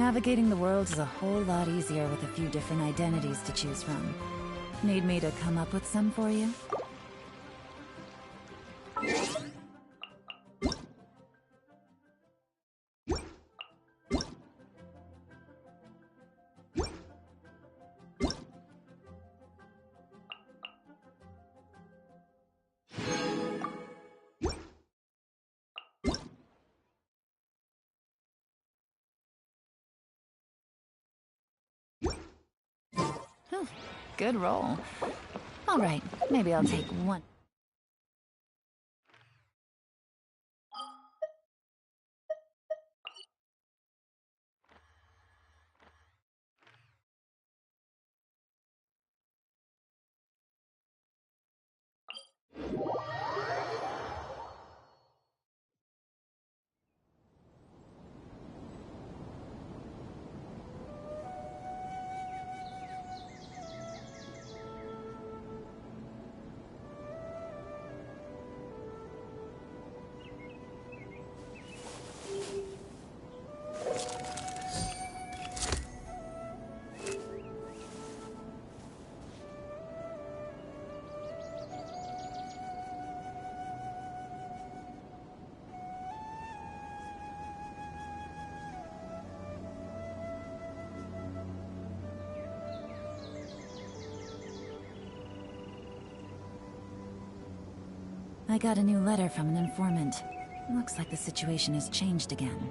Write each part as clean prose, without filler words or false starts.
Navigating the world is a whole lot easier with a few different identities to choose from. Need me to come up with some for you? Good roll. All right, maybe I'll take one. I got a new letter from an informant. Looks like the situation has changed again.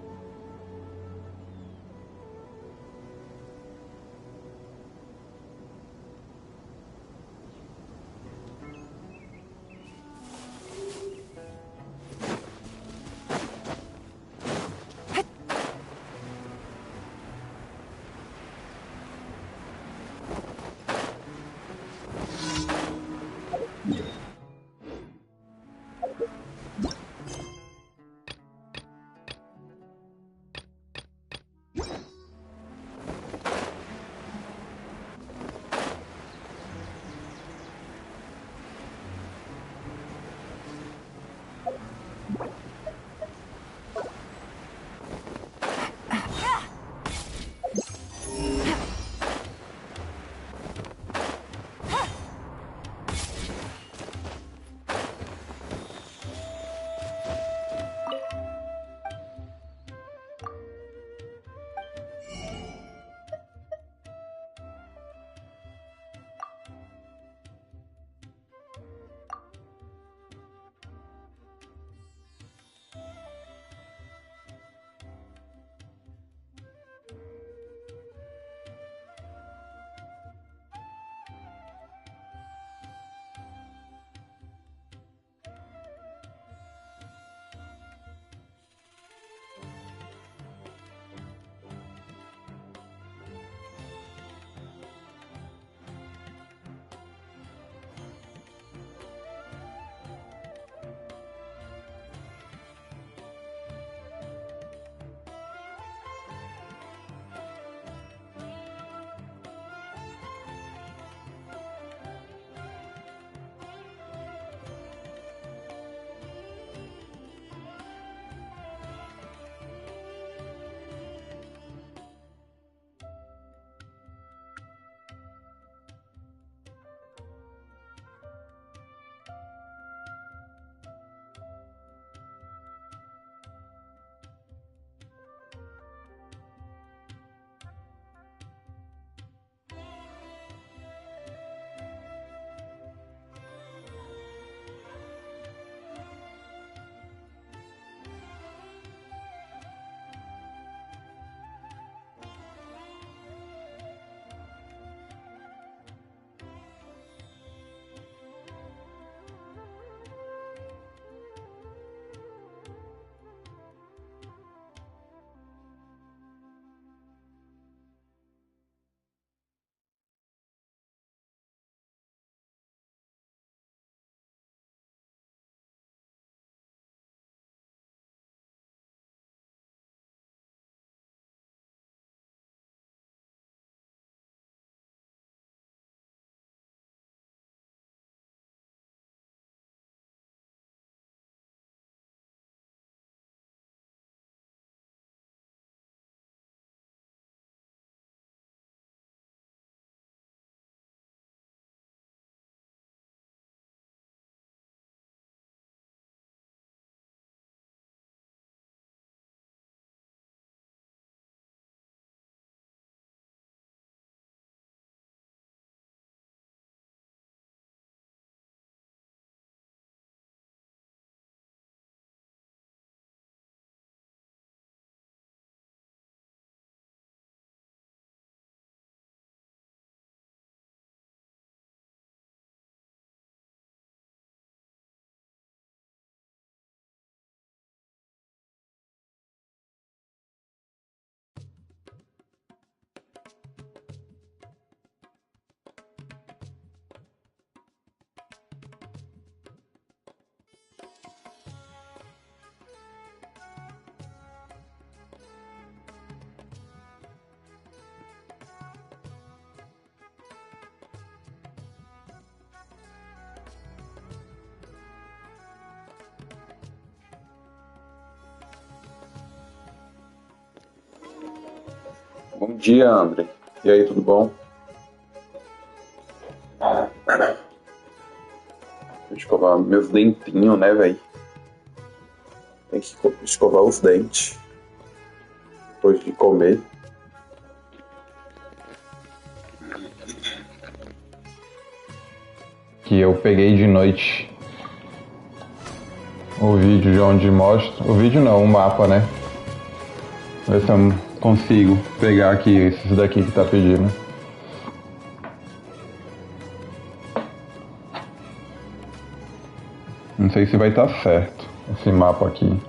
Bom dia, André. E aí, tudo bom? Vou escovar meus dentinhos, né, velho? Tem que escovar os dentes depois de comer. Que eu peguei de noite o vídeo de onde mostra... O vídeo não, o mapa, né? Ver se eu consigo pegar aqui esses daqui que tá pedindo. Não sei se vai estar certo esse mapa aqui.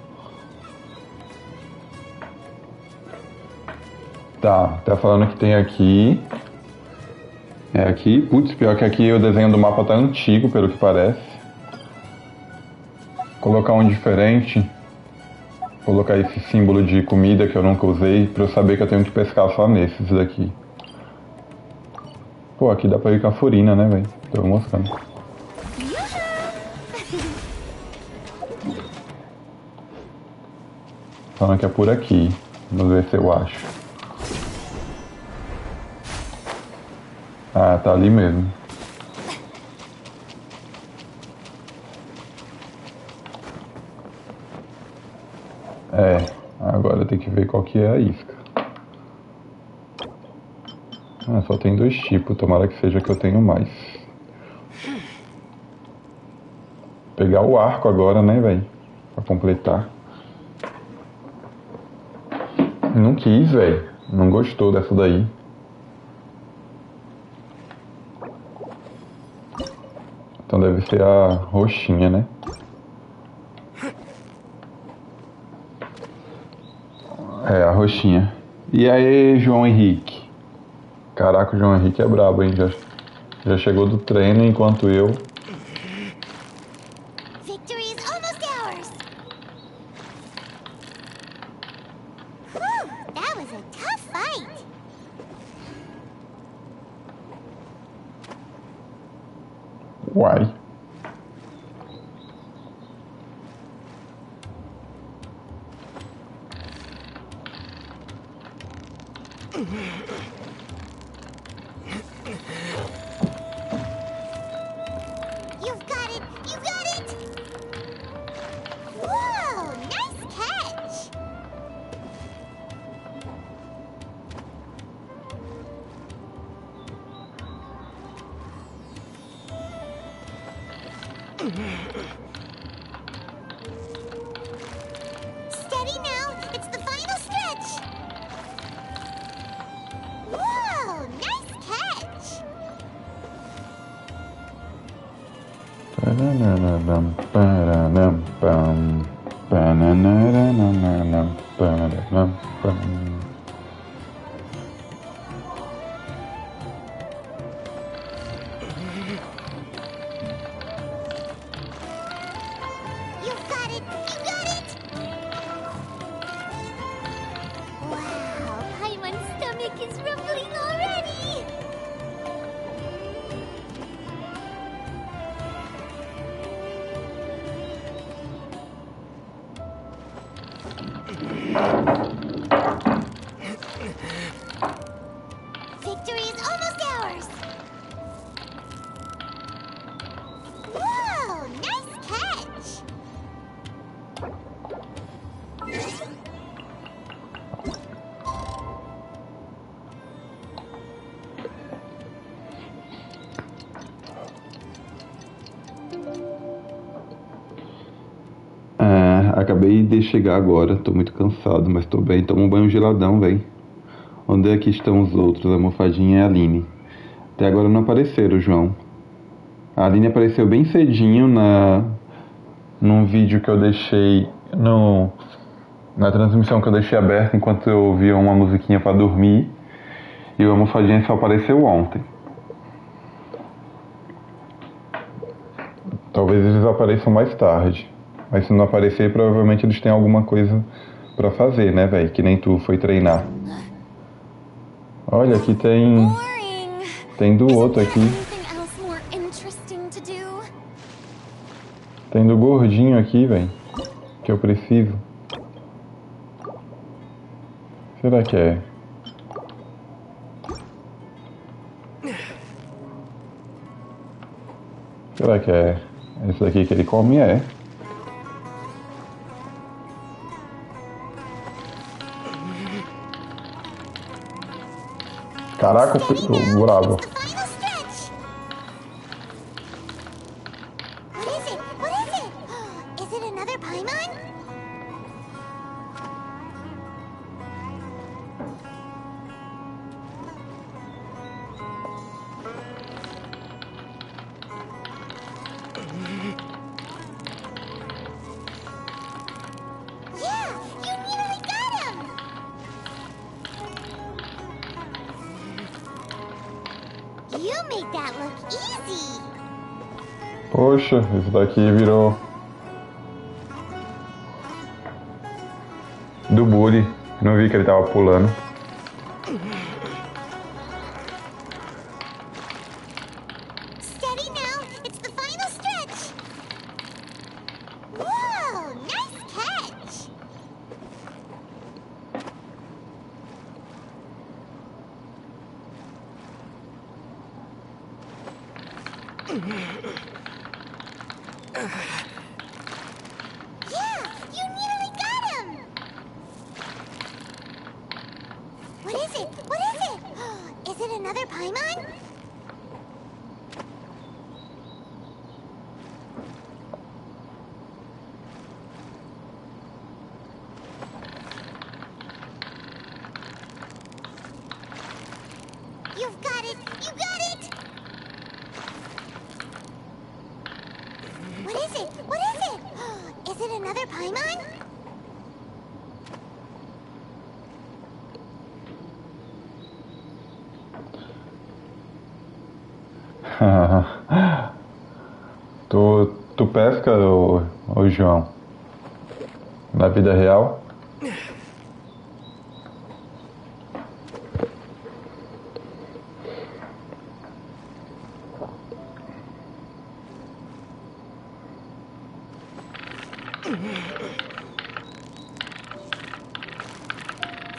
Tá falando que tem aqui. É aqui. Putz, pior que aqui o desenho do mapa tá antigo, pelo que parece. Colocar um diferente. Colocar esse símbolo de comida que eu nunca usei, pra eu saber que eu tenho que pescar só nesses daqui. Pô, aqui dá pra ir com a furina, né, velho? Tô mostrando. Falando que é por aqui. Vamos ver se eu acho. Ah, tá ali mesmo. É, agora tem que ver qual que é a isca. Ah, só tem 2 tipos, tomara que seja que eu tenho mais. Pegar o arco agora, né, velho? Pra completar. Não quis, velho. Não gostou dessa daí. Então deve ser a roxinha, né? É, a roxinha. E aí, João Henrique? Caraca, o João Henrique é brabo, hein? Já chegou do treino enquanto eu... Victory is almost ours. Whew, that was a tough fight. Uai. You've got it! You got it! Whoa! Nice catch! Steady now! It's the final stretch! Whoa! Nice catch! You've got it! You got it! Wow! Paimon's stomach is rumbling already! Victory is almost ours! Whoa! Nice catch! Acabei de chegar agora, tô muito cansado, mas tô bem. Toma um banho geladão, véi. Onde é que estão os outros? A Mofadinha e a Aline. Até agora não apareceram, João. A Aline apareceu bem cedinho num vídeo que eu deixei na transmissão que eu deixei aberta enquanto eu ouvia uma musiquinha pra dormir. E o Almofadinha só apareceu ontem. Talvez eles apareçam mais tarde. Mas se não aparecer, provavelmente eles têm alguma coisa pra fazer, né, velho? Que nem tu foi treinar. Olha, aqui tem do outro aqui. Tem do gordinho aqui, velho. Que eu preciso. Será que é? Será que é esse daqui que ele come? É. Caraca, o bravo. The final stretch. What is it? What is it? Is it another Paimon? Yeah, you nearly got him. You made that look easy. Poxa, esse daqui virou do bully. Não vi que ele tava pulando. Steady now. It's the final stretch. Whoa, nice catch. Yeah, you nearly got him. What is it? What is it? Is it another Paimon? You've got it! You got it! What is it? What is it? Is it another Paimon? Tu pesca, ô João? Na vida real?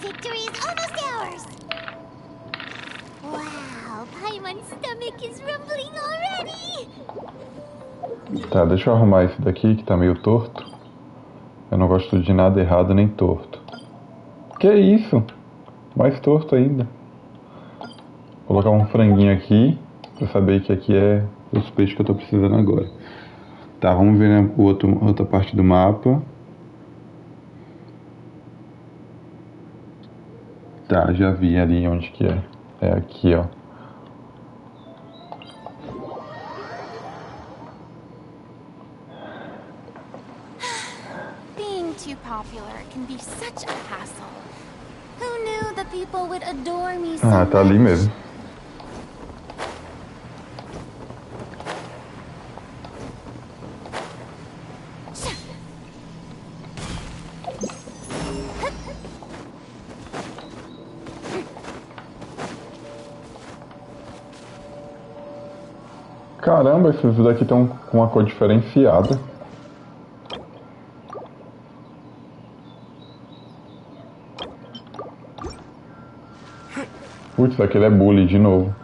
Victory is almost ours! Wow, Paimon's stomach is rumbling already! Tá, deixa eu arrumar esse daqui que tá meio torto. Eu não gosto de nada errado nem torto. Que isso? Mais torto ainda. Vou colocar um franguinho aqui pra saber que aqui é os peixes que eu tô precisando agora. Tá, vamos ver, né, outra parte do mapa. Tá, já vi ali onde que é. É aqui, ó. Being too popular can be such a hassle. Who knew the people would adore me so Ah, tá ali much? mesmo. Caramba, esses daqui estão com uma cor diferenciada. Putz, aquele é bully de novo.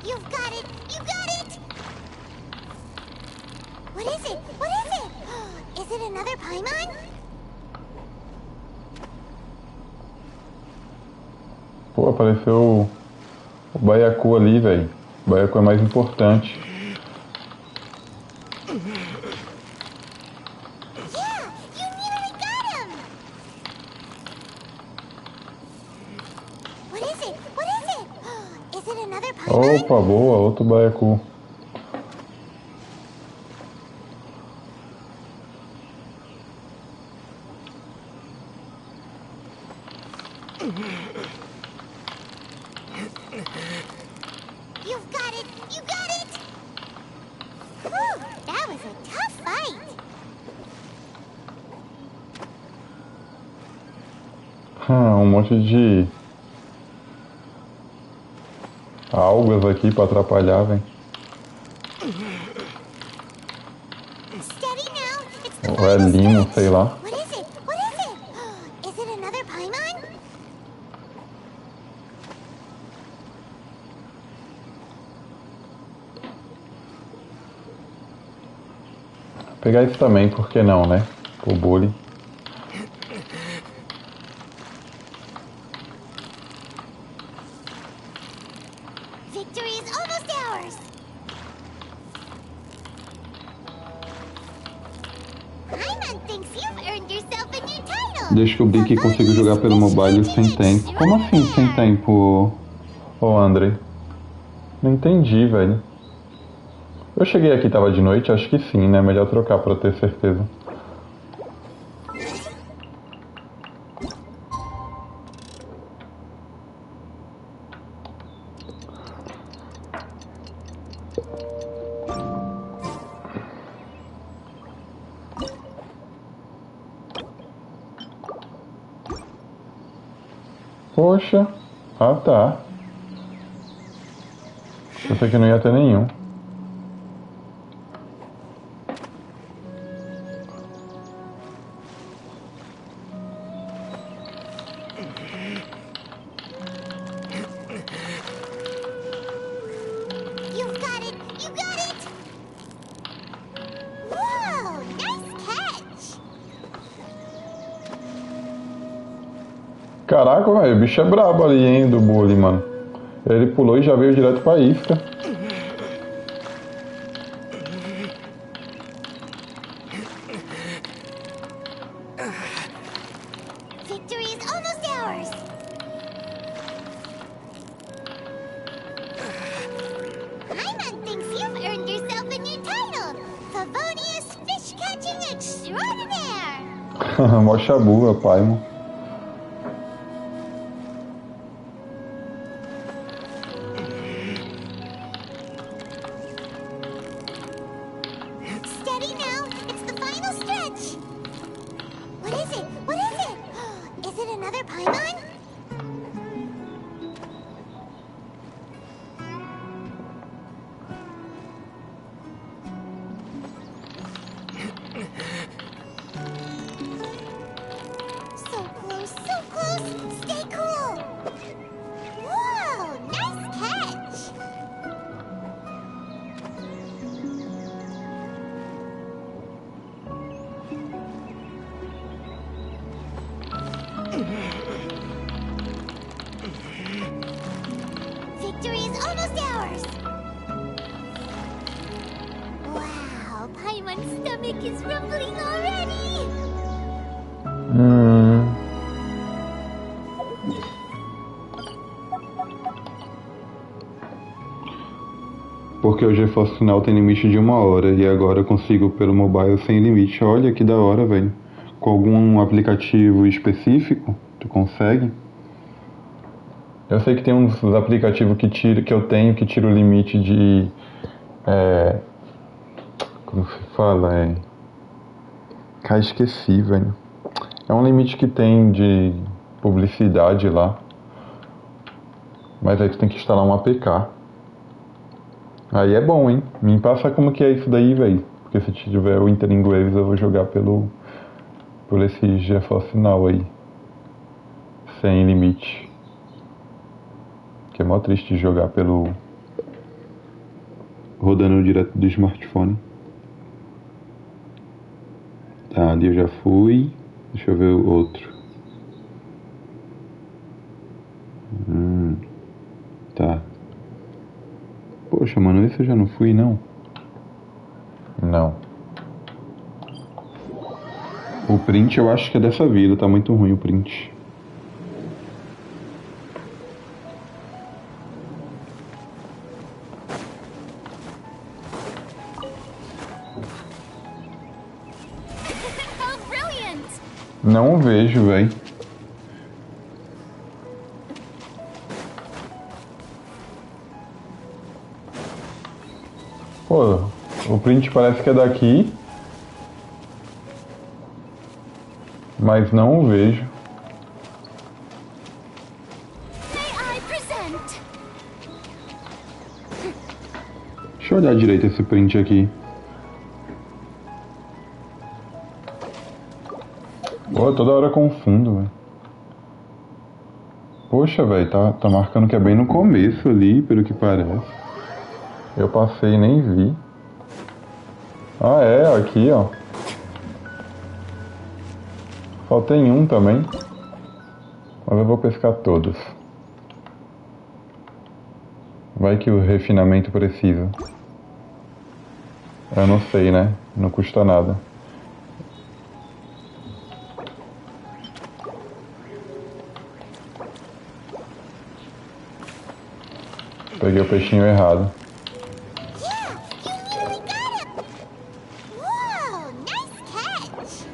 You've got it! You got it! What is it? What is it? Is it another Paimon? Pô, apareceu o baiacu ali, velho. O baiacu é mais importante. Yeah, you nearly got him! What is it? What is it? Is it another Paimon? Opa, boa, outro baiacu. You've got it! You got it! Whew, that was a tough fight! Um monte de algas aqui pra atrapalhar, velho. Ou é limo, sei lá. What is it? What is it? Is it another Paimon? Vou pegar isso também, por que não, né? O bullying. Victory is almost ours. Paimon thinks you've earned yourself a new title. Descobri que consigo jogar pelo mobile sem tempo. Como assim sem tempo, ô André? Não entendi, velho. Eu cheguei aqui e tava de noite? Acho que sim, né? Melhor trocar pra ter certeza. Poxa. Ah, tá. Eu sei que não ia ter nenhum. You got it! You got it! Whoa! Nice catch! Caraca, velho, o bicho é brabo ali, hein, do bully, mano. Ele pulou e já veio direto pra isca. Victory is almost ours. Paimon thinks you've earned yourself a new title. Favonius Fish Catching Extraordinaire. Mó chabu, meu pai, mano. Steady now. It's the final stretch. What is it? What is it? Is it another Paimon? So close, so close. Stay cool. Whoa, nice catch. Victory is almost ours. Wow, Paimon's stomach is rumbling already. Porque o GeForce final tem limite de 1 hora e agora eu consigo pelo mobile sem limite. Olha que da hora, velho. Com algum aplicativo específico, tu consegue? Eu sei que tem uns aplicativos que eu tenho que tira o limite de... como se fala? Cara, esqueci, velho. É um limite que tem de publicidade lá. Mas aí tu tem que instalar um APK. Aí é bom, hein? Me passa como que é isso daí, velho. Porque se tiver o Inter inglês, eu vou jogar por esse GeForce Now aí. Sem limite. Que é mó triste jogar pelo... rodando direto do smartphone. Tá, ali eu já fui. Deixa eu ver o outro. Tá. Poxa, mano, esse eu já não fui, não? Não. O print eu acho que é dessa vida, tá muito ruim o print. How brilliant! Não vejo, velho. Pô, o print parece que é daqui. Mas não o vejo. May I present? Deixa eu olhar direito esse print aqui. Pô, toda hora eu confundo, velho. Poxa, velho, tá marcando que é bem no começo ali, pelo que parece. Eu passei e nem vi. Ah, é, aqui, ó. Só tem um também. Mas eu vou pescar todos. Vai que o refinamento precisa. Eu não sei, né? Não custa nada. Peguei o peixinho errado. Yeah, you nearly got him! Whoa, nice catch!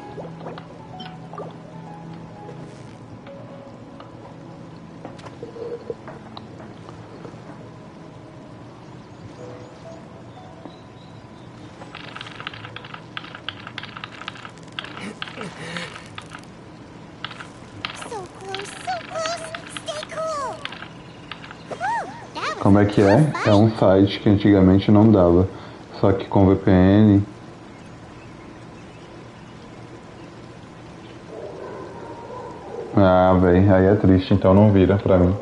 So close, so close! Stay cool! Whew, that was Como é que é? É um site que antigamente não dava. Só que com VPN... Ah, velho, aí é triste, então não vira pra mim.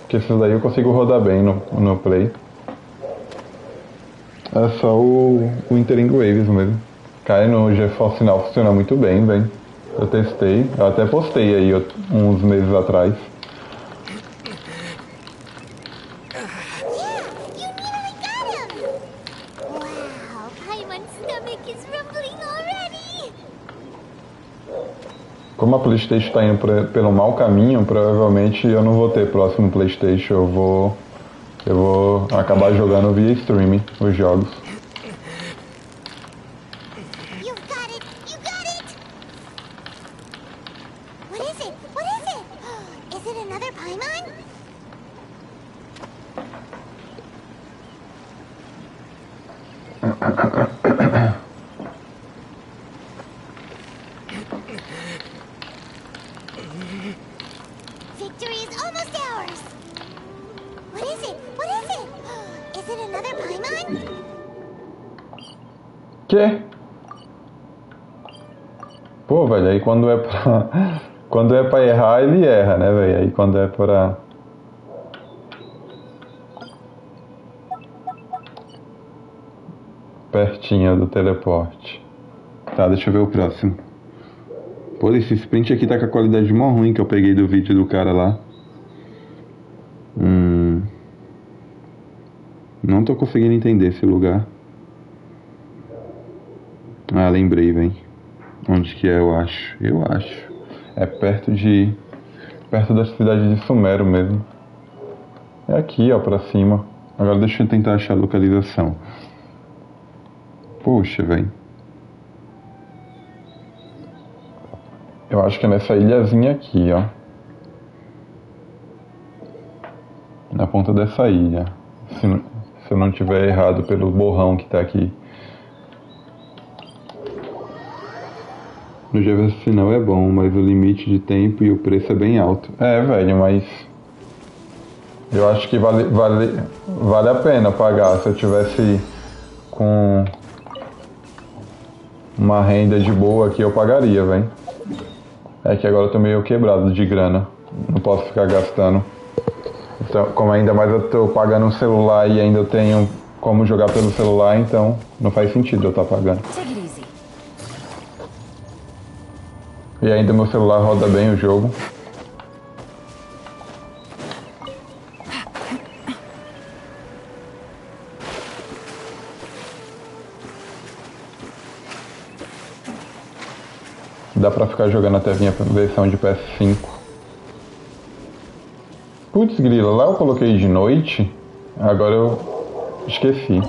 Porque esses daí eu consigo rodar bem no Play. É só o Wuthering Waves mesmo. Cai no GeForce Now, funciona muito bem, velho. Eu testei, eu até postei aí uns meses atrás. Yeah, you nearly got him! Wow, Paimon's stomach is rumbling already! Como a PlayStation está indo pelo mau caminho, provavelmente eu não vou ter próximo PlayStation. Eu vou acabar jogando via streaming os jogos. You've got it! You got it! What is it? What is it? Is it another Paimon? Victory is almost ours! What is it? What is it? Is it another Paimon? Que? Pô, velho, aí quando é pra... quando é pra errar, ele erra, né, velho? Aí quando é pra... pertinho do teleporte. Tá, deixa eu ver o próximo. Pô, esse sprint aqui tá com a qualidade mó ruim que eu peguei do vídeo do cara lá. Não tô conseguindo entender esse lugar. Ah, lembrei, vem. Onde que é, eu acho? Eu acho. É perto da cidade de Sumero mesmo. É aqui, ó, pra cima. Agora deixa eu tentar achar a localização. Poxa, velho. Eu acho que é nessa ilhazinha aqui, ó. Na ponta dessa ilha. Se eu não tiver errado pelo borrão que tá aqui. No GV final é bom, mas o limite de tempo e o preço é bem alto. É, velho, mas... eu acho que vale a pena pagar. Se eu tivesse com uma renda de boa aqui, eu pagaria, velho. É que agora eu tô meio quebrado de grana. Não posso ficar gastando. Então, como ainda mais eu tô pagando um celular e ainda eu tenho como jogar pelo celular, então não faz sentido eu estar pagando. Take it easy. E ainda meu celular roda bem o jogo. Dá pra ficar jogando até a minha versão de PS5. Putz, grila, lá eu coloquei de noite. Agora eu esqueci.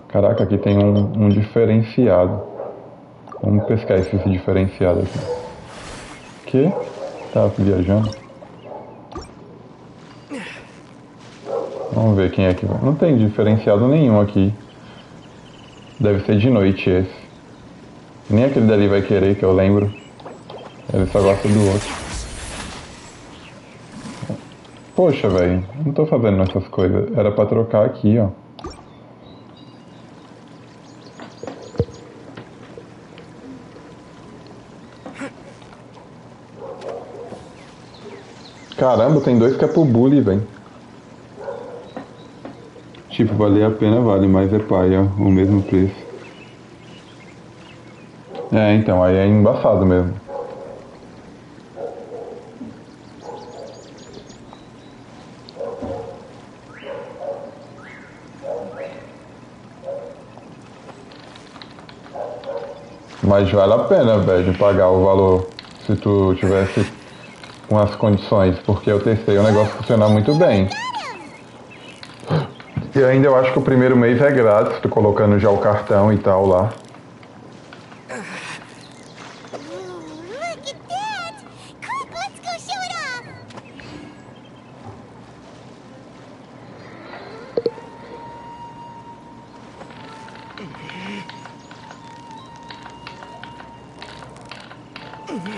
Caraca, aqui tem um diferenciado. Vamos pescar esse diferenciado aqui. Que? Tá viajando? Vamos ver quem é que vai. Não tem diferenciado nenhum aqui. Deve ser de noite esse. Nem aquele dali vai querer, que eu lembro. Ele só gosta do outro. Poxa, velho. Não tô fazendo essas coisas. Era pra trocar aqui, ó. Caramba, tem 2 que é pro bully, velho. Tipo, valer a pena, vale, mas é paia, o mesmo preço. É, então, aí é embaçado mesmo. Mas vale a pena, velho, pagar o valor se tu tivesse com as condições, porque eu testei o negócio funcionar muito bem. E ainda eu acho que o primeiro mês é grátis, tu colocando já o cartão e tal lá. Look at that! Quick, let's go show it off!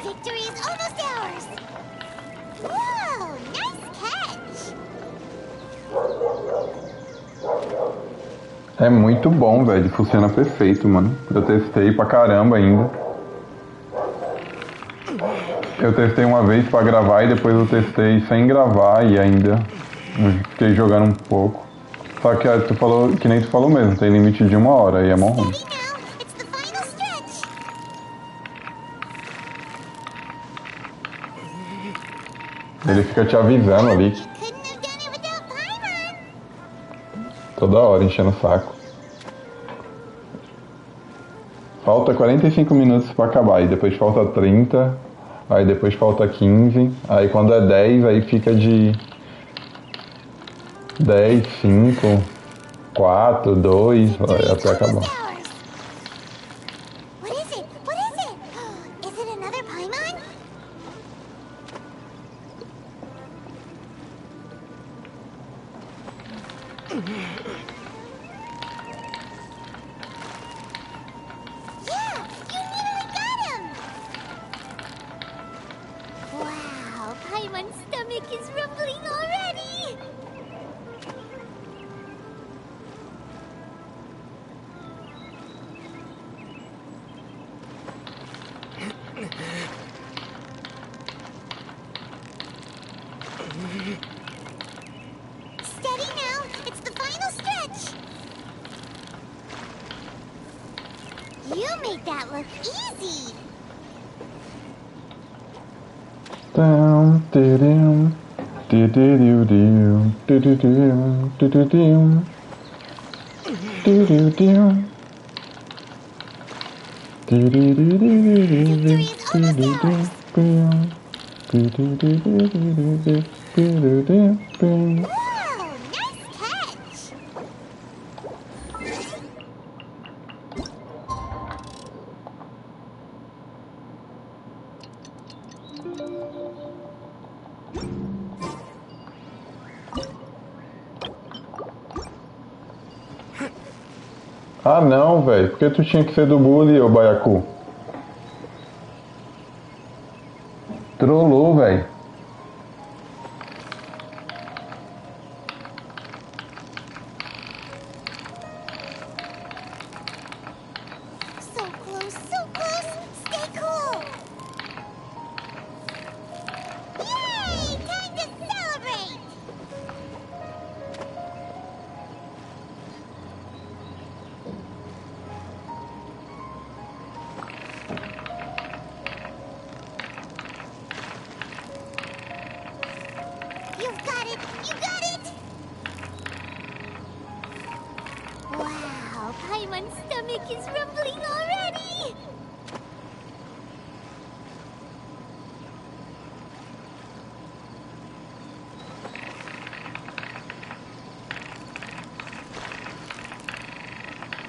Victory is almost ours! Whoa! Nice catch! É muito bom, velho, funciona perfeito, mano. Eu testei pra caramba ainda. Eu testei uma vez pra gravar e depois eu testei sem gravar e ainda fiquei jogando um pouco. Só que tu falou, que nem tu falou mesmo, tem limite de 1 hora e é mó ruim. Steady now! It's the final stretch! Ele fica te avisando ali, Couldn't have done it without Paimon! toda hora, enchendo o saco. Falta 45 minutos pra acabar, e depois falta 30, aí depois falta 15, aí quando é 10, aí fica de 10, 5, 4, 2, até acabar. Ours! What is it? What is it? Is it another Paimon? Yeah! You nearly got him! Wow! Paimon's stomach is rumbling already! Steady now! It's the final stretch! You made that look easy! Down, didum, didididum, didididum, didididum, didididum, dididididum. Whoa! Nice catch! Ah não, velho, por que tu tinha que ser do bully, ô baiacu? Trollou, velho. So close, so close! Stay cool! Yay! Time to celebrate! You've got it! You got it! Wow! Paimon's stomach is rumbling already!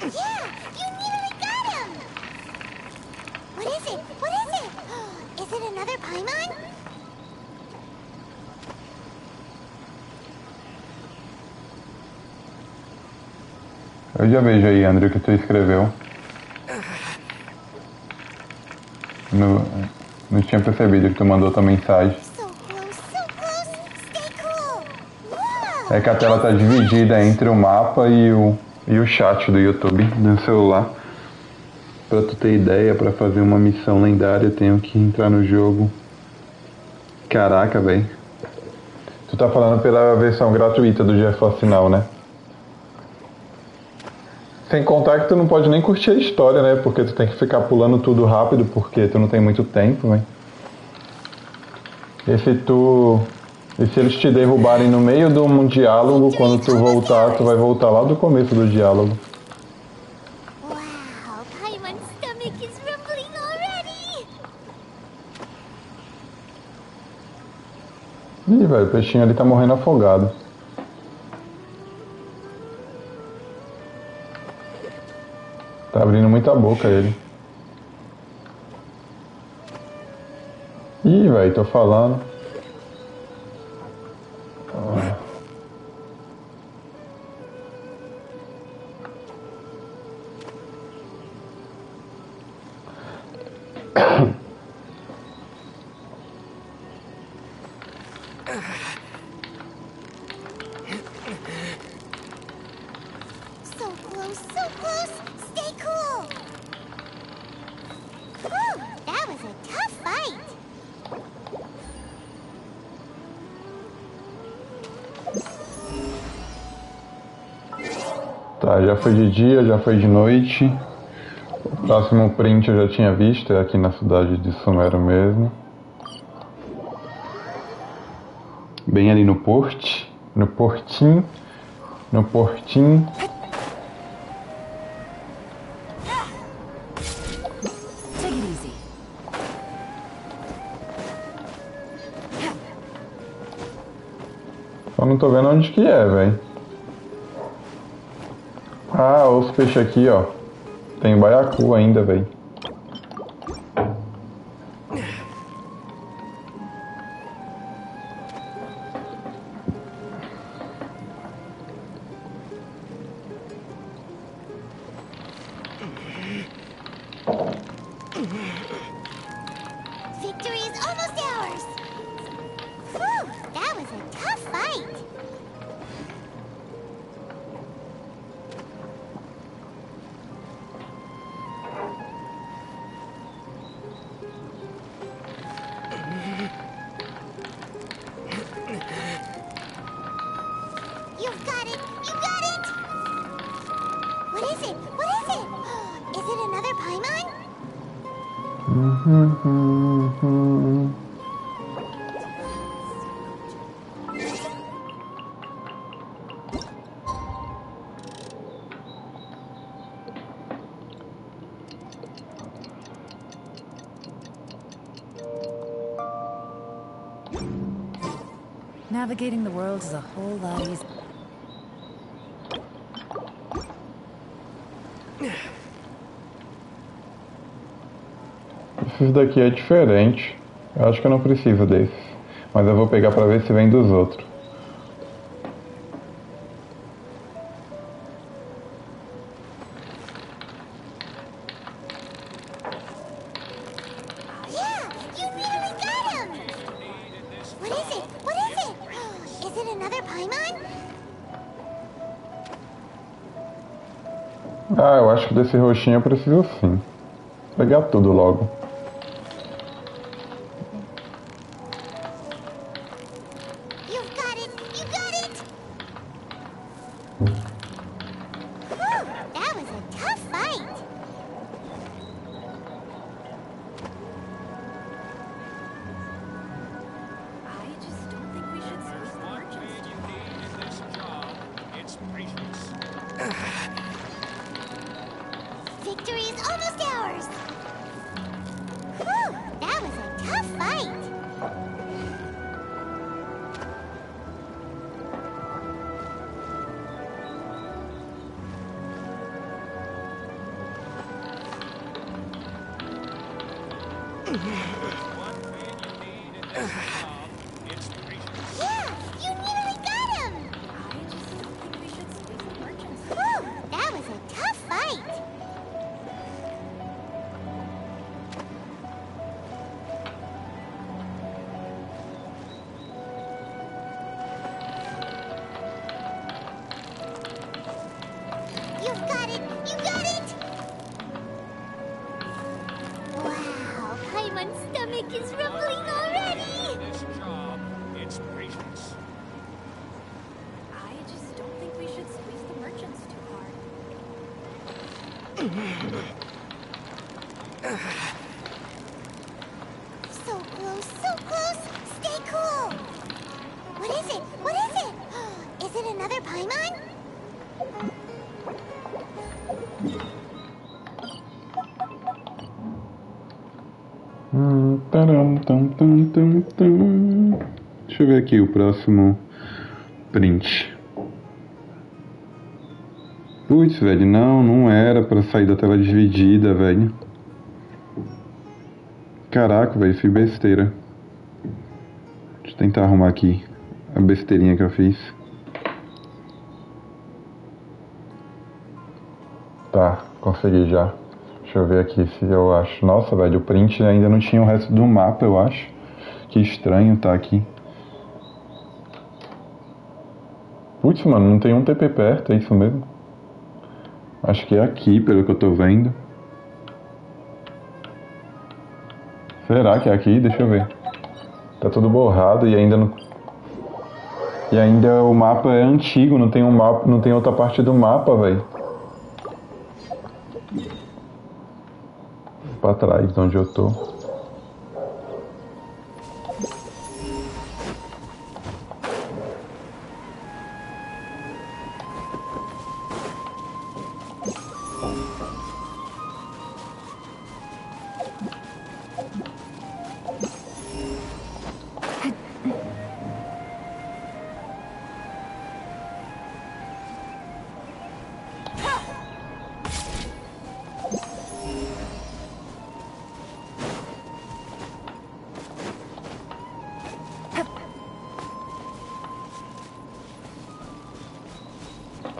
Yeah! You nearly got him! What is it? What is it? Is it another Paimon? Eu já vejo aí, André, o que tu escreveu. Não tinha percebido que tu mandou tua mensagem. So close, so close! Stay cool! Whoa! É que a tela tá dividida entre o mapa e o chat do YouTube no celular. Pra tu ter ideia, pra fazer uma missão lendária eu tenho que entrar no jogo. Caraca, velho. Tu tá falando pela versão gratuita do GeForce Final, né? Sem contar que tu não pode nem curtir a história, né? Porque tu tem que ficar pulando tudo rápido, porque tu não tem muito tempo, né? E se eles te derrubarem no meio de um diálogo, quando tu voltar, tu vai voltar lá do começo do diálogo. Wow, Paimon's stomach is rumbling already! Ih, velho, o peixinho ali tá morrendo afogado. Tá abrindo muita boca ele. Ih, velho, tô falando. So close, so close! Stay cool! Whew, that was a tough fight! Tá, já foi de dia, já foi de noite. O próximo print eu já tinha visto, é aqui na cidade de Sumero mesmo. Bem ali no portinho. Take it easy. Só não tô vendo onde que é, velho. Ah, os peixes aqui, ó. Tem baiacu ainda, velho. Victory is almost ours! Whew, that was a tough fight! You've got it! You got it! What is it? What is it? Is it another Paimon? Navigating the world is a whole lot easier. Esses daqui é diferente. Eu acho que eu não preciso desses. Mas eu vou pegar pra ver se vem dos outros. Yeah! You nearly got him! What is it? What is it? Is it another Paimon? Ah, eu acho que desse roxinho eu preciso sim. Pegar tudo logo. You've got it! You got it! Whew, that was a tough fight! I just don't think we should squeeze the merchants. Victory is almost ours! Whew, that was a tough fight! Yeah! You nearly got him! I just don't think we should squeeze the merchants. Whew, that was a tough fight! You've got it! You got it! Wow, Paimon's stomach is rumbling already! So close, so close. Stay cool. What is it? What is it? Is it another Paimon? Deixa eu ver aqui o próximo print. Putz, velho, não era pra sair da tela dividida, velho. Caraca, velho, fiz besteira. Deixa eu tentar arrumar aqui a besteirinha que eu fiz. Tá, consegui já. Deixa eu ver aqui se eu acho. Nossa, velho, o print ainda não tinha o resto do mapa, eu acho. Que estranho tá aqui. Putz, mano, não tem um TP perto, é isso mesmo? Acho que é aqui, pelo que eu tô vendo. Será que é aqui? Deixa eu ver. Tá tudo borrado e ainda não... E ainda o mapa é antigo, não tem um mapa, não tem outra parte do mapa, velho. Pra trás de onde eu tô.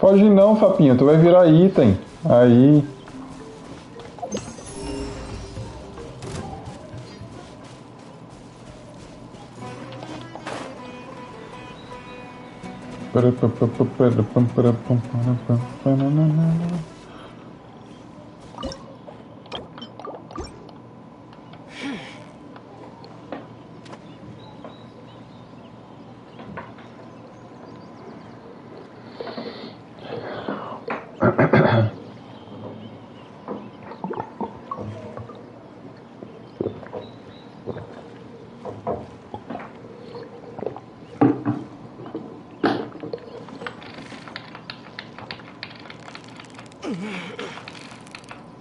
Foge não, sapinho, tu vai virar item. Aí.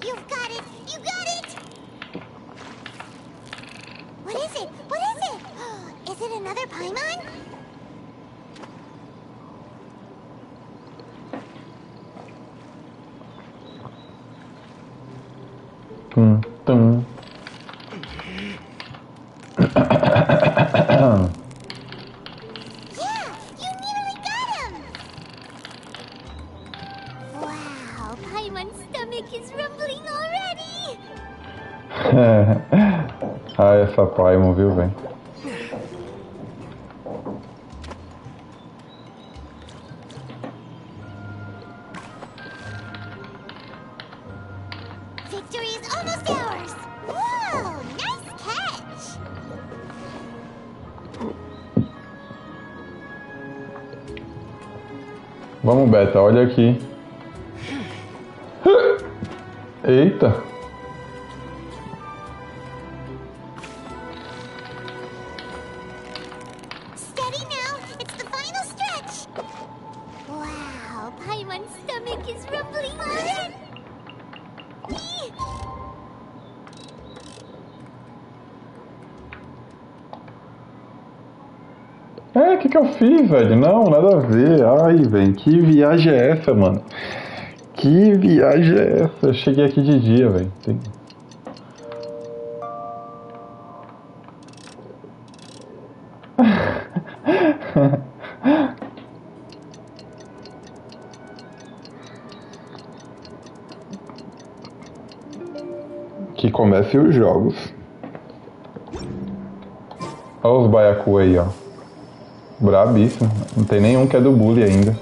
You've got it! You got it! What is it? What is it? Is it another Paimon? Tum. Yeah! You nearly got him! Wow, Paimon's stomach is rumbling already! Ah, essa Paimon, viu, velho? Victory is almost ours! Whoa! Nice catch! Vamos, Beta, olha aqui. Eita! Steady now! It's the final stretch! Wow, Paimon's stomach is rumbling already! O que eu fiz, velho? Não, nada a ver. Ai, velho, que viagem é essa, mano? Que viagem é essa? Eu cheguei aqui de dia, velho. Que comecem os jogos. Olha os baiacu aí, ó. Brabíssimo. Não tem nenhum que é do bully ainda.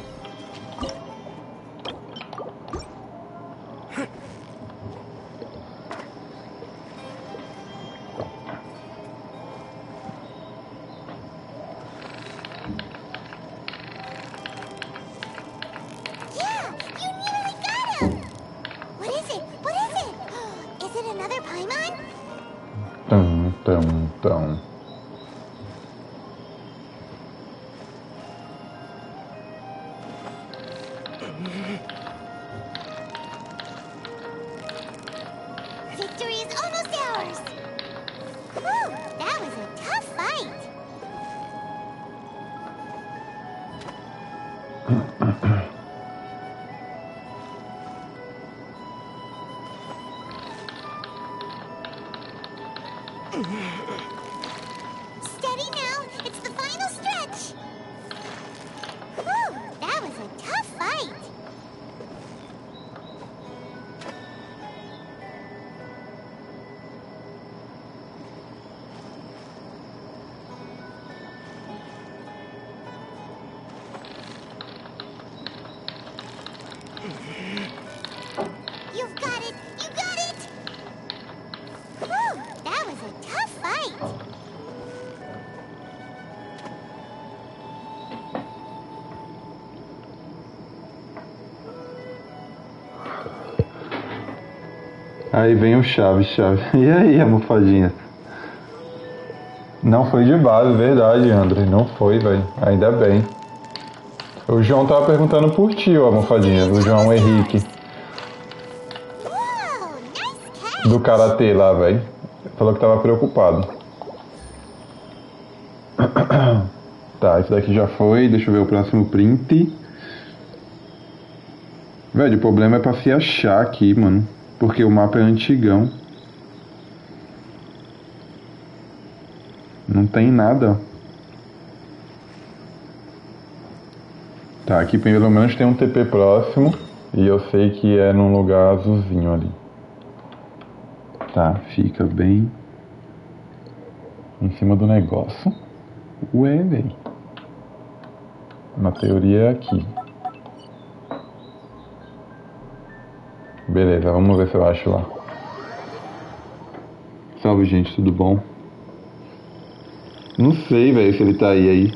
Yeah! You nearly got him! What is it? Tum, tum, tum. Victory is almost ours! Whew, that was a tough fight! Steady now, it's the final stretch! Whew, that was a tough fight! You've got it! You got it! Whew, that was a tough fight! Aí vem o Chaves. E aí, almofadinha? Não foi de base, verdade, André. Não foi, velho. Ainda bem. O João tava perguntando por ti, ô almofadinha. O João Henrique. Whoa, nice catch! Do karatê lá, velho. Falou que tava preocupado. Tá, esse daqui já foi. Deixa eu ver o próximo print. Velho, o problema é pra se achar aqui, mano. Porque o mapa é antigão. Não tem nada. Tá, aqui pelo menos tem um TP próximo. E eu sei que é num lugar azulzinho ali. Tá, fica bem em cima do negócio. Ué, velho. Na teoria é aqui. Beleza, vamos ver se eu acho lá. Salve, gente, tudo bom? Não sei, velho, se ele tá aí.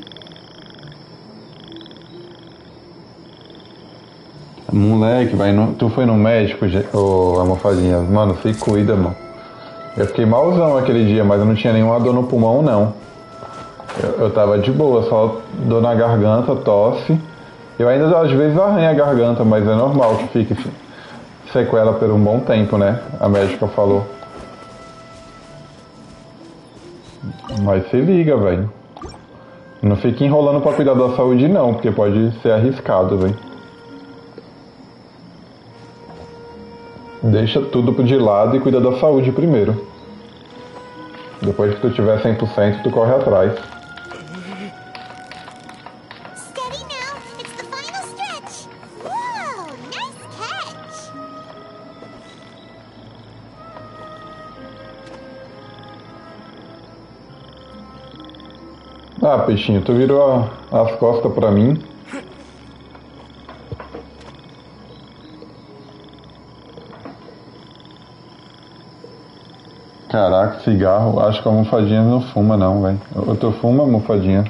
Moleque, tu foi no médico, ô almofadinha? Mano, se cuida, mano. Eu fiquei malzão aquele dia, mas eu não tinha nenhuma dor no pulmão, não. Eu tava de boa, só dor na garganta, tosse. Eu ainda às vezes arranho a garganta, mas é normal que fique sequela por um bom tempo, né? A médica falou. Mas se liga, velho. Não fique enrolando pra cuidar da saúde, não, porque pode ser arriscado, velho. Deixa tudo de lado e cuida da saúde primeiro. Depois que tu tiver 100%, tu corre atrás. Steady now, it's the final stretch! Whoa, nice catch! Ah, peixinho, tu virou as costas pra mim. Caraca, cigarro. Acho que a almofadinha não fuma não, velho. Tu fuma, almofadinha?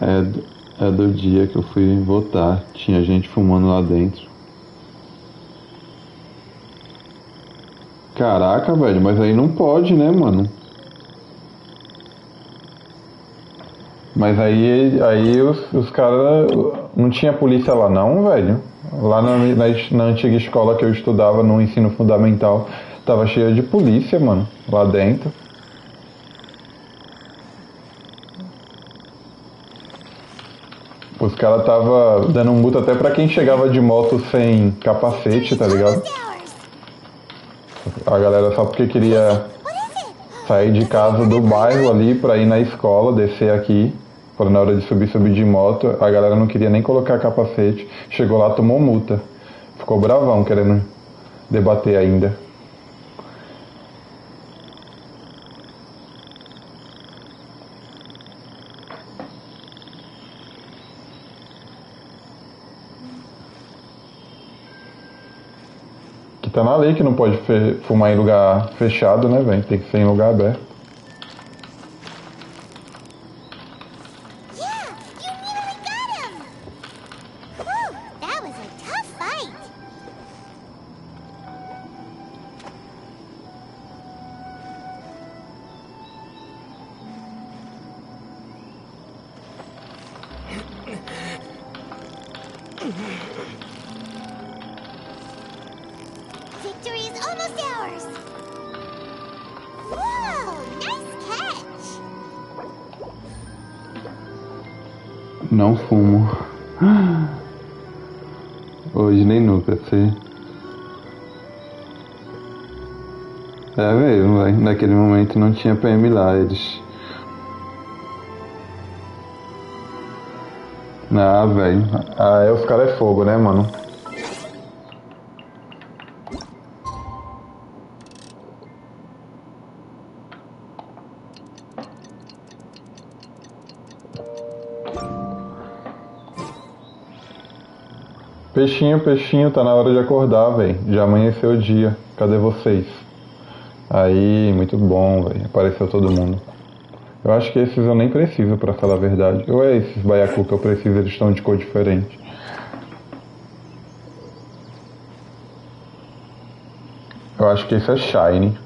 É do dia que eu fui votar. Tinha gente fumando lá dentro. Caraca, velho, mas aí não pode, né, mano? Mas aí os caras... Não tinha polícia lá não, velho? Lá na antiga escola que eu estudava, no ensino fundamental, tava cheia de polícia, mano, lá dentro. Os caras tava dando multa até pra quem chegava de moto sem capacete, tá ligado? A galera só porque queria sair de casa do bairro ali pra ir na escola, descer aqui. Quando na hora de subir de moto, a galera não queria nem colocar capacete. Chegou lá, tomou multa. Ficou bravão, querendo debater ainda. Que tá na lei que não pode fumar em lugar fechado, né, velho? Tem que ser em lugar aberto. Victory is almost ours! Whoa! Nice catch! Não fumo. Hoje nem nunca, sei. É mesmo, velho. Naquele momento não tinha PM lá, eles... Ah, velho. Ah, os caras é fogo, né, mano? Peixinho, peixinho, tá na hora de acordar, velho. Já amanheceu o dia. Cadê vocês? Aí, muito bom, velho. Apareceu todo mundo. Eu acho que esses eu nem preciso, pra falar a verdade. Ou é esses baiacu que eu preciso, eles estão de cor diferente. Eu acho que esse é Shine.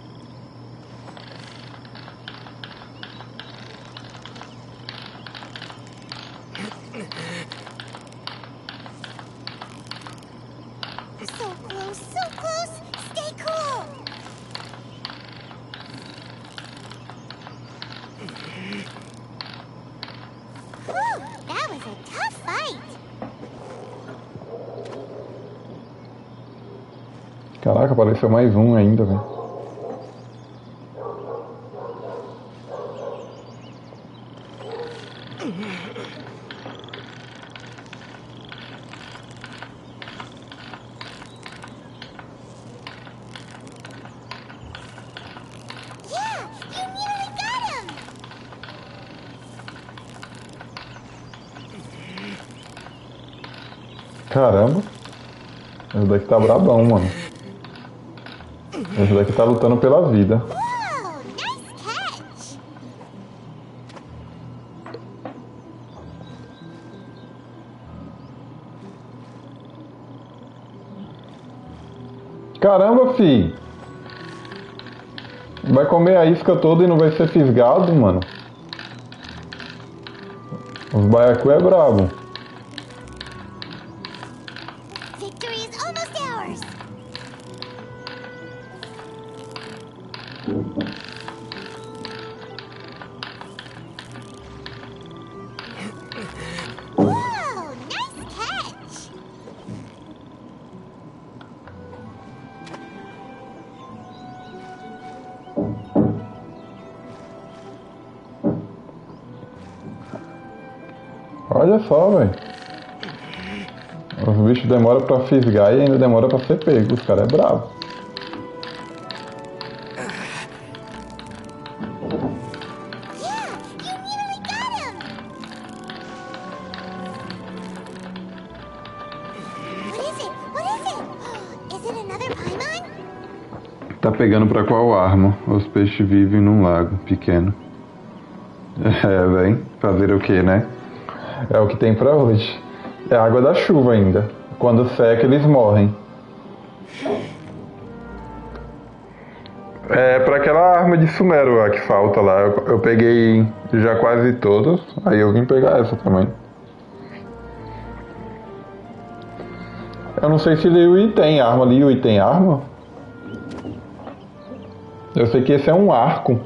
So close, so close! Stay cool! Whew, that was a tough fight! Caraca, apareceu mais um ainda, velho. Yeah! You nearly got him! Caramba. Esse daqui tá brabão, mano. Esse daqui tá lutando pela vida. Whoa! Nice catch! Caramba, fi. Vai comer a isca toda e não vai ser fisgado, mano. Os baiacu é brabo. Victory is almost ours! Whoa! Nice catch! Olha só, velho. Os bichos demoram pra fisgar e ainda demora pra ser pego. Os caras é brabo. Yeah! You nearly got him! What is it? What is it? Is it another Paimon? Tá pegando pra qual arma? Os peixes vivem num lago pequeno. É, velho. Fazer o que, né? É o que tem pra hoje. É a água da chuva ainda. Quando seca, eles morrem. É pra aquela arma de Sumero lá que falta lá. Eu peguei já quase todas. Aí eu vim pegar essa também. Eu não sei se Liui tem arma. Liui tem arma? Eu sei que esse é um arco.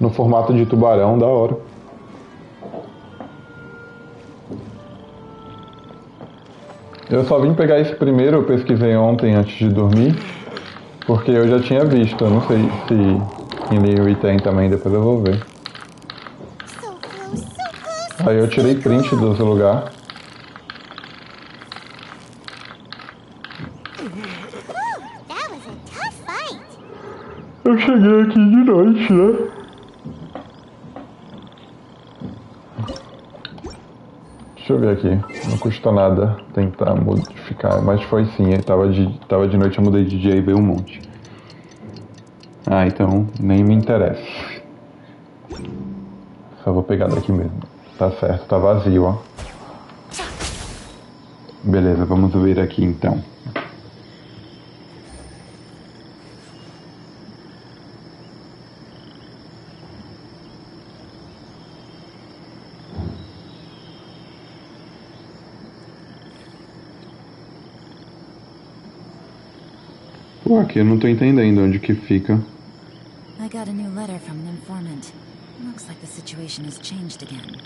No formato de tubarão, da hora. Eu só vim pegar esse primeiro, eu pesquisei ontem antes de dormir, porque eu já tinha visto, eu não sei se em Liui tem também, depois eu vou ver. So close, so close! Aí eu tirei print do lugar. Whew, that was a tough fight! Eu cheguei aqui de noite, né? Deixa eu ver aqui, não custa nada tentar modificar, mas foi sim, tava de noite, eu mudei de dia e veio um monte. Ah, então nem me interessa. Só vou pegar daqui mesmo. Tá certo, tá vazio, ó. Beleza, vamos ver aqui então. Pô, aqui eu não tô entendendo onde que fica. I got a new letter from an informant. Looks like the situation has changed again.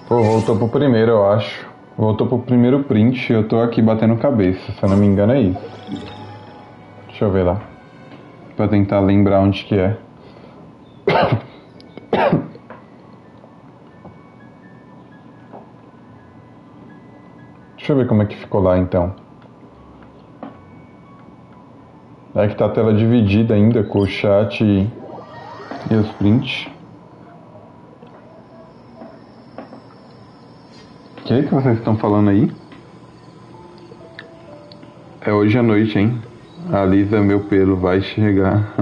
Pô, voltou pro primeiro, eu acho. Voltou pro primeiro print e eu tô aqui batendo cabeça, se eu não me engano é isso. Deixa eu ver lá. Pra tentar lembrar onde que é. Deixa eu ver como é que ficou lá então. É que tá a tela dividida ainda com o chat e os prints. O que vocês estão falando aí? É hoje à noite, hein? Alisa, meu pelo vai chegar.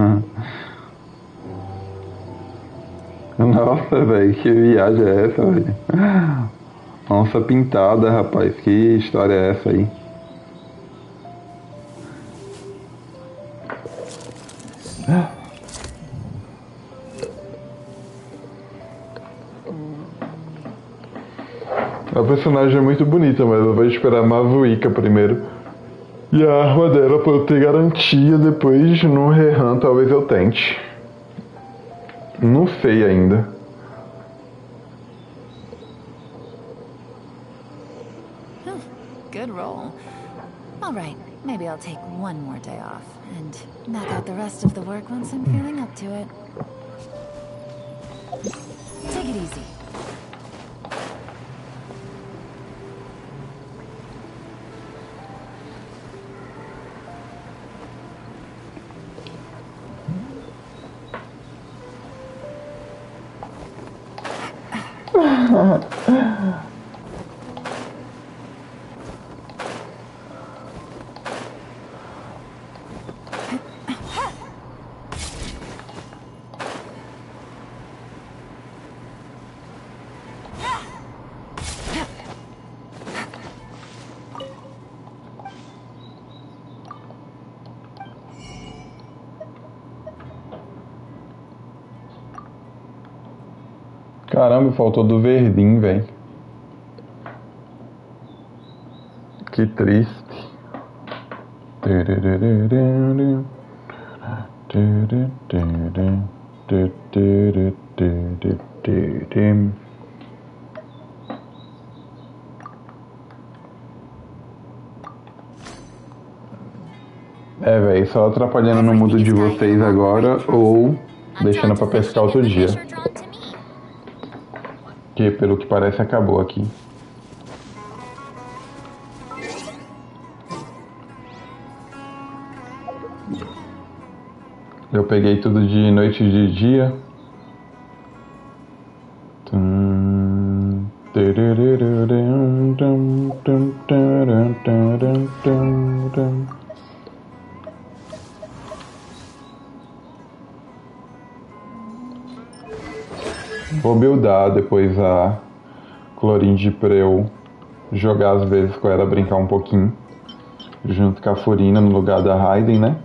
Nossa, velho, que viagem é essa, velho? Onça pintada, rapaz. Que história é essa aí? A personagem é muito bonita, mas eu vou esperar a Mavuika primeiro. E a arma dela pra eu ter garantia depois no Rehan talvez eu tente. Não sei ainda. Good roll. Alright, maybe I'll take one more day off and knock out the rest of the work once I'm feeling up to it. Take it easy. Caramba, faltou do verdinho, velho. Que triste. É, velho, só atrapalhando no mundo de vocês agora ou deixando pra pescar outro dia. Que pelo que parece acabou aqui. Eu peguei tudo de noite e de dia. Vou buildar depois a Cloringe pra eu jogar às vezes com ela, brincar um pouquinho. Junto com a Furina no lugar da Raiden, né?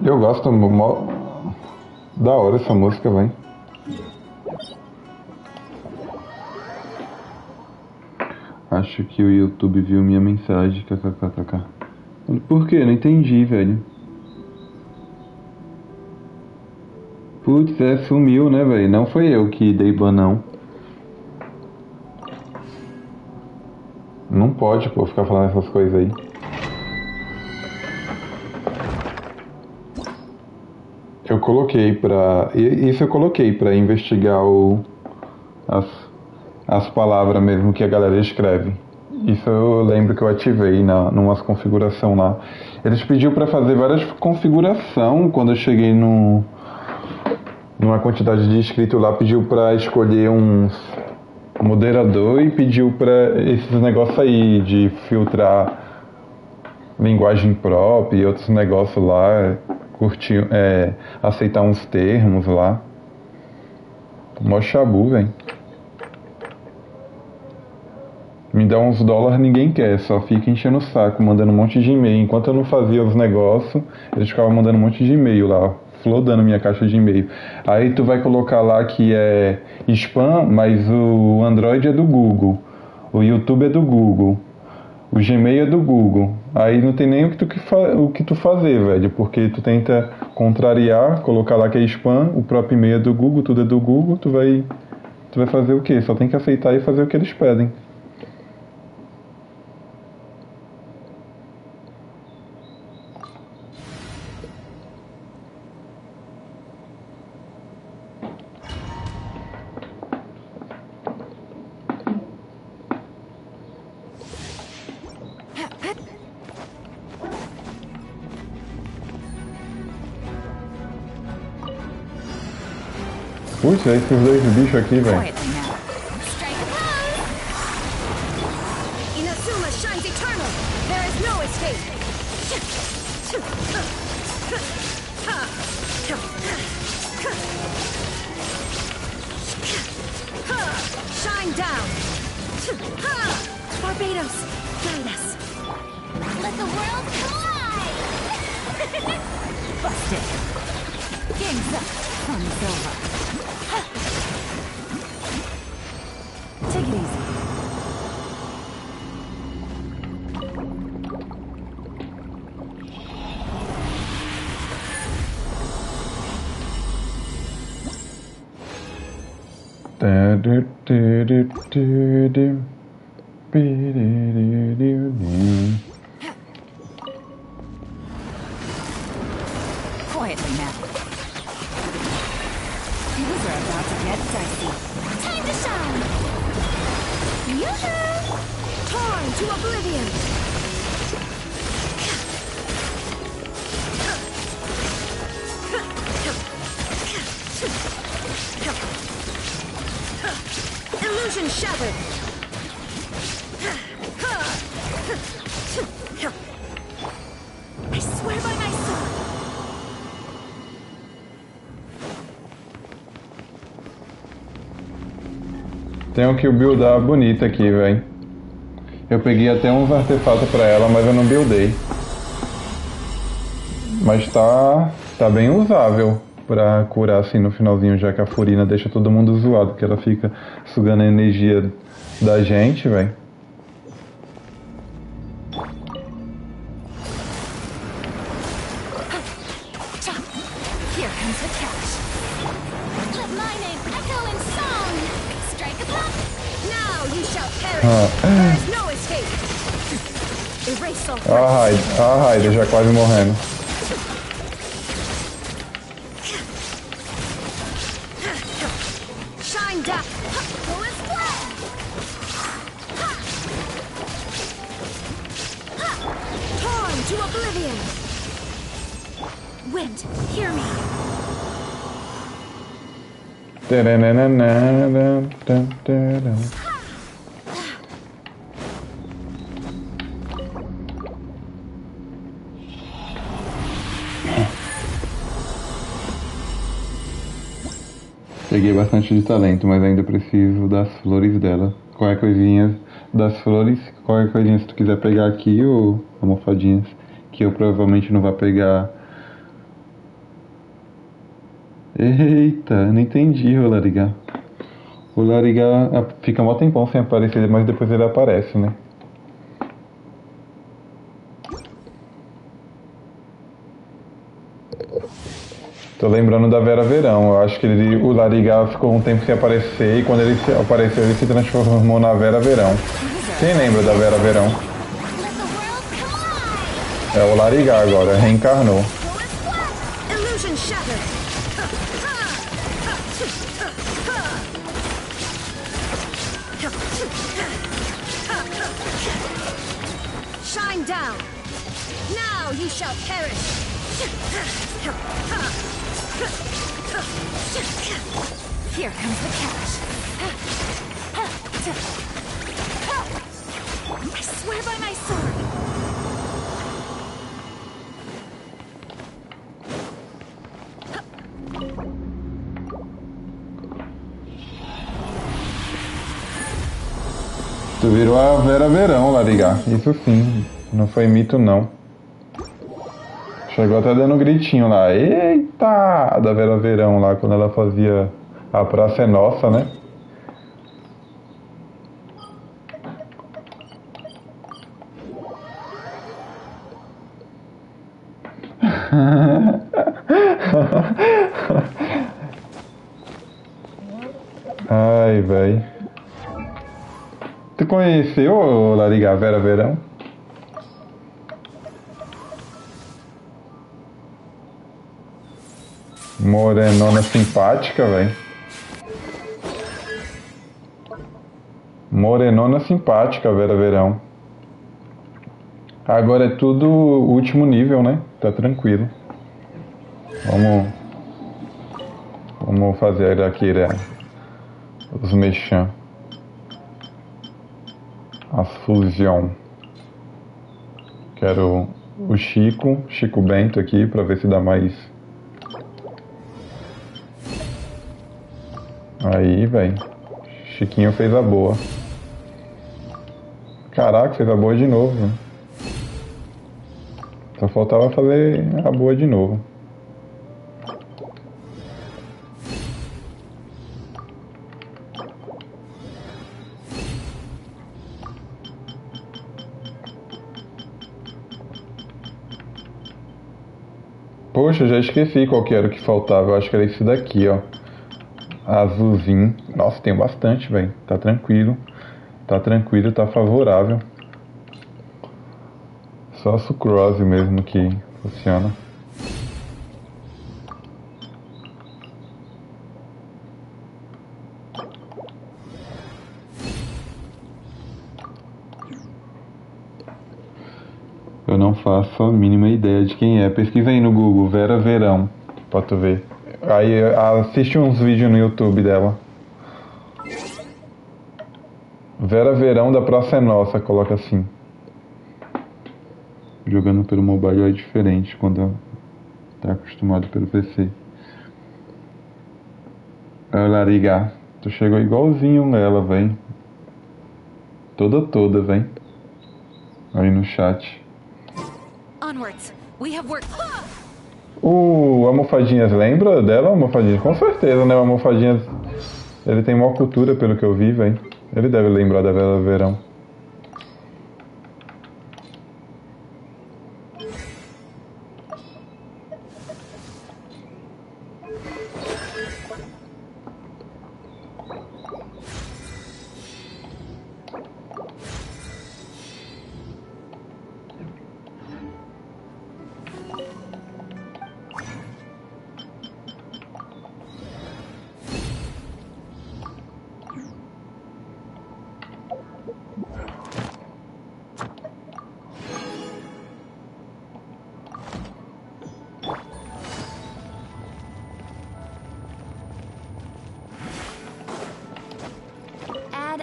Eu gosto, da hora essa música, velho. Acho que o YouTube viu minha mensagem, kkkk. Por quê? Não entendi, velho. Putz, sumiu, né, velho? Não foi eu que dei ban, não. Não pode, pô, ficar falando essas coisas aí. Eu coloquei pra... Isso eu coloquei pra investigar as palavras mesmo que a galera escreve. Isso eu lembro que eu ativei numa configuração lá. Eles pediu para fazer várias configurações quando eu cheguei numa quantidade de inscritos lá, pediu para escolher um moderador e pediu para esses negócios aí de filtrar linguagem própria e outros negócios lá, curtir, aceitar uns termos lá. Mó chabu, velho. Me dá uns dólares, ninguém quer, só fica enchendo o saco, mandando um monte de e-mail. Enquanto eu não fazia os negócios, eles ficavam mandando um monte de e-mail lá, flodando minha caixa de e-mail. Aí tu vai colocar lá que é spam, mas o Android é do Google, o YouTube é do Google, o Gmail é do Google. Aí não tem nem o que tu fazer, velho, porque tu tenta contrariar, colocar lá que é spam, o próprio e-mail é do Google, tudo é do Google, tu vai fazer o quê? Só tem que aceitar e fazer o que eles pedem. Putz, é esses dois bichos aqui, velho. Quietly now. Strike a pose! Inazuma shines eternal! There is no escape! Shine down! Barbados, guide us! Let the world collide! Busted. Game's up. Fun's over. Take it easy. Quietly now. Things are about to get dicey. Time to shine! Yoo-hoo! Torn to oblivion! Illusion shattered! I swear by my sword! Tenho que buildar bonita aqui, velho. Eu peguei até uns artefatos pra ela, mas eu não buildei. Mas tá bem usável pra curar assim no finalzinho, já que a Furina deixa todo mundo zoado, porque ela fica sugando a energia da gente, velho. Here comes the cash. Let my name echo in song. Strike a pop. Now you shall perish. There is no escape. Erase all A Raida já quase morrendo. Shine down. Who is black? Torn to oblivion. Wind, hear me. Peguei bastante de talento, mas ainda preciso das flores dela. Qualquer coisinha das flores, qualquer coisinha se tu quiser pegar aqui, ou almofadinhas, que eu provavelmente não vou pegar. Eita, não entendi o Lariga. O Lariga fica mó tempão sem aparecer, mas depois ele aparece, né? Tô lembrando da Vera Verão. Eu acho que o Lariga ficou um tempo sem aparecer e quando ele apareceu ele se transformou na Vera Verão. Quem lembra da Vera Verão? É o Lariga agora, reencarnou. Illusion shattered. I'm down. Now you shall perish. Here comes the cash. I swear by my sword. Tu virou a Vera Verão lá ligar. Isso sim, não foi mito não. Chegou até dando um gritinho lá. Eita! Da Vera Verão lá, quando ela fazia A Praça é Nossa, né? Ai, véi. Tu conheceu, Lariga, a Vera Verão? Morenona simpática, véi. Morenona simpática, Vera Verão. Agora é tudo último nível, né? Tá tranquilo. Vamos fazer aqui os mexãs. As fusão. Quero o Chico Bento aqui pra ver se dá mais. Aí, velho. Chiquinho fez a boa. Caraca, fez a boa de novo, véio. Só faltava fazer a boa de novo. Poxa, já esqueci qual que era o que faltava. Eu acho que era esse daqui, ó. Azulzinho. Nossa, tem bastante, velho. Tá tranquilo. Tá tranquilo, tá favorável. Só sucrose mesmo que funciona. Eu não faço a mínima ideia de quem é. Pesquisa aí no Google, Vera Verão, pra tu ver. Aí assiste uns vídeos no YouTube dela. Vera Verão da Praça é Nossa, coloca assim. Jogando pelo mobile é diferente quando tá acostumado pelo PC. Olha, Lariga, tu chegou igualzinho nela, vem. Toda, vem. Aí no chat. Onwards. We have work. O Almofadinhas lembra dela, Almofadinhas? Com certeza, né? O Almofadinhas, ele tem maior cultura pelo que eu vi, velho. Ele deve lembrar da Vera Verão.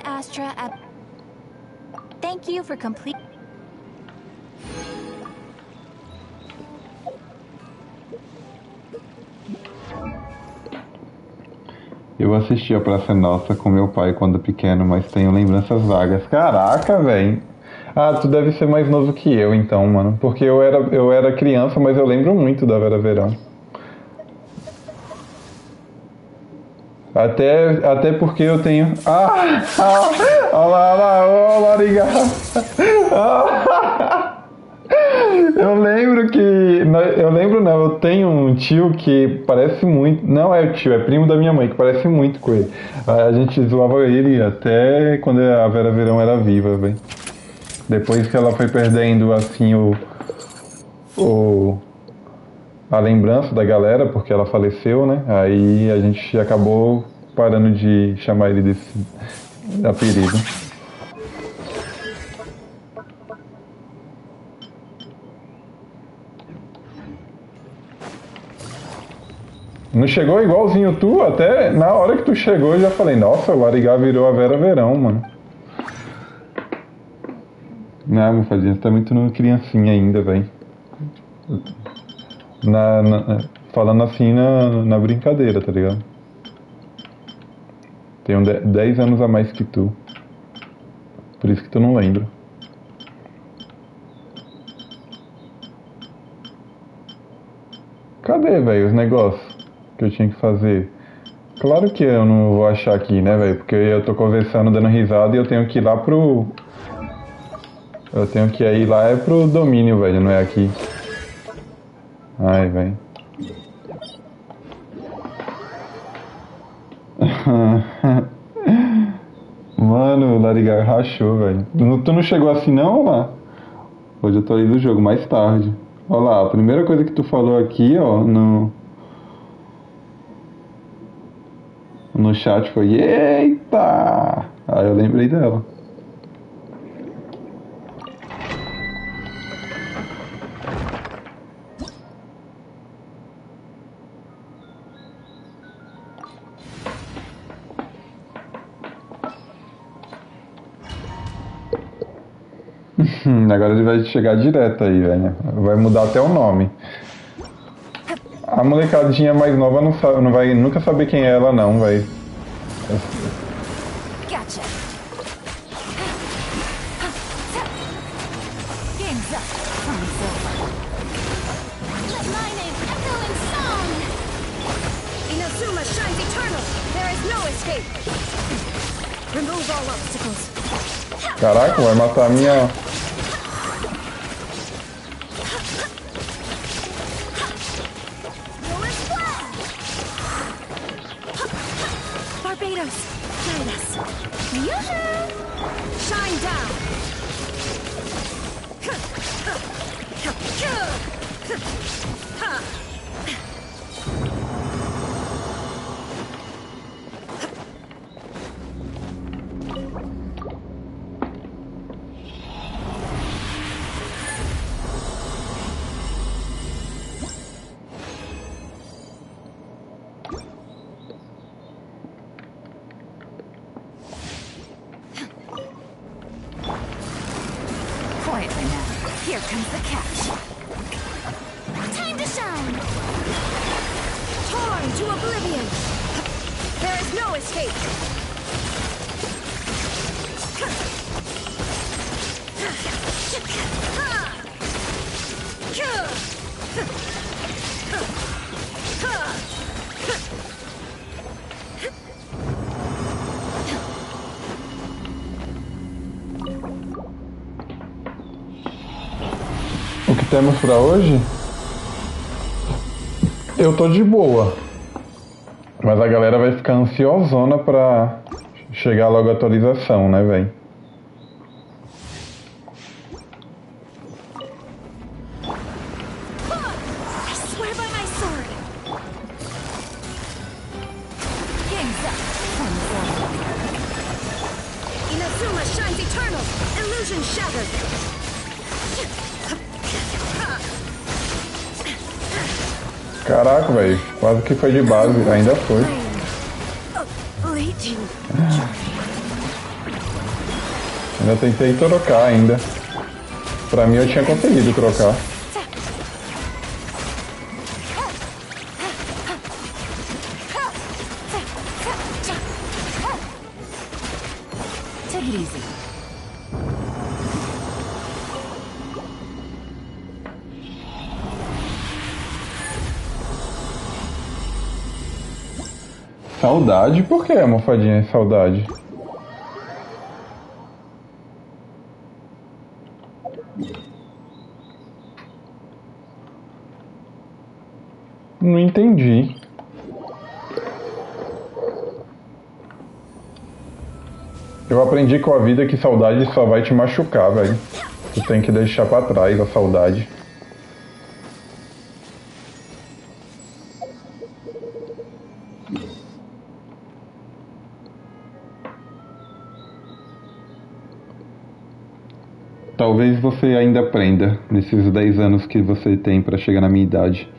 Astra at... Thank you for complete... Eu assisti a Praça Nossa com meu pai quando pequeno, mas tenho lembranças vagas. Caraca, velho. Ah, tu deve ser mais novo que eu então, mano. Porque eu era criança, mas eu lembro muito da Vera Verão. Até porque eu tenho... Olha lá, ligar. Eu lembro que... Eu tenho um tio que parece muito... Não é o tio, é primo da minha mãe, que parece muito com ele. A gente zoava ele até quando a Vera Verão era viva, velho. Depois que ela foi perdendo, assim, a lembrança da galera, porque ela faleceu, né? Aí a gente acabou parando de chamar ele desse apelido. Não chegou igualzinho tu? Até na hora que tu chegou eu já falei, nossa, o Larigar virou a Vera Verão, mano. Não, Mofadinha, você tá muito criancinha ainda, velho. Falando assim na brincadeira, tá ligado? Tenho 10 anos a mais que tu. Por isso que tu não lembra. Cadê, velho, os negócios que eu tinha que fazer? Claro que eu não vou achar aqui, né, velho? Porque eu tô conversando, dando risada e eu tenho que ir lá pro... Eu tenho que ir lá é pro domínio, velho, não é aqui. Ai, velho. Mano, o Larigar rachou, velho. Tu não chegou assim não, lá? Hoje eu tô aí do jogo mais tarde. Olha lá, a primeira coisa que tu falou aqui, ó, no chat foi eita! Aí eu lembrei dela. Agora ele vai chegar direto aí, velho. Vai mudar até o nome. A molecadinha mais nova não, sabe, não vai nunca saber quem é ela, não, velho. Gotcha. Game's up. Fun over. Let my name echo in song! Inazuma shines eternal! There is no escape! Remove all obstacles! Caraca, vai matar a minha... Barbados! Zenless! Shine down! Quietly now. Here comes the catch. Time to shine! Torn to oblivion! There is no escape! O que temos pra hoje? Eu tô de boa. Mas a galera vai ficar ansiosona pra chegar logo a atualização, né, velho? I swear by my sword! Game's up. Fun over. Inazuma shines eternal! Illusion shattered! Caraca, velho. Quase que foi de base. Ainda foi. Legion. Ainda tentei trocar ainda. Pra mim eu tinha conseguido trocar. Take it easy. Saudade? Por que, mofadinha, saudade? Não entendi. Eu aprendi com a vida que saudade só vai te machucar, velho. Tu tem que deixar pra trás a saudade. Talvez você ainda aprenda nesses 10 anos que você tem pra chegar na minha idade.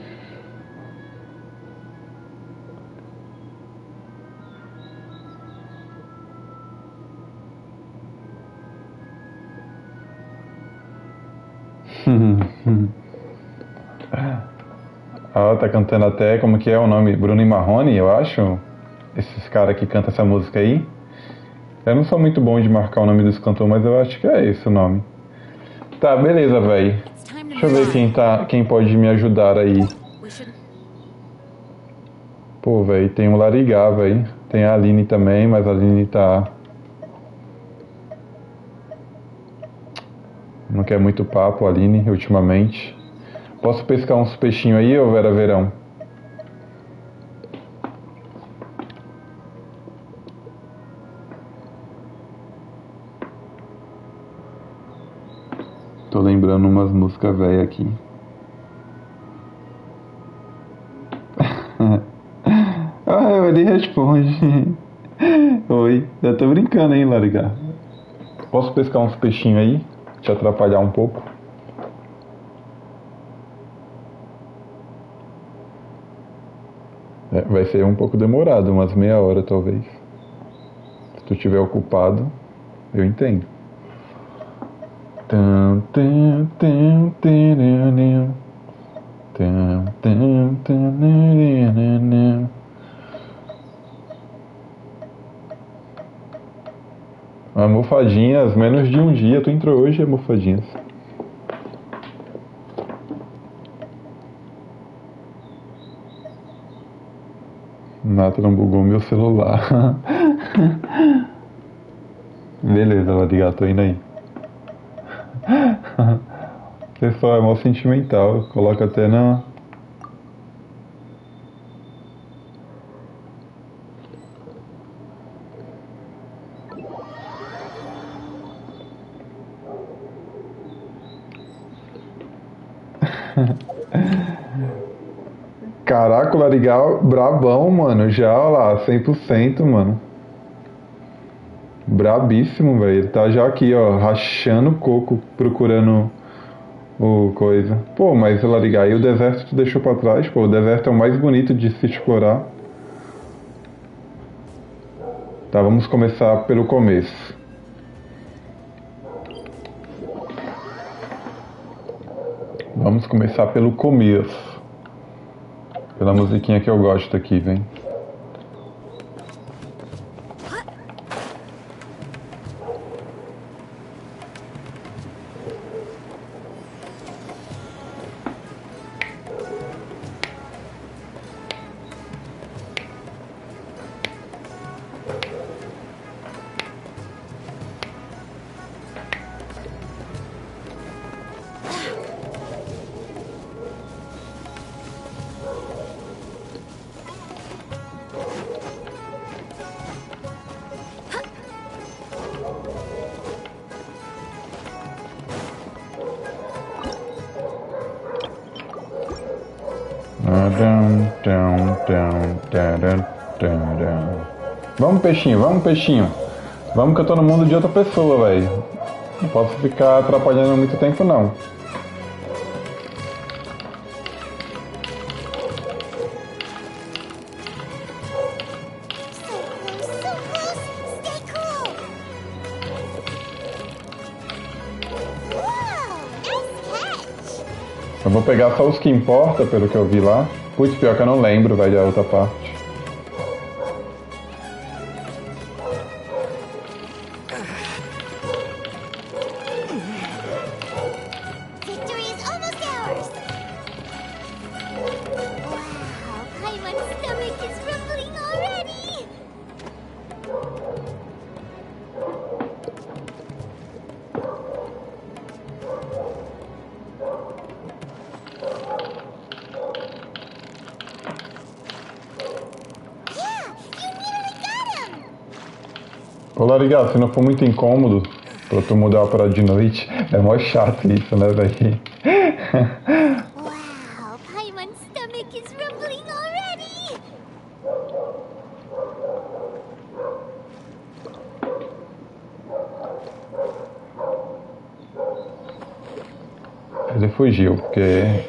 Ó, tá cantando até, como que é o nome? Bruno e Marrone, eu acho. Esses caras que cantam essa música aí. Eu não sou muito bom de marcar o nome dos cantores, mas eu acho que é esse o nome. Tá, beleza, véi. Deixa eu ver quem pode me ajudar aí. Pô, véi, tem o Larigá, véi. Tem a Aline também, mas a Aline tá... Não quer muito papo, Aline, ultimamente. Posso pescar uns peixinhos aí, ô Vera Verão? Tô lembrando umas músicas velhas aqui. Ah, ele responde. Oi, eu tô brincando, hein, Larigá. Posso pescar uns peixinhos aí? Te atrapalhar um pouco? É, vai ser um pouco demorado, umas meia hora talvez. Se tu estiver ocupado, eu entendo. Almofadinhas, menos de um dia. Tu entrou hoje, almofadinhas. Nathan bugou meu celular. Beleza, Ladigato, tô indo aí. Pessoal, é mó sentimental. Coloca até na... Caraca, o Larigal, brabão, mano. Já, ó lá, 100%, mano. Brabíssimo, velho. Ele tá já aqui, ó, rachando o coco, procurando o coisa. Pô, mas, Larigal, e o deserto tu deixou pra trás? Pô, o deserto é o mais bonito de se explorar. Tá, vamos começar pelo começo. Vamos começar pelo começo. Pela musiquinha que eu gosto aqui, vem. Vamos, peixinho, vamos, peixinho. Vamos que eu tô no mundo de outra pessoa, velho. Não posso ficar atrapalhando muito tempo, não. Eu vou pegar só os que importa, pelo que eu vi lá. Putz, pior que eu não lembro, velho, da outra parte. Ô, Larigado, se não for muito incômodo pra tu mudar pra de noite, é mó chato isso, né, velho? Wow, Paimon's stomach is rumbling already! Ele fugiu, porque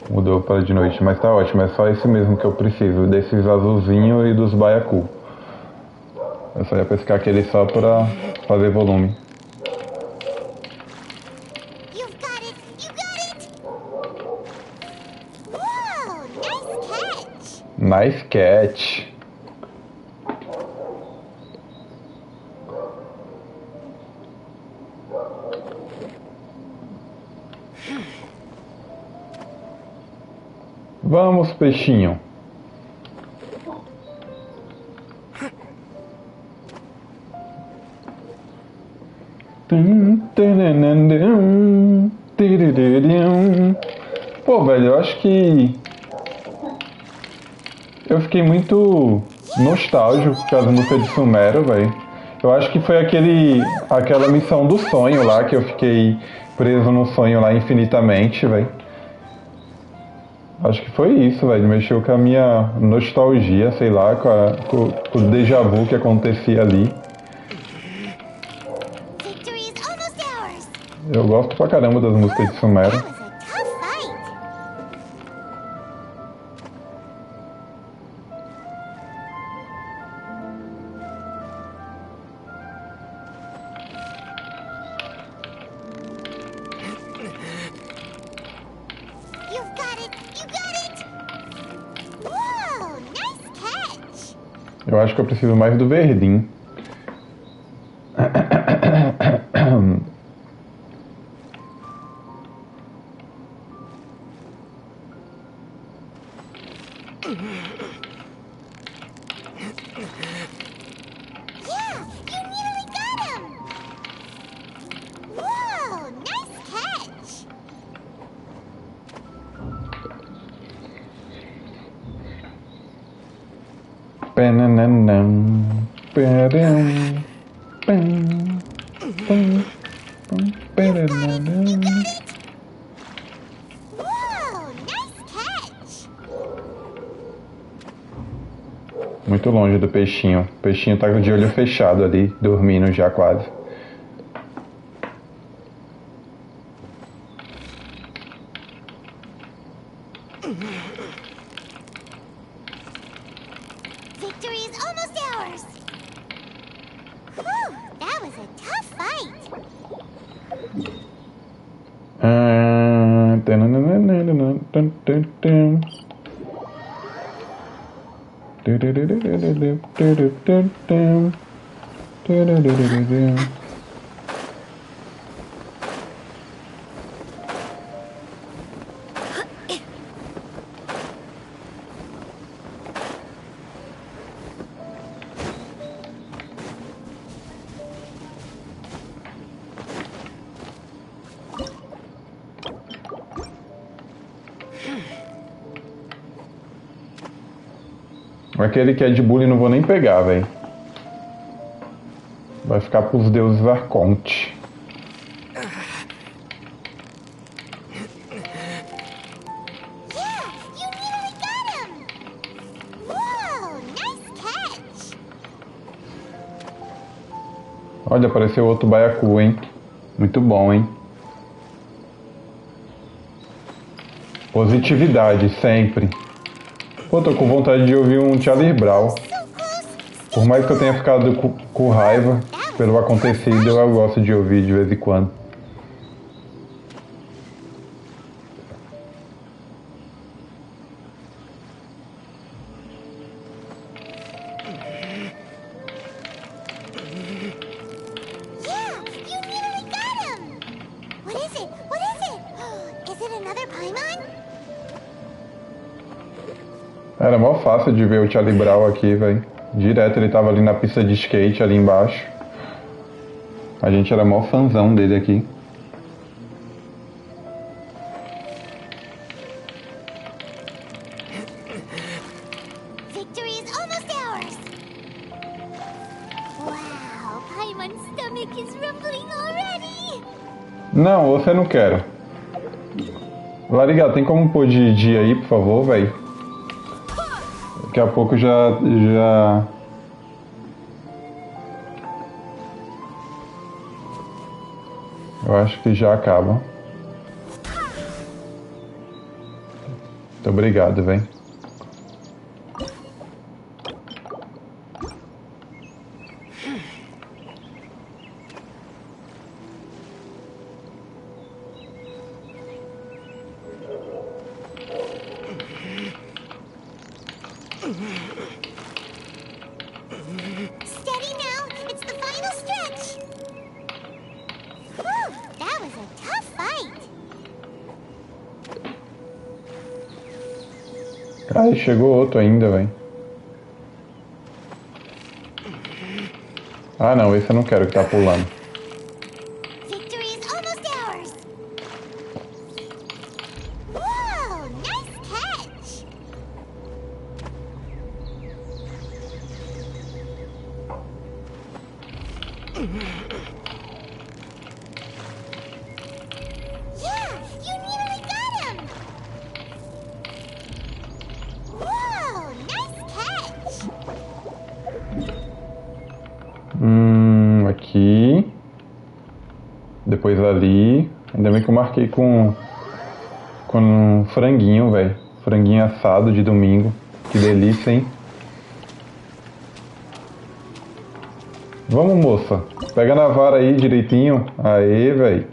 mudou para de noite, mas tá ótimo, é só esse mesmo que eu preciso, desses azulzinhos e dos baiacu. Eu só ia pescar aquele só pra fazer volume. You've got it! You Nice catch. Vamos, peixinho. Pô, velho, eu acho que eu fiquei muito nostálgico com as músicas de Sumero, velho. Eu acho que foi aquela missão do sonho lá, que eu fiquei preso no sonho lá infinitamente, velho. Acho que foi isso, velho. Mexeu com a minha nostalgia, sei lá, com o déjà vu que acontecia ali. Victory is almost ours. Eu gosto pra caramba das músicas de Sumero. That was a tough fight. You've got it. You got it. Whoa, nice catch. Eu acho que eu preciso mais do verdinho. Yeah, you nearly got him. Whoa, nice catch. Pananam, param, pam, pam, pam, paranam. Whoa, nice catch. Muito longe do peixinho. O peixinho tá de olho fechado ali, dormindo já quase. Victory is almost ours. Whew, that was a tough fight. Aquele que é de bullying não vou nem pegar, velho. Vai ficar pros deuses Arconte. Yeah, you nearly got him. Whoa, nice catch. Olha, apareceu outro baiacu, hein? Muito bom, hein? Positividade, sempre. Pô, tô com vontade de ouvir um Charlie Brown. So close. Por mais que eu tenha ficado com raiva pelo acontecido, eu gosto de ouvir de vez em quando. Yeah, you nearly got him. What is it? What is it? Is it another Paimon? Era mó fácil de ver o Charlie Brown aqui, velho. Direto, ele tava ali na pista de skate, ali embaixo. A gente era mó fãzão dele aqui. Victory is almost ours. Wow, Paimon's stomach is rumbling already. Não, você não quero. Lariga, tem como pôr de dia aí, por favor, velho? Daqui a pouco já... Eu acho que já acaba. Muito obrigado, velho. Ai, chegou outro ainda, velho. Ah, não, esse eu não quero que tá pulando. Victory is almost ours. Whoa, nice catch. Yeah, you nearly got him. Whoa, nice catch. Aqui. Depois ali. Ainda bem que eu marquei com um franguinho, velho. Franguinho assado de domingo. Que delícia, hein? Vamos, moça. Pega na vara aí direitinho. Aê, velho.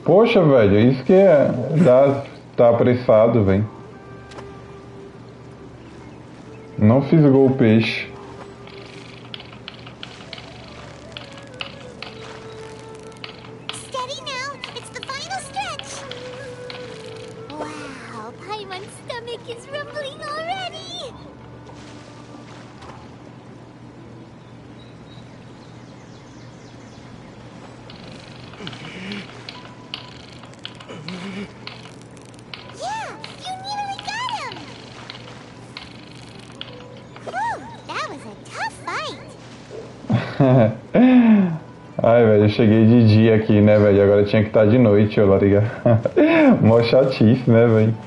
Poxa, velho, isso que é. Tá apressado, velho. Não fisgou o peixe. Steady now, it's the final stretch. Wow, Paimon's stomach is rumbling already. Yeah, you nearly got him. Whew, that was a tough fight. Ai, velho, eu cheguei de dia aqui, né, velho? Agora tinha que estar de noite, ó, lá ligado? Mó chatice, né, velho?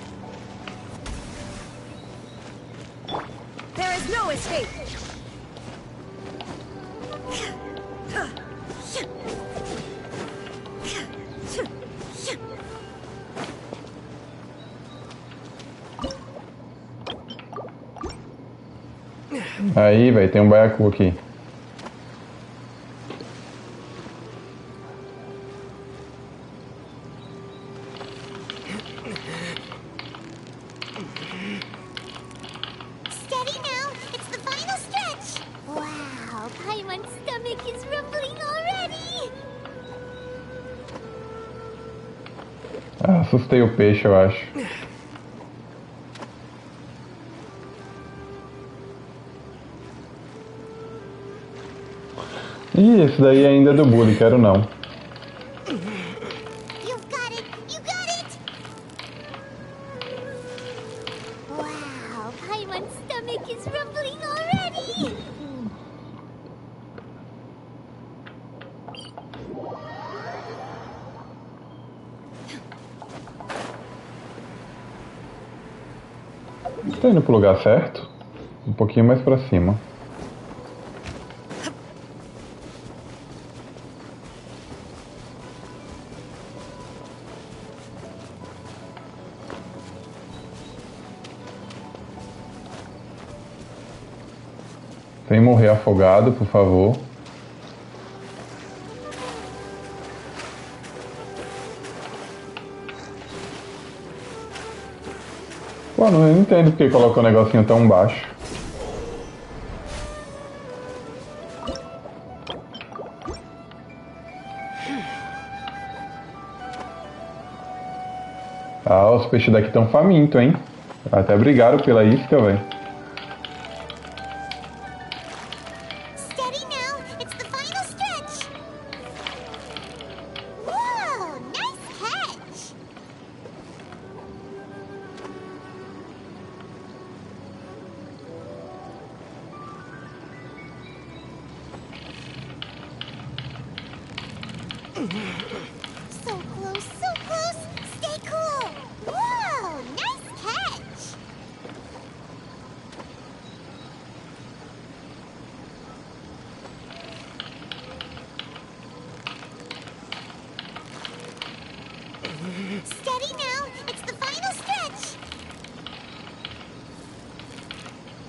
There is no escape. Aí, velho, tem um baiacu aqui. Steady now, it's the final stretch. Wow, Paimon's stomach is rumbling already. Ah, assustei o peixe, eu acho. Ih, esse daí ainda é do bully, quero não. You've got it, you got it. Wow, Paimon's stomach is rumbling already. Tô indo pro lugar certo? Um pouquinho mais pra cima. Sem morrer afogado, por favor. Pô, não entendo porque colocou um negocinho tão baixo. Ah, os peixes daqui estão famintos, hein? Até brigaram pela isca, velho. Steady now, it's the final stretch. Whoa, nice catch. So close, so close. Stay cool. Whoa, nice catch. Steady now, it's the final stretch.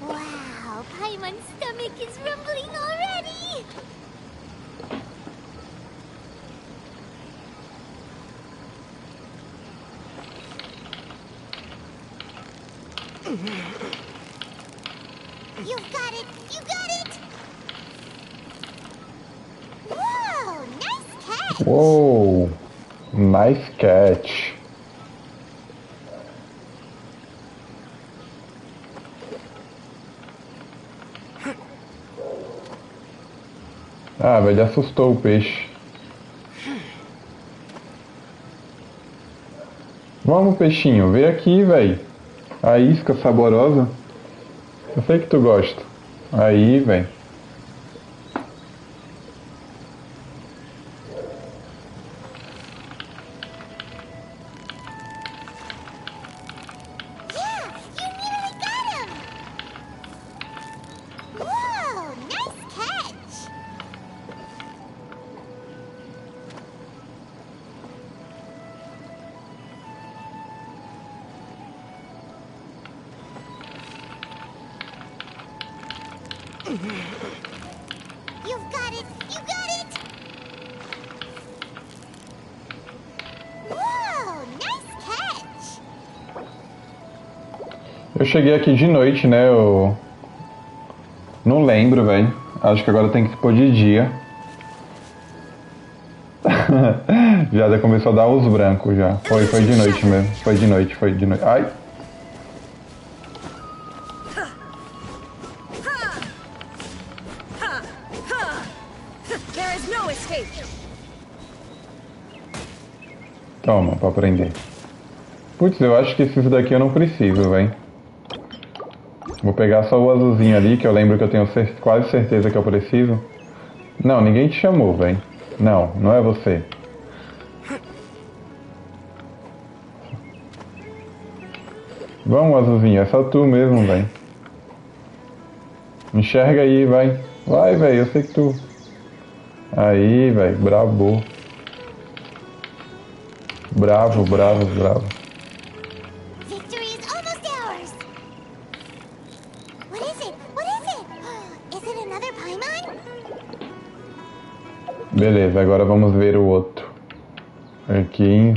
Wow, Paimon's stomach is rumbling already. You've got it! You got it! Whoa! Nice catch! Uou! Nice catch! Ah, velho, assustou o peixe. Vamos, peixinho, vem aqui, velho. A isca saborosa. Eu sei que tu gosta. Aí, velho. Yeah! You nearly got him! Whoa! Nice catch! You've got it! You got it! Whoa! Nice catch! Eu cheguei aqui de noite, né? Eu não lembro, velho. Acho que agora tem que pôr de dia. Já começou a dar os brancos já. Foi de noite mesmo. Foi de noite. Ai! There is no escape. Toma, pra aprender. Putz, eu acho que esses daqui eu não preciso, velho. Vou pegar só o azulzinho ali, que eu lembro que eu tenho quase certeza que eu preciso. Não, ninguém te chamou, velho. Não, não é você. Vamos, azulzinho, é só tu mesmo, velho. Enxerga aí, vai. Vai, velho, eu sei que tu... Aí, velho, brabo. Bravo. Victory is almost ours! What is it? What is it? Is it another Paimon? Beleza, agora vamos ver o outro. Aqui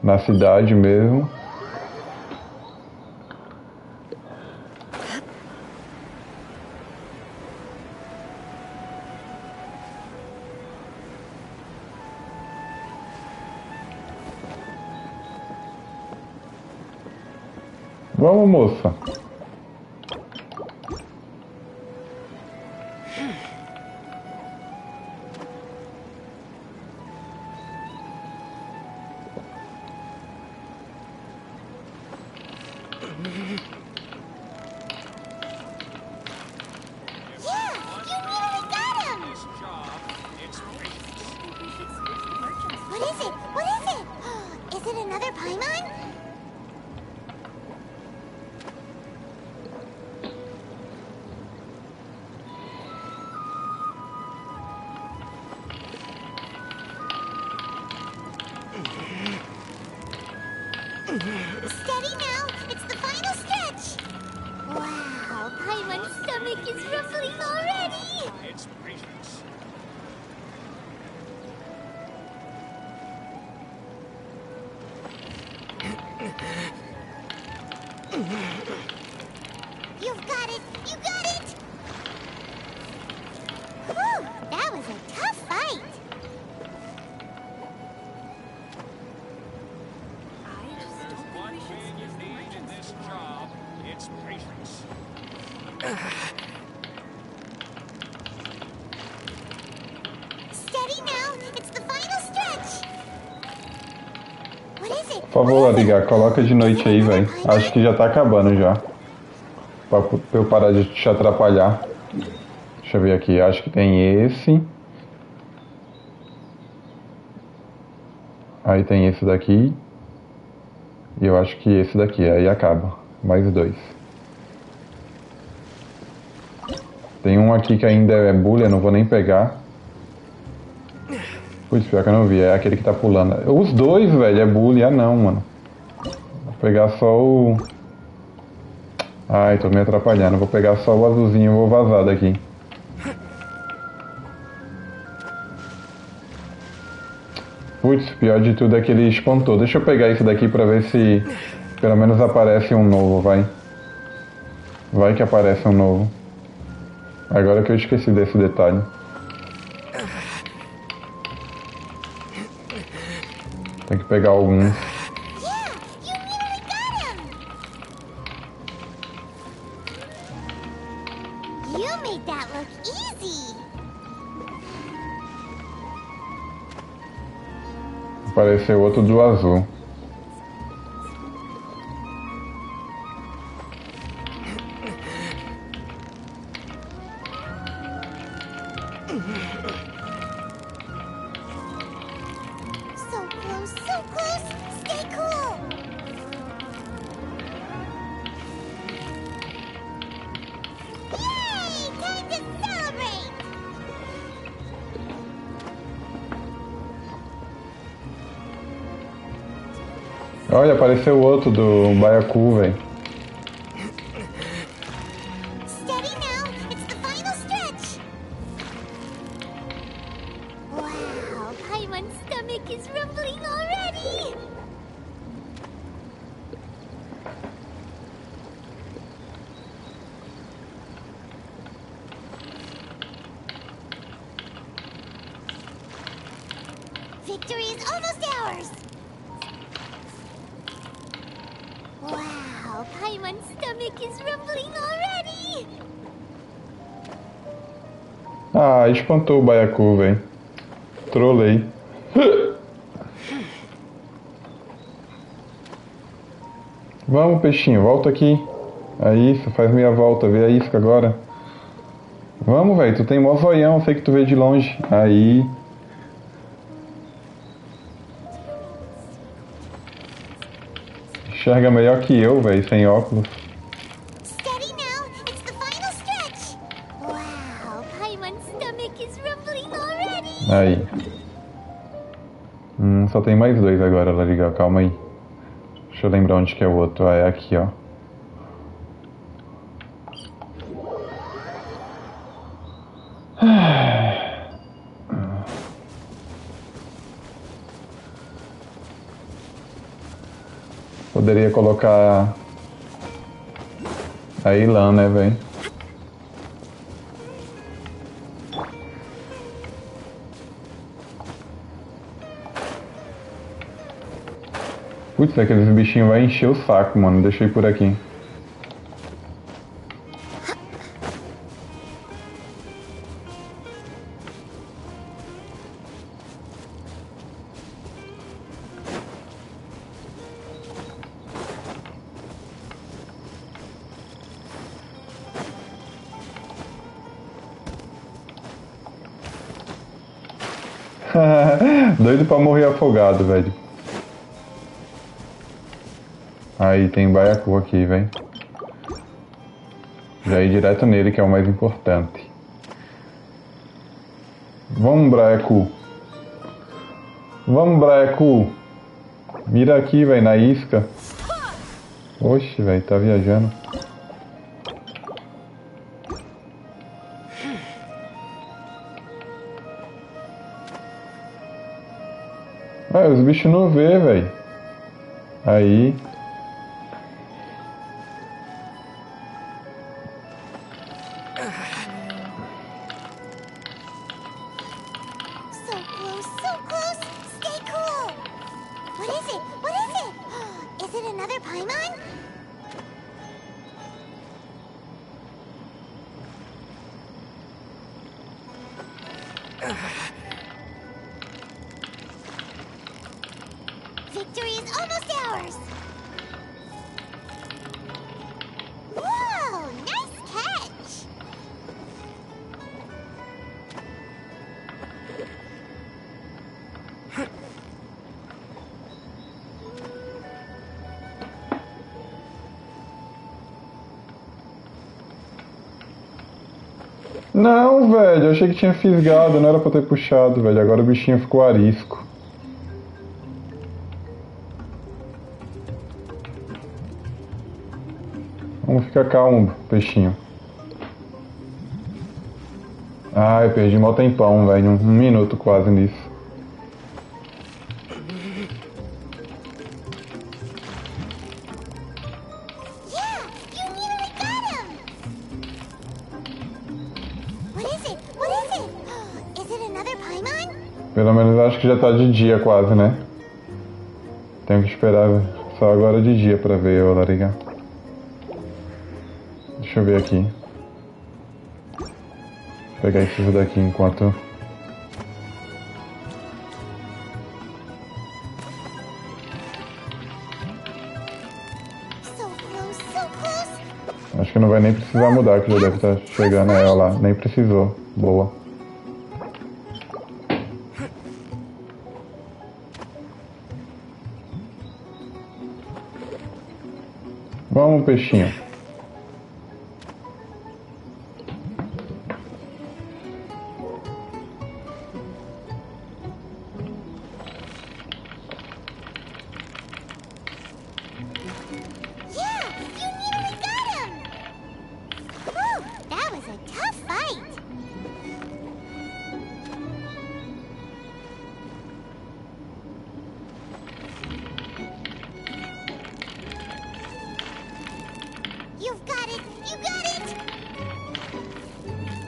na cidade mesmo. Vamos, moça. Yeah! You nearly got him! What is it? What is it? Is it another Paimon? Steady now! It's the final stretch! Wow! Paimon's stomach is ruffling already! You've got it! You got it! Whew! That was a tough fight! Steady now! It's the final stretch! What is it? Por favor, Abigail, coloca de noite aí, velho. Acho que já tá acabando já. Pra eu parar de te atrapalhar. Deixa eu ver aqui. Acho que tem esse. Aí tem esse daqui. E eu acho que esse daqui. Aí acaba. Mais dois. Tem um aqui que ainda é bulha, não vou nem pegar. Putz, pior que eu não vi. É aquele que tá pulando. Os dois, velho, é bully. Ah, não, mano. Vou pegar só o... Ai, tô me atrapalhando. Vou pegar só o azulzinho e vou vazar daqui. Putz, pior de tudo é que ele espantou. Deixa eu pegar esse daqui pra ver se pelo menos aparece um novo, vai. Vai que aparece um novo. Agora que eu esqueci desse detalhe. Tem que pegar alguns. Yeah, you nearly got him! You made that look easy! Apareceu outro do azul. So close, so close! Stay cool! Yay! Time to celebrate! Olha, apareceu outro do Baiacu, velho. Steady now, it's the final stretch! Wow, Paimon's stomach is rumbling already! Victory is almost ours! Wow, Paimon's stomach is rumbling already! Ah, espantou o Baiacu, velho. Trolei. Vamos, peixinho, volta aqui. É isso, faz meia volta, vê a isca agora. Vamos, velho, tu tem mó zoião, eu sei que tu vê de longe. Aí. Enxerga melhor que eu, velho, sem óculos. Steady now, it's the final stretch! Wow, Paimon's stomach is rumbling already! Aí. Só tem mais dois agora, tá legal, calma aí. Deixa eu lembrar onde que é o outro. Ah, é aqui, ó. Poderia colocar a Ilan, né, velho? Putz, aqueles bichinhos vai encher o saco, mano. Deixa eu ir por aqui. Doido pra morrer afogado, velho. Aí tem Baiacu aqui, velho. Já ir direto nele, que é o mais importante. Vamos, Baiacu. Vamos, Baiacu. Mira aqui, velho, na isca. Oxe, velho, tá viajando. Ah, os bichos não vê, velho. Aí. So close, so close! Stay cool! What is it? What is it? Is it another Paimon? Victory is almost ours! Whoa! Nice catch! Não, velho, eu achei que tinha fisgado, não era pra ter puxado, velho. Agora o bichinho ficou arisco. Vamos ficar calmo, peixinho. Ah, eu perdi mó tempão, velho. Um minuto quase nisso. Yeah! You nearly got him! Pelo menos acho que já tá de dia quase, né? Tenho que esperar só agora de dia pra ver o Lariga. Deixa eu ver aqui. Vou pegar esses daqui enquanto... So close, so close. Acho que não vai nem precisar mudar, que já deve estar chegando. É, olha lá, nem precisou. Boa. Vamos, peixinho. Yeah, you nearly got him. Whew, that was a tough fight. You've got it! You got it!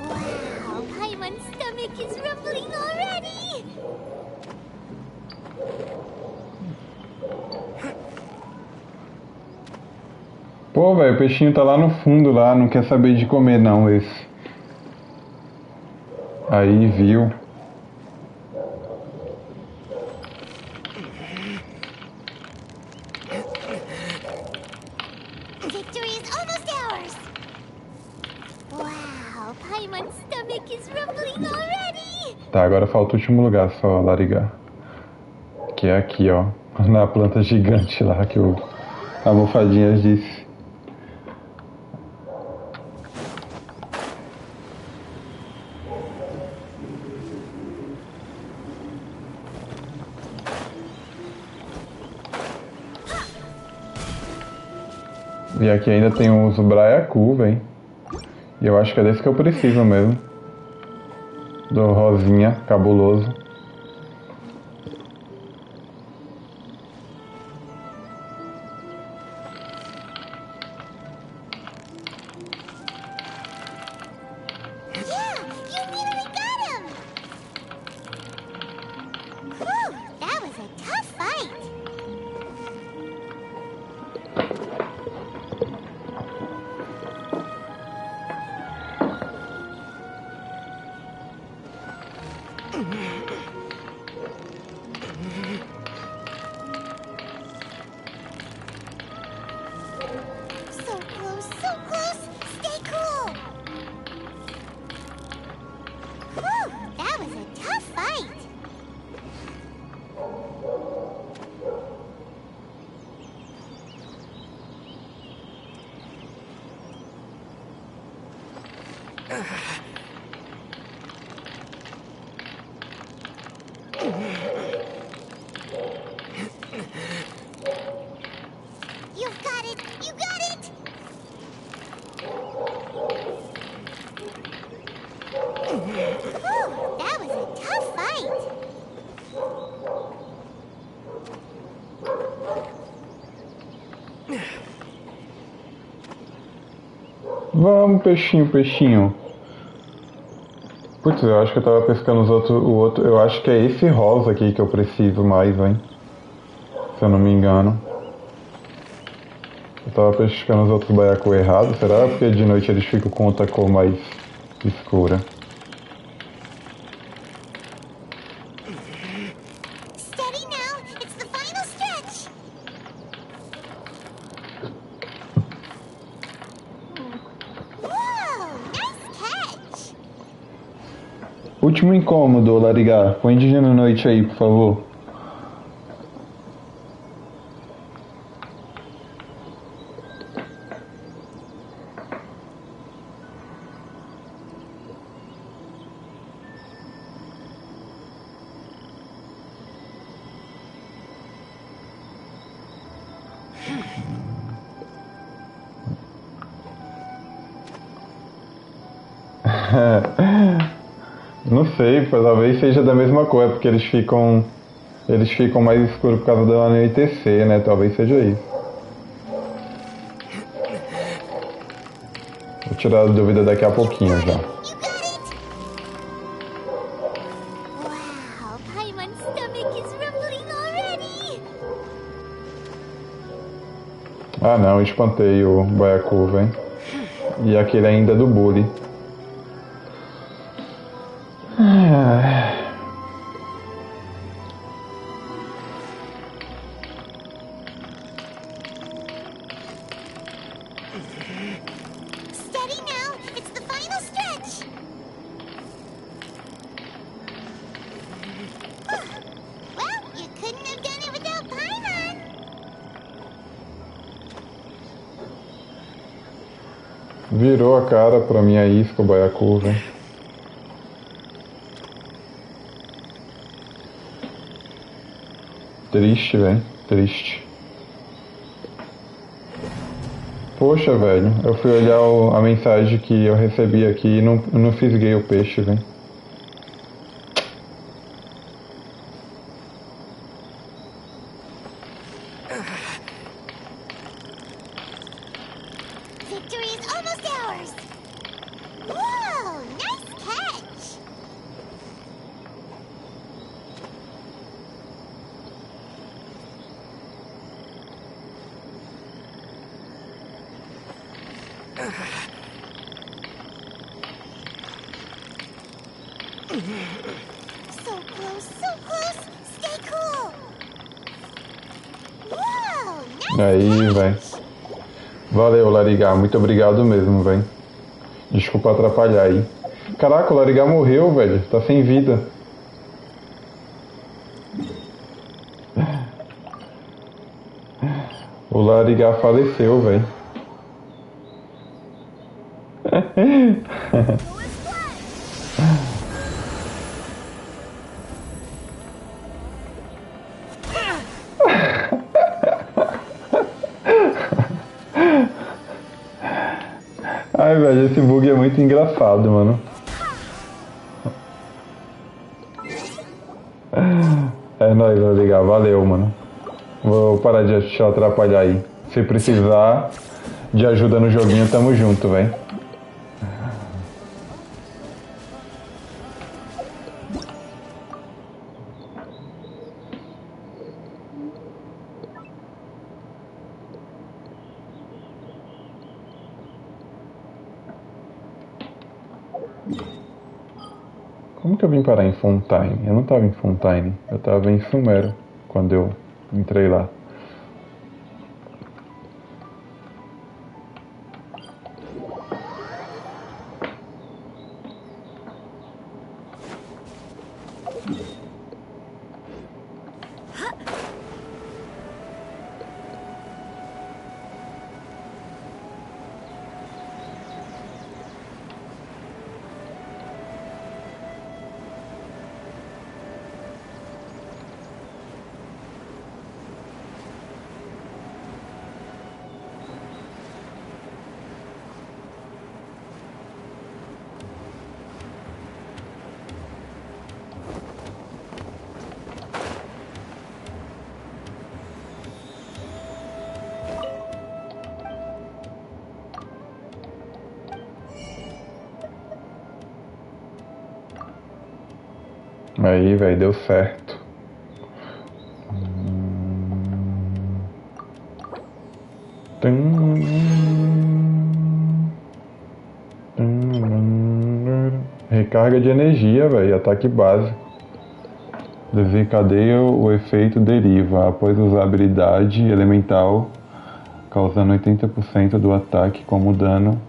Wow, Paimon's stomach is rumbling already! Pô, velho, o peixinho tá lá no fundo, lá, não quer saber de comer não, esse. Aí, viu? Victory is almost ours! Wow, Paimon's stomach is rumbling already! Tá, agora falta o último lugar só, Larigar. Que é aqui, ó. Na planta gigante lá que o Almofadinhas disse. E aqui ainda tem uns braiacu, velho. E eu acho que é desse que eu preciso mesmo. Do rosinha, cabuloso. Yeah, you nearly got him! Whew, that was a tough fight! So close, so close! Stay cool! Whew, that was a tough fight! You've got it! You got it! Whew, that was a tough fight! Vamos, peixinho, peixinho. Putz, eu acho que eu tava pescando o outro. Eu acho que é esse rosa aqui que eu preciso mais, hein? Se eu não me engano. Eu tava pescando os outros baiacu errado. Será? Porque de noite eles ficam com outra cor mais escura. Steady now! It's the final stretch! Whoa! Nice catch! Último incômodo, Larigar. Põe de noite aí, por favor. Não sei, talvez seja da mesma cor, é porque eles ficam mais escuros por causa do anoitecer, né? Talvez seja isso. Vou tirar a dúvida daqui a pouquinho já. You got it! Wow, Ah não, espantei o baiacu, velho. E aquele ainda é do bully. Steady now. It's the final stretch. Well, you couldn't have done it without Paimon. Virou a cara pra minha isca o baiacu, velho. Triste, velho. Triste. Poxa, velho. Eu fui olhar a mensagem que eu recebi aqui e não fisguei o peixe, velho. Victory is almost ours. Whoa, nice catch. So close, so close. Stay cool. Whoa, nice Aí, velho. catch. Valeu, Larigar. Muito obrigado mesmo, velho. Desculpa atrapalhar aí. Caraca, o Larigar morreu, velho. Tá sem vida. O Larigar faleceu, velho. Ai, velho, esse bug é muito engraçado, mano. É nóis, Larigar. Valeu, mano. Vou parar de te atrapalhar aí. Se precisar de ajuda no joguinho, tamo junto, velho. Como que eu vim parar em Fontaine? Eu não tava em Fontaine, eu tava em Sumero quando eu entrei lá. Aí, velho, deu certo. Recarga de energia, velho, ataque básico. Desencadeia o efeito deriva após usar a habilidade elemental, causando 80% do ataque como dano.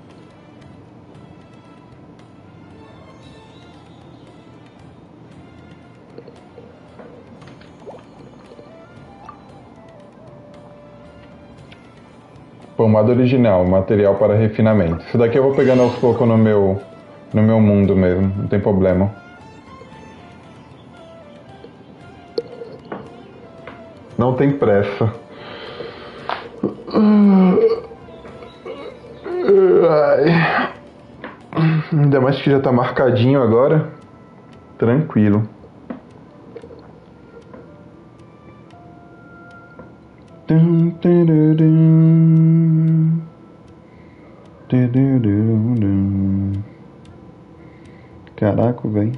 Pomada original, material para refinamento. Isso daqui eu vou pegando aos poucos no meu mundo mesmo, não tem problema. Não tem pressa. Ai. Ainda mais que já tá marcadinho agora. Tranquilo. Caraca, velho.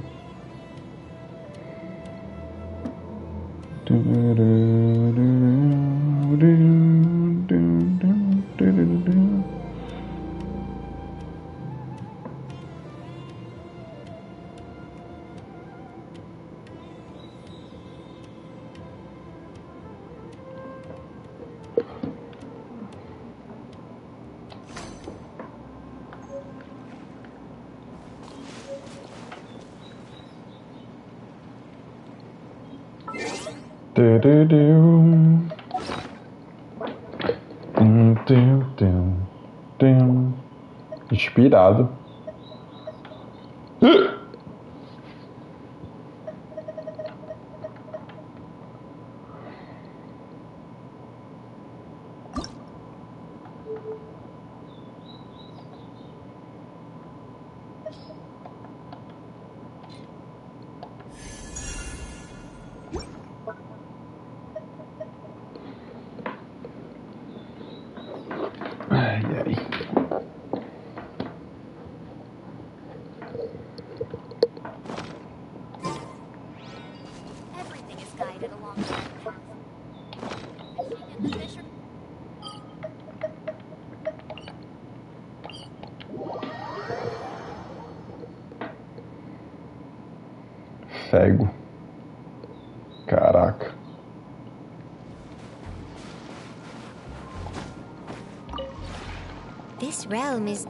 Inspirado. Ai, ai. Everything is guided along the path. And the fish are... Cego. Caraca. This realm is...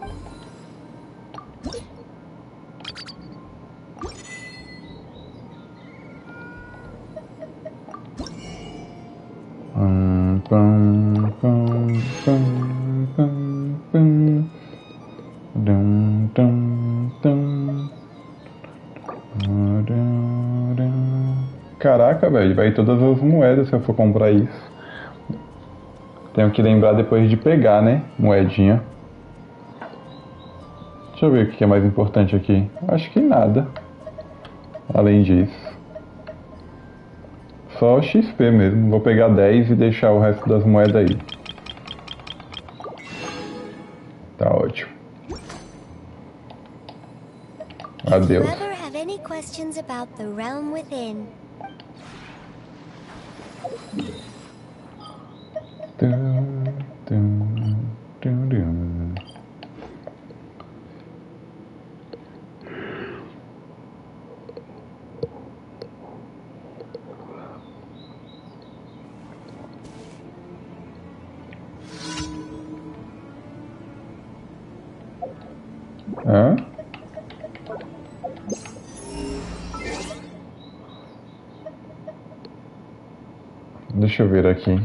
Pum, pum, pum, pum, pum. Dum, dum, dum. Caraca, velho, vai todas as moedas se eu for comprar isso. Tenho que lembrar depois de pegar, né? Moedinha. Deixa eu ver o que é mais importante aqui. Acho que nada. Além disso. Só XP mesmo. Vou pegar 10 e deixar o resto das moedas aí. Tá ótimo. Adeus. Never have any questions about the realm within. Hã? Deixa eu ver aqui.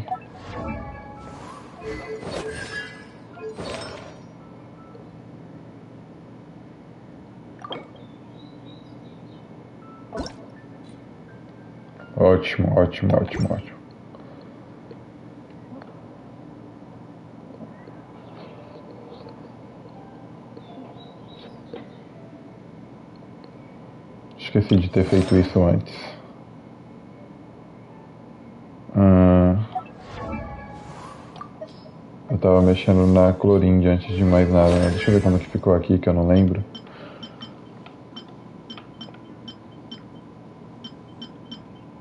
Ótimo, ótimo, ótimo, ótimo. Esqueci de ter feito isso antes. Eu tava mexendo na Clorinde antes de mais nada, né? Deixa eu ver como que ficou aqui, que eu não lembro.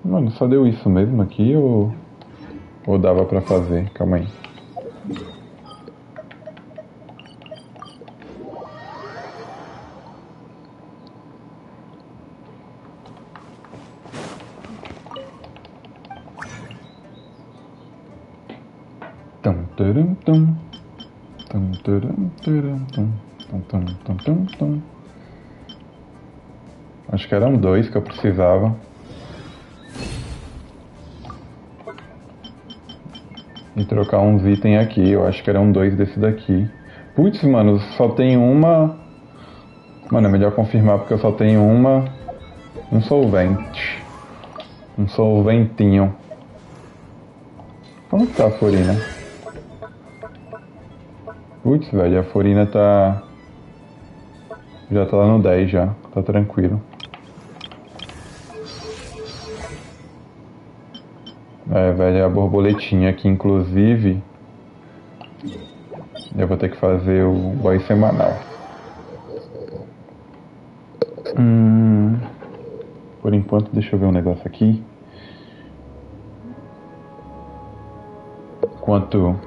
Mano, só deu isso mesmo aqui ou dava pra fazer? Calma aí. Tum, turum, tum. Tum, turum, turum, tum. Tum, tum, tum, tum, tum. Acho que eram 2 que eu precisava. E trocar uns itens aqui. Eu acho que eram 2 desse daqui. Putz, mano, só tem uma... Mano, é melhor confirmar porque eu só tenho uma... Um solvente. Um solventinho. Como que tá a Forina? Putz, velho, a Forina tá... Já tá lá no 10 já. Tá tranquilo. É, velho, a borboletinha aqui, inclusive... Eu vou ter que fazer o boy semanal. Por enquanto, deixa eu ver um negócio aqui. Quanto...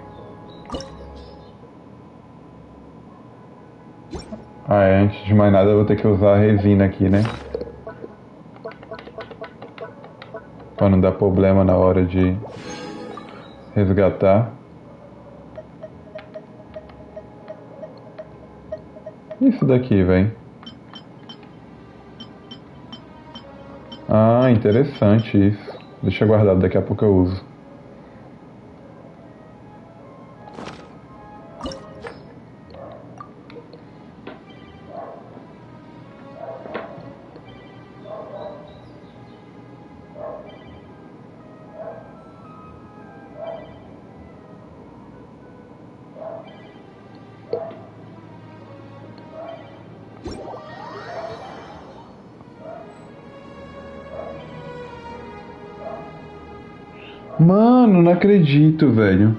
antes de mais nada eu vou ter que usar a resina aqui, né? Pra não dar problema na hora de resgatar. Isso daqui, velho. Ah, interessante isso. Deixa guardado, daqui a pouco eu uso. Mano, não acredito, velho.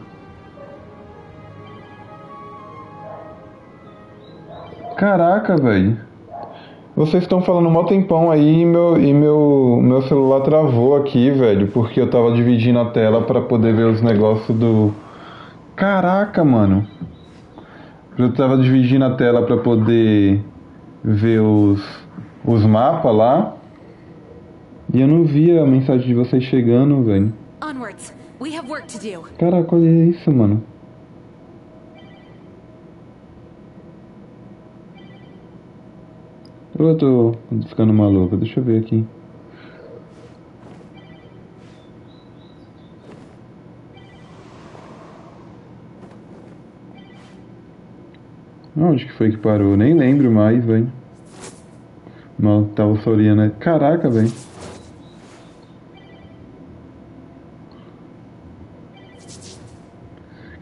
Caraca, velho. Vocês estão falando mó tempão aí e meu celular travou aqui, velho, porque eu tava dividindo a tela pra poder ver os negócios do... Caraca, mano. Eu tava dividindo a tela pra poder ver os mapas lá e eu não via a mensagem de vocês chegando, velho. Onwards. We have work to do. Caraca, olha isso, mano. Ou eu tô ficando maluco? Deixa eu ver aqui. Onde que foi que parou? Nem lembro mais, velho. Mal, tava só olhando, né? Caraca, velho.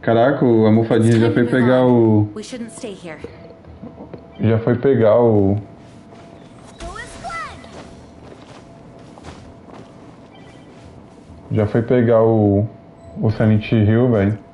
Caraca, a almofadinha já foi pegar o... We shouldn't stay here. Já foi pegar o... Já foi pegar o Silent Hill, velho.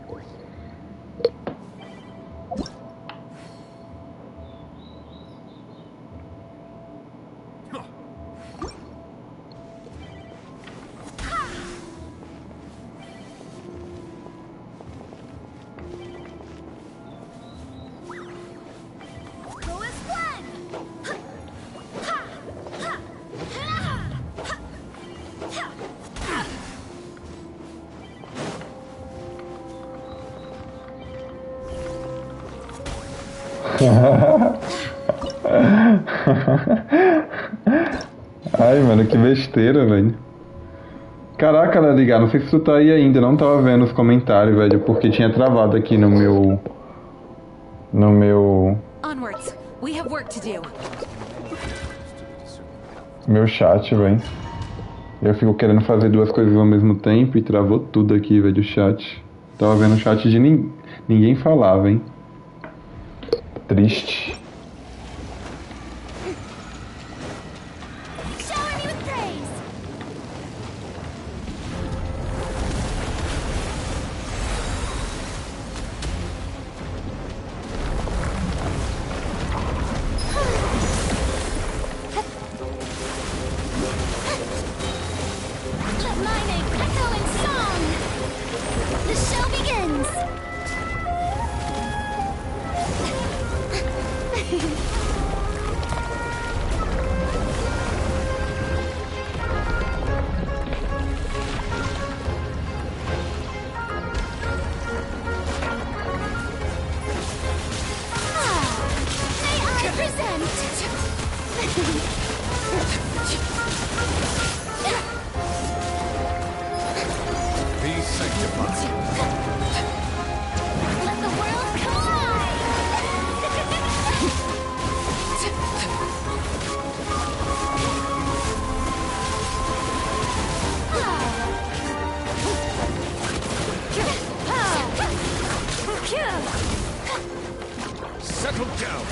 Ai, mano, que besteira, velho. Caraca, Ladigar, não sei se tu tá aí ainda, não tava vendo os comentários, velho, porque tinha travado aqui no meu... Onwards. We have work to do. Meu chat, velho. Eu fico querendo fazer duas coisas ao mesmo tempo e travou tudo aqui, velho, o chat. Tava vendo o chat de ninguém falava, hein. Triste. Shower me with praise. Let my name echo in song. The show begins. May I present? Be sanctified. Let the world collide! Settle down.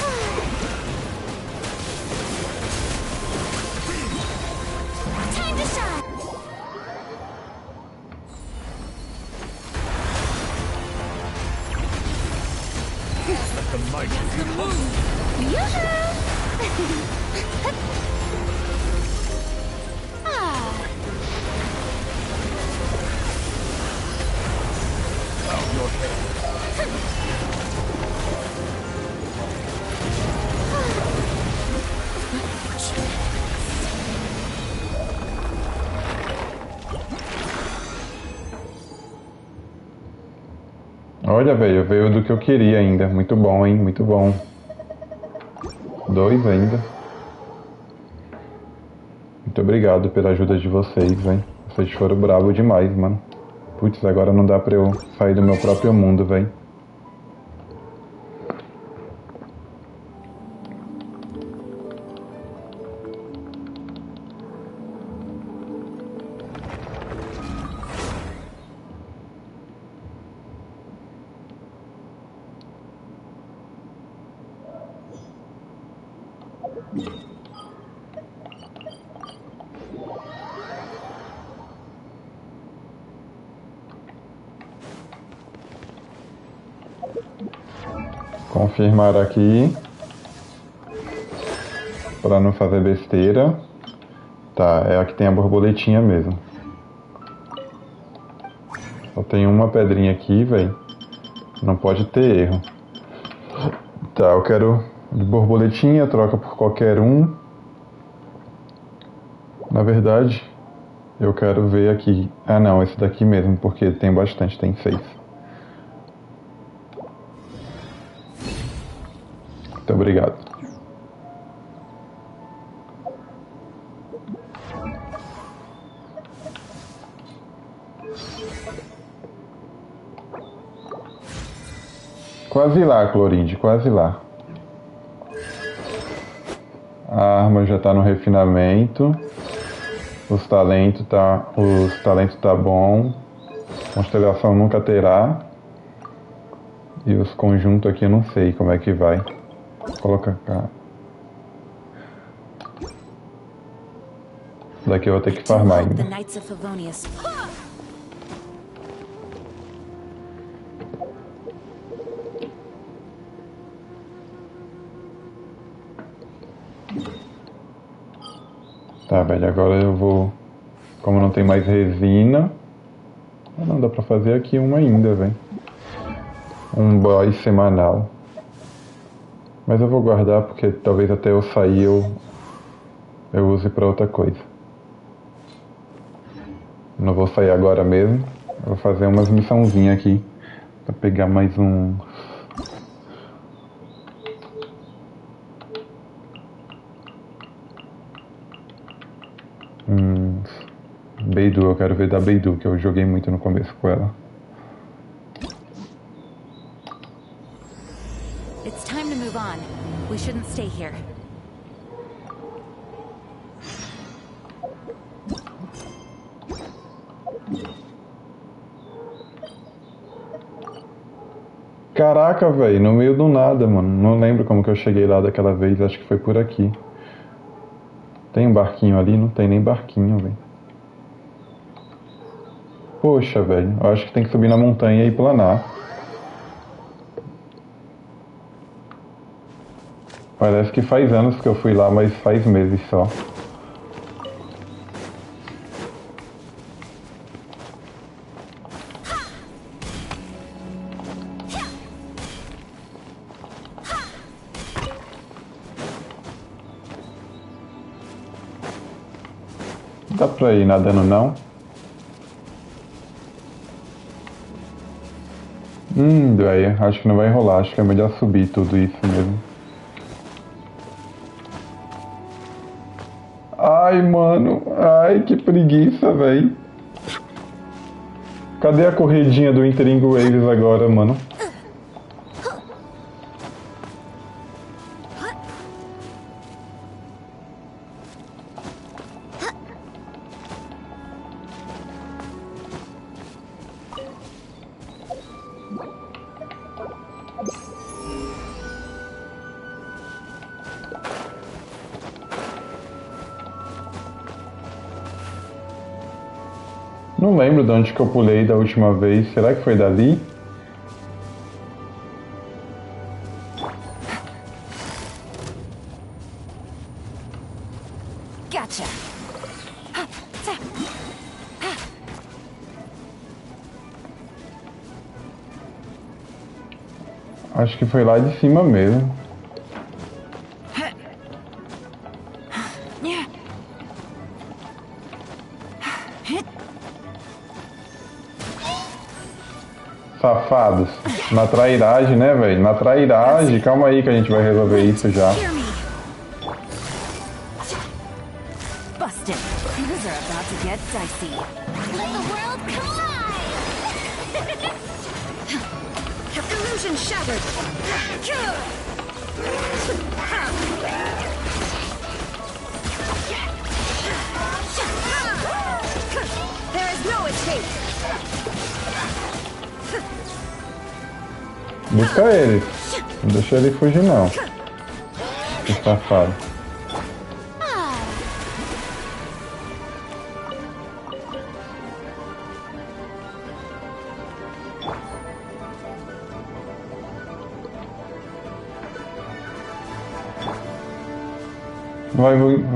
Time to shine! Let the mighty be humble. Bow your head. Olha, velho, veio do que eu queria ainda. Muito bom, hein? Muito bom. 2 ainda. Muito obrigado pela ajuda de vocês, velho. Vocês foram bravos demais, mano. Putz, agora não dá pra eu sair do meu próprio mundo, velho. Confirmar aqui. Pra não fazer besteira. Tá, é a que tem a borboletinha mesmo. Só tem uma pedrinha aqui, velho. Não pode ter erro. Tá, eu quero de borboletinha, troca por qualquer um. Na verdade, eu quero ver aqui. Ah não, esse daqui mesmo, porque tem bastante, tem 6. Muito obrigado. Quase lá, Clorinde, quase lá. A arma já tá no refinamento. Os talentos tá bom. Constelação nunca terá. E os conjuntos aqui eu não sei como é que vai. Vou colocar cá. Daqui eu vou ter que farmar ainda. Tá, velho, agora eu vou... Como não tem mais resina... Não, dá pra fazer aqui uma ainda, velho. Um boss semanal. Mas eu vou guardar porque talvez até eu sair eu use pra outra coisa. Não vou sair agora mesmo. Eu vou fazer umas missãozinhas aqui. Pra pegar mais um... Beidou, eu quero ver da Beidou, que eu joguei muito no começo com ela. It's time to move on. We shouldn't stay here. Caraca, velho, no meio do nada, mano. Não lembro como que eu cheguei lá daquela vez, acho que foi por aqui. Tem um barquinho ali? Não tem nem barquinho, velho. Poxa, velho, eu acho que tem que subir na montanha e planar. Parece que faz anos que eu fui lá, mas faz meses só. Não dá pra ir nadando, não? Velho, acho que não vai rolar, acho que é melhor subir tudo isso mesmo. Ai, mano, ai, que preguiça, velho. Cadê a corridinha do Wuthering Waves agora, mano? Não lembro de onde que eu pulei da última vez. Será que foi dali? Gotcha. Acho que foi lá de cima mesmo. Safados. Na trairagem, né, velho? Na trairagem. Calma aí que a gente vai resolver isso já. Busted. These are about to get dicey. Let the world collide! Illusion shattered! There is no escape! Busca ele. Não deixa ele fugir, não. Que safado.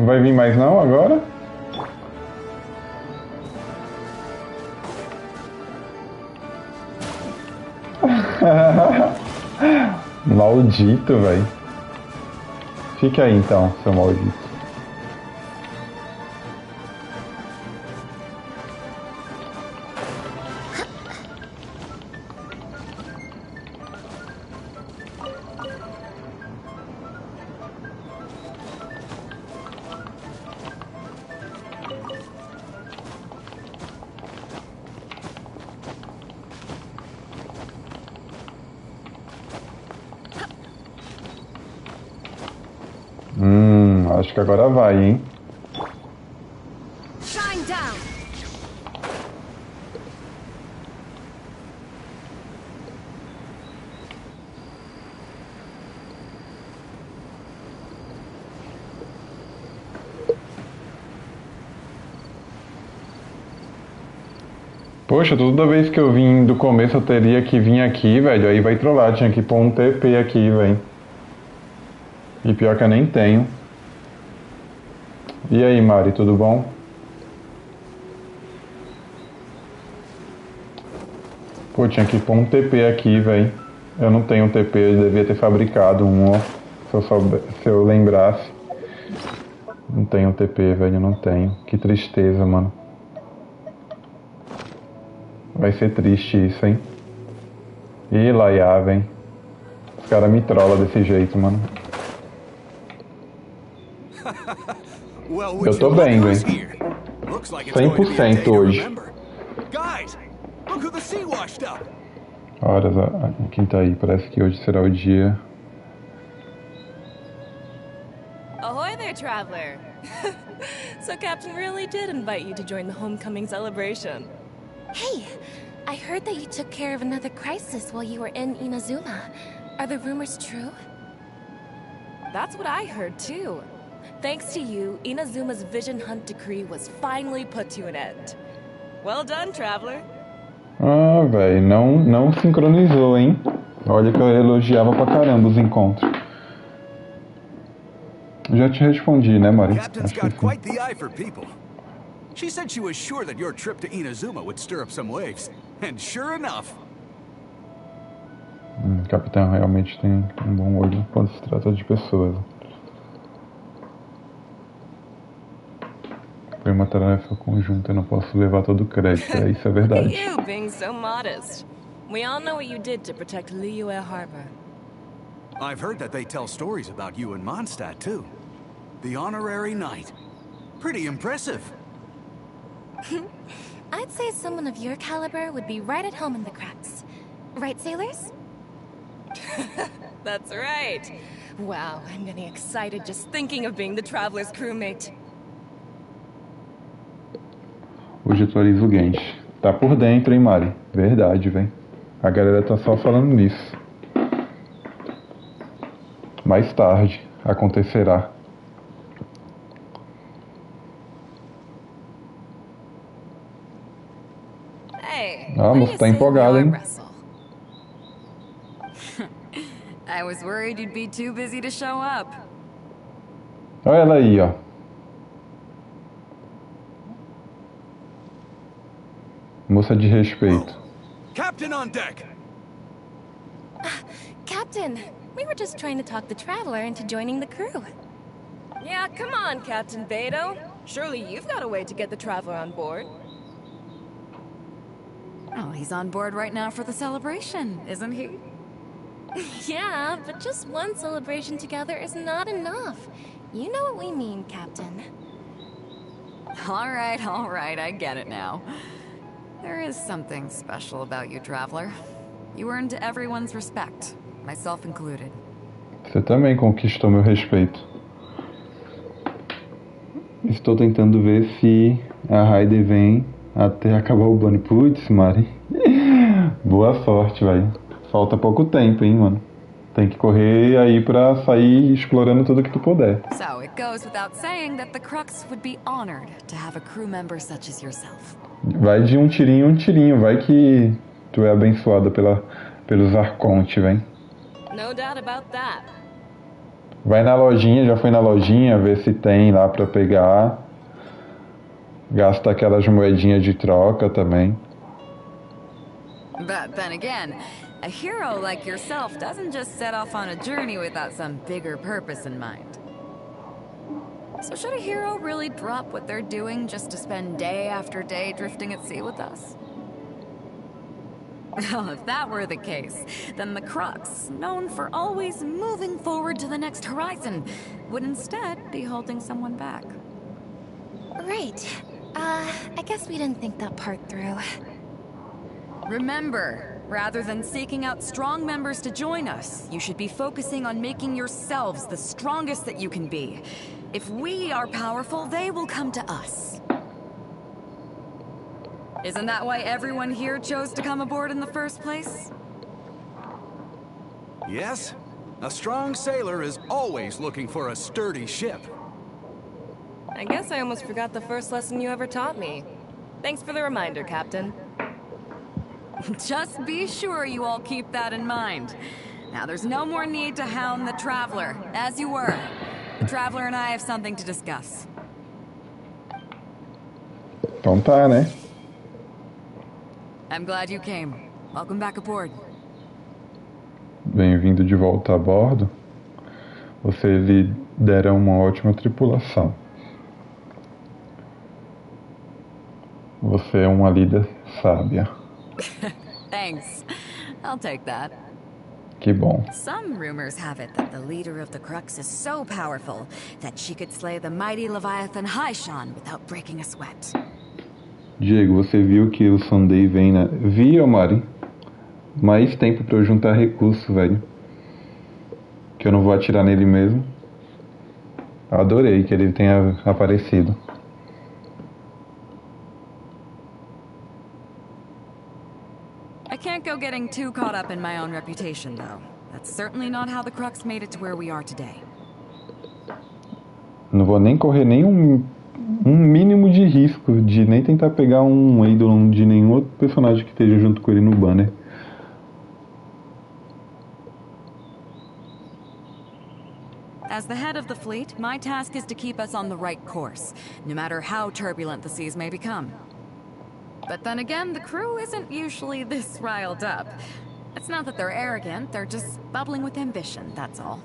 Vai vir mais não agora? Maldito, velho. Fica aí então, seu maldito. Acho que agora vai, hein? Shine down. Poxa, toda vez que eu vim do começo eu teria que vir aqui, velho. Aí vai trollar, tinha que pôr um TP aqui, velho. E pior que eu nem tenho. E aí, Mari, tudo bom? Pô, tinha que pôr um TP aqui, velho. Eu não tenho um TP, eu devia ter fabricado um, ó. Se eu lembrasse. Não tenho um TP, velho, não tenho. Que tristeza, mano. Vai ser triste isso, hein? Ih, Laia, velho. Os caras me trollam desse jeito, mano. Eu tô bem, velho. 100% hoje. Horas, quem tá aí? Parece que hoje será o dia. Ahoy there, traveler! So Captain really did invite you to join the homecoming celebration. Hey, I heard that you took care of another crisis while you were in Inazuma. Are the rumors true? That's what I heard too. Thanks to you, Inazuma's Vision Hunt decree was finally put to an end. Well done, traveler. Ah, velho, não sincronizou, hein? Olha que eu elogiava pra caramba os encontros. Já te respondi, né, Mari? Captain's got quite the eye for people. She said she was sure that your trip to Inazuma would stir up some waves. And sure enough. O capitão realmente tem um bom olho quando se trata de pessoas. Foi uma tarefa conjunta, eu não posso levar todo o crédito, isso é verdade. You being so modest. We all know what you did to protect Liyue Harbor. I've heard that they tell stories about you in Mondstadt, too. The honorary knight. Pretty impressive. I'd say someone of your caliber would be right at home in the cracks. Right, sailors? That's right. Wow, I'm getting excited just thinking of being the Traveler's crewmate. Hoje atualiza o Genshin. Tá por dentro, hein, Mari? Verdade, velho. A galera tá só falando nisso. Mais tarde acontecerá. Hey, Ah, a moça tá empolgada, hein? I was worried you'd be too busy to show up. Olha ela aí, ó. Moça de respeito. Captain on deck! Captain, we were just trying to talk the Traveler into joining the crew. Yeah, come on, Captain Beto. Surely you've got a way to get the Traveler on board. Oh, he's on board right now for the celebration, isn't he? Yeah, but just one celebration together is not enough. You know what we mean, Captain. All right, I get it now. There is something special about you, Traveler. You earned everyone's respect, myself included. Você também conquistou meu respeito. Estou tentando ver se a Raiden vem até acabar o banho. Putz, Mari. Boa sorte, velho. Falta pouco tempo, hein, mano. Tem que correr aí pra sair explorando tudo que tu puder. So, it goes without saying that the Crux would be honored to have a crew member such as yourself. Vai de um tirinho em um tirinho. Vai que tu é abençoada pelos arcontes, velho. No doubt about that. Vai na lojinha, já foi na lojinha, ver se tem lá pra pegar. Gasta aquelas moedinhas de troca também. But then again, a hero like yourself doesn't just set off on a journey without some bigger purpose in mind. So should a hero really drop what they're doing just to spend day after day drifting at sea with us? Well, if that were the case, then the Crux, known for always moving forward to the next horizon, would instead be holding someone back. Right. I guess we didn't think that part through. Remember, rather than seeking out strong members to join us, you should be focusing on making yourselves the strongest that you can be. If we are powerful, they will come to us. Isn't that why everyone here chose to come aboard in the first place? Yes, a strong sailor is always looking for a sturdy ship. I guess I almost forgot the first lesson you ever taught me. Thanks for the reminder, Captain. Just be sure you all keep that in mind. Now, there's no more need to hound the Traveler, as you were. The Traveler and I have something to discuss. Então tá, né? I'm glad you came. Welcome back aboard. Bem-vindo de volta a bordo. Você lidera uma ótima tripulação. Você é uma líder sábia. Thanks. I'll take that. Que bom. Some rumors have it that the leader of the Crux is so powerful that she could slay the mighty Leviathan Haishan without breaking a sweat. Diego, você viu que o Sunday vem na... Vi, Mari. Mais tempo pra eu juntar recurso, velho. Que eu não vou atirar nele mesmo. Adorei que ele tenha aparecido. I can't go getting too caught up in my own reputation, though. That's certainly not how the Crux made it to where we are today. Não vou nem correr nenhum mínimo de risco de nem tentar pegar um ídolo de nenhum outro personagem que esteja junto com ele no banner. As the head of the fleet, my task is to keep us on the right course, no matter how turbulent the seas may become. But then again, the crew isn't usually this riled up. It's not that they're arrogant, they're just bubbling with ambition, that's all.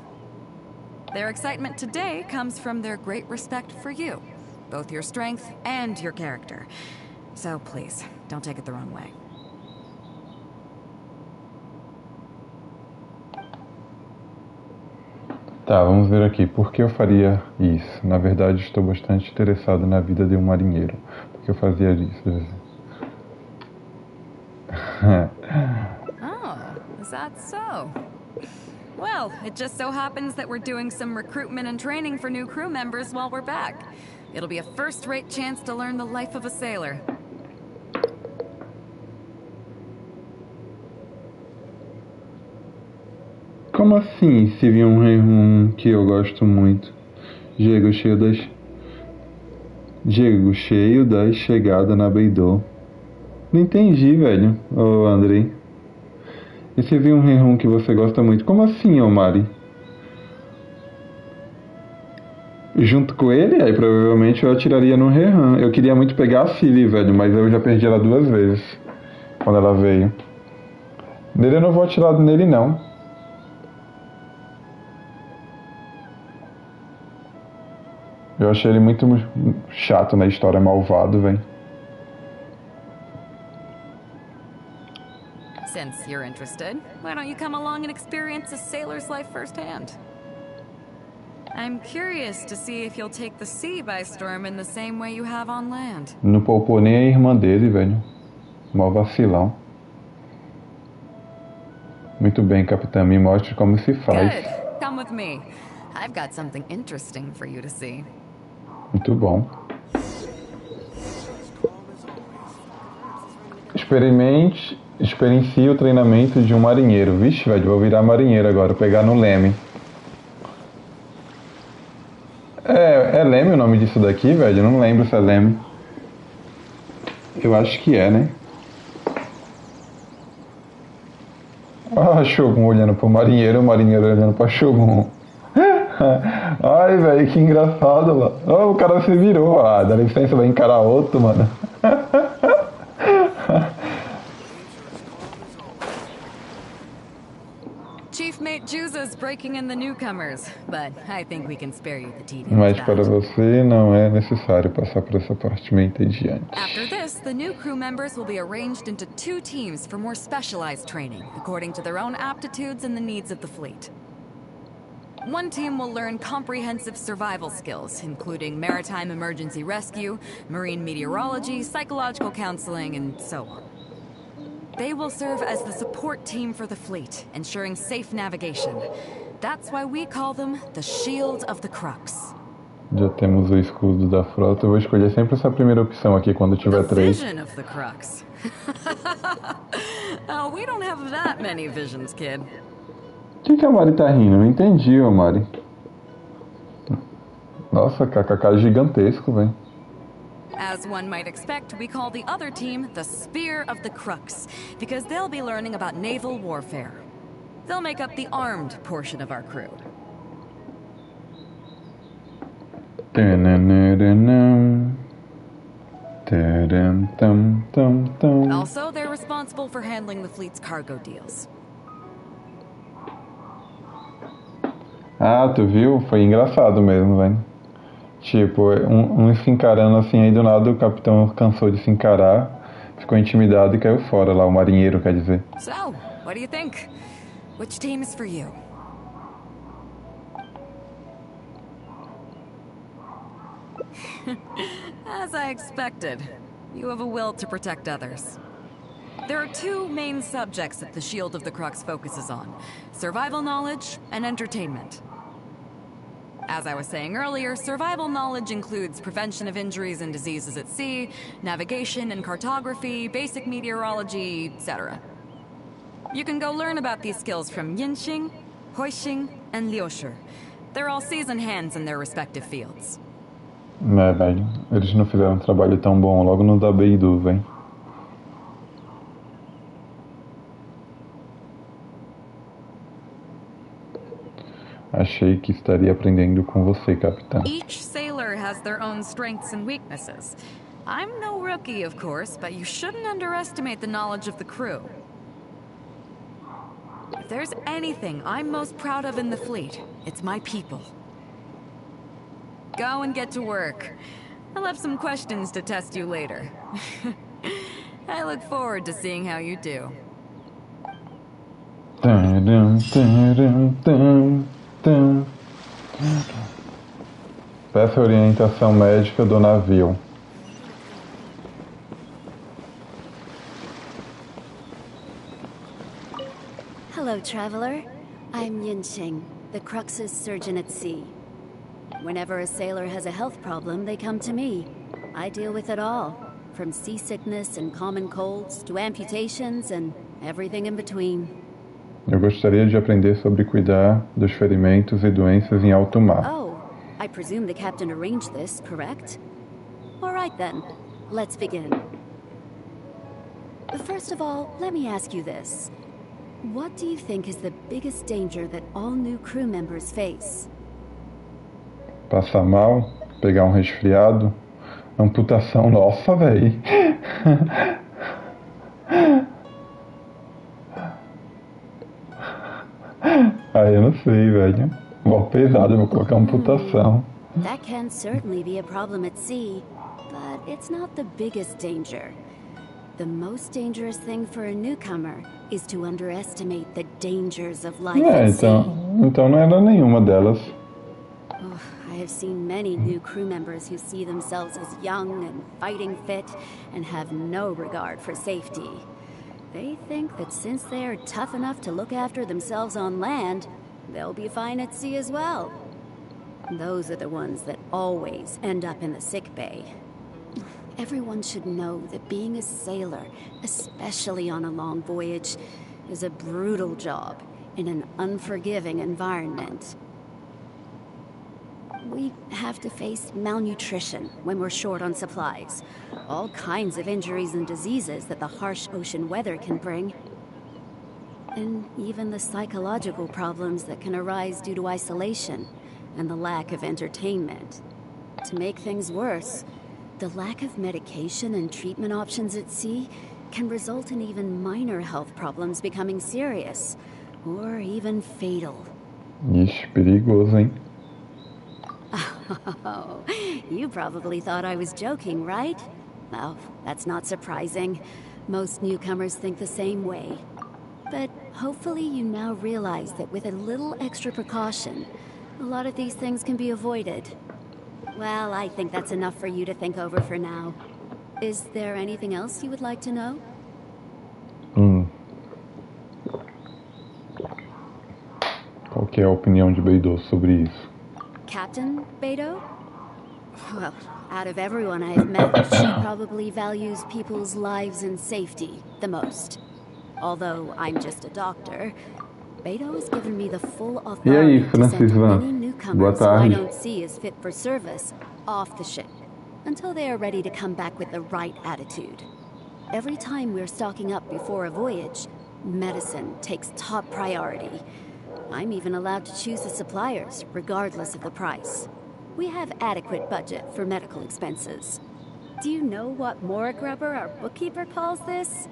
Their excitement today comes from their great respect for you, both your strength and your character. So please, don't take it the wrong way. Tá, vamos ver aqui. Por que eu faria isso? Na verdade, estou bastante interessado na vida de um marinheiro. Por que eu fazia isso? Oh, is that so? Well, it just so happens that we're doing some recruitment and training for new crew members while we're back. It'll be a first-rate chance to learn the life of a sailor. Como assim, se vir um rei que eu gosto muito? Diego cheio das chegadas na Beidou. Não entendi, velho, ô Andrei. E se vir um rei que você gosta muito? Como assim, ô Mari? Junto com ele, aí provavelmente eu atiraria no Rehan. Eu queria muito pegar a Philly, velho, mas eu já perdi ela 2 vezes. Quando ela veio. Nele eu não vou atirar nele, não. Eu achei ele muito chato na história, malvado, velho. Since you're interested, why don't you come along and experience a sailor's life firsthand? I'm curious to see if you'll take the sea by storm in the same way you have on land. Não poupou nem a irmã dele, velho. Mó vacilão. Muito bem, capitã. Me mostre como se faz. Good. Come with me. I've got something interesting for you to see. Muito bom. Experiencie o treinamento de um marinheiro. Vixe, velho, vou virar marinheiro agora, pegar no leme. É leme o nome disso daqui, velho? Não lembro se é leme. Eu acho que é, né? Ah, Shogun olhando pro marinheiro, o marinheiro olhando pra Shogun. Ai, velho, que engraçado, mano. Oh, o cara se virou. Ah, dá licença, vai encarar outro, mano. Chief Mate Juza's breaking in the newcomers, but I think we can spare you the tedium. Mas para você não é necessário passar por essa parte meio entediante. After this, the new crew members will be arranged into 2 teams for more specialized training, according to their own aptitudes and the needs of the fleet. One team will learn comprehensive survival skills, including maritime emergency rescue, marine meteorology, psychological counseling, and so on. They will serve as the support team for the fleet, ensuring safe navigation. That's why we call them the Shield of the Crux. Já temos o escudo da frota. Eu vou escolher sempre essa primeira opção aqui quando tiver 3. Vision of the Crux. Oh, we don't have that many visions, kid. Por que a Mari tá rindo? Não entendi, ô Mari. Nossa, kkk gigantesco, velho. As one might expect, we call the other team the Spear of the Crux, because they'll be learning about naval warfare. They'll make up the armed portion of our crew. Also, they're responsible for handling the fleet's cargo deals. Ah, tu viu? Foi engraçado mesmo, velho. Tipo, um se encarando assim, aí do nada o capitão cansou de se encarar, ficou intimidado e caiu fora lá, o marinheiro, quer dizer. So, what do you think? Which team is for you? As I expected, you have a will to protect others. There are 2 main subjects that the Shield of the Crux focuses on: survival knowledge and entertainment. As I was saying earlier, survival knowledge includes prevention of injuries and diseases at sea, navigation and cartography, basic meteorology, etc. You can go learn about these skills from Genshin, Hoixing, and Liushi. They're all seasoned hands in their respective fields. É, velho. Eles não fizeram um trabalho tão bom logo no da Beidou, velho. Achei que estaria aprendendo com você, capitão. Each sailor has their own strengths and weaknesses. I'm no rookie, of course, but you shouldn't underestimate the knowledge of the crew. If there's anything I'm most proud of in the fleet, it's my people. Go and get to work. I'll have some questions to test you later. I look forward to seeing how you do. Peça orientação médica do navio. Hello, traveler. I'm Yinxing, the Crux's surgeon at sea. Whenever a sailor has a health problem, they come to me. I deal with it all, from seasickness and common colds to amputations and everything in between. Eu gostaria de aprender sobre cuidar dos ferimentos e doenças em alto mar. Oh, I presume the captain arranged this, correct? All right then, let's begin. First of all, let me ask you this. What do you think is the biggest danger that all new crew members face? Passar mal, pegar um resfriado, amputação, nossa, véi. Aí eu não sei, velho. Igual pesado, eu vou colocar amputação. That can certainly be a problem at sea, but it's not the biggest danger. The most dangerous thing for a newcomer is to underestimate the dangers of life at sea. Então não era nenhuma delas. have seen many new crew members who see themselves as young and fighting fit and have no regard for safety. They think that since they are tough enough to look after themselves on land, they'll be fine at sea as well. Those are the ones that always end up in the sick bay. Everyone should know that being a sailor, especially on a long voyage, is a brutal job in an unforgiving environment. We have to face malnutrition when we're short on supplies, all kinds of injuries and diseases that the harsh ocean weather can bring, and even the psychological problems that can arise due to isolation and the lack of entertainment. To make things worse, the lack of medication and treatment options at sea can result in even minor health problems becoming serious, or even fatal. Ixi, perigoso, hein? Oh, you probably thought I was joking, right? Well, that's not surprising. Most newcomers think the same way. But hopefully you now realize that with a little extra precaution, a lot of these things can be avoided. Well, I think that's enough for you to think over for now. Is there anything else you would like to know? Qual que é a opinião de Beidou sobre isso? Captain Beidou? Well, out of everyone I've met, she probably values people's lives and safety the most. Although I'm just a doctor, Beidou has given me the full authority to send any newcomers who I don't see as fit for service off the ship until they are ready to come back with the right attitude. Every time we're stocking up before a voyage, medicine takes top priority. I'm even allowed to choose the suppliers, regardless of the price. We have adequate budget for medical expenses. Do you know what Morgrubber, our bookkeeper, calls this?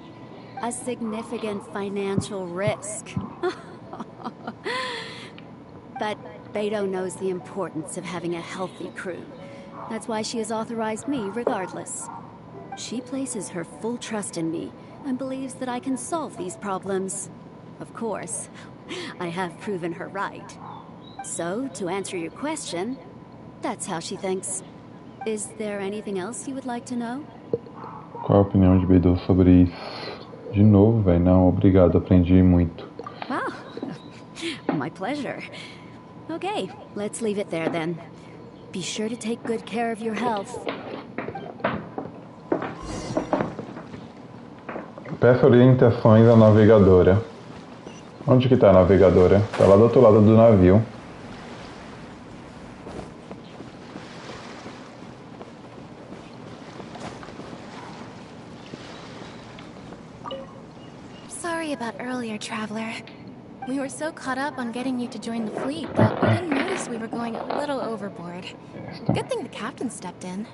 A significant financial risk. But Beidou knows the importance of having a healthy crew. That's why she has authorized me regardless. She places her full trust in me and believes that I can solve these problems. Of course, I have proven her right. So, to answer your question, that's how she thinks. Is there anything else you would like to know? Qual a opinião de Beidou sobre isso? De novo, velho, não, obrigado, aprendi muito. Wow, my pleasure. Okay, let's leave it there then. Be sure to take good care of your health. Peça orientações à navegadora. Onde que tá a navegadora? Tá lá do outro lado do navio. Sorry about earlier, Traveler. We were so caught up on getting you to join the fleet that we didn't notice we were going a little overboard. Good thing the captain stepped in.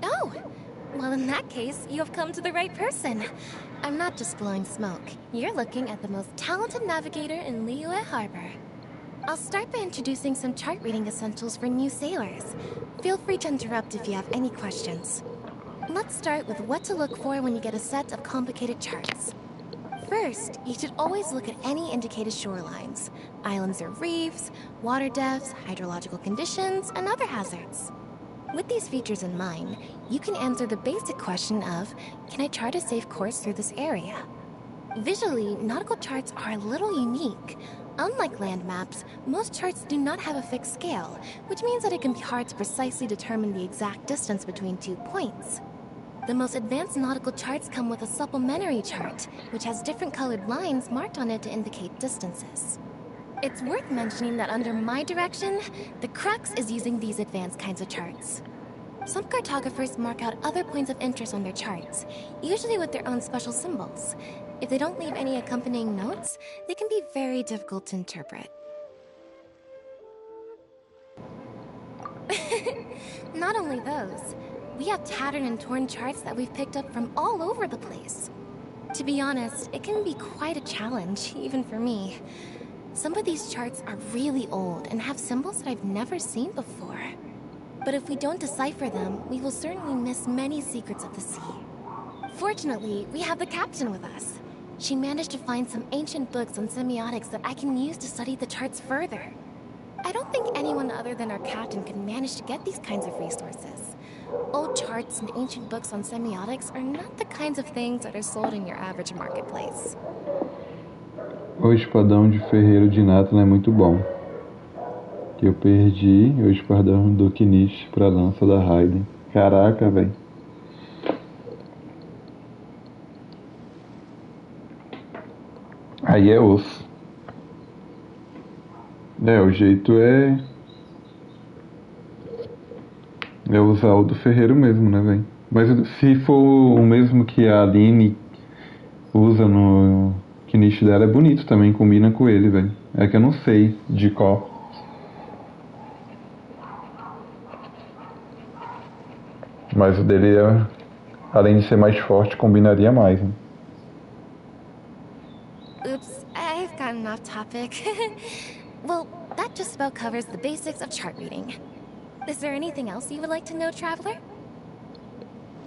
Oh! Well, in that case, you have come to the right person. I'm not just blowing smoke. You're looking at the most talented navigator in Liyue Harbor. I'll start by introducing some chart reading essentials for new sailors. Feel free to interrupt if you have any questions. Let's start with what to look for when you get a set of complicated charts. First, you should always look at any indicated shorelines, islands or reefs, water depths, hydrological conditions, and other hazards. With these features in mind, you can answer the basic question of, can I chart a safe course through this area? Visually, nautical charts are a little unique. Unlike land maps, most charts do not have a fixed scale, which means that it can be hard to precisely determine the exact distance between 2 points. The most advanced nautical charts come with a supplementary chart, which has different colored lines marked on it to indicate distances. It's worth mentioning that under my direction, the crux is using these advanced kinds of charts. Some cartographers mark out other points of interest on their charts, usually with their own special symbols. If they don't leave any accompanying notes, they can be very difficult to interpret. Not only those, we have tattered and torn charts that we've picked up from all over the place. To be honest, it can be quite a challenge, even for me. Some of these charts are really old and have symbols that I've never seen before. But if we don't decipher them, we will certainly miss many secrets of the sea. Fortunately, we have the captain with us. She managed to find some ancient books on semiotics that I can use to study the charts further. I don't think anyone other than our captain could manage to get these kinds of resources. Old charts and ancient books on semiotics are not the kinds of things that are sold in your average marketplace. O espadão de ferreiro de Nathan é muito bom. Eu perdi o espadão do Knish pra lança da Raiden. Caraca, velho. Aí é osso. O jeito é usar o do ferreiro mesmo, né, velho? Mas se for o mesmo que a Aline usa no Knish dela, é bonito também, combina com ele, velho. É que eu não sei de qual. Mas o dele, além de ser mais forte, combinaria mais, né? Oops, I've gotten off topic. Well, that just about covers the basics of chart reading. Is there anything else you would like to know, Traveler?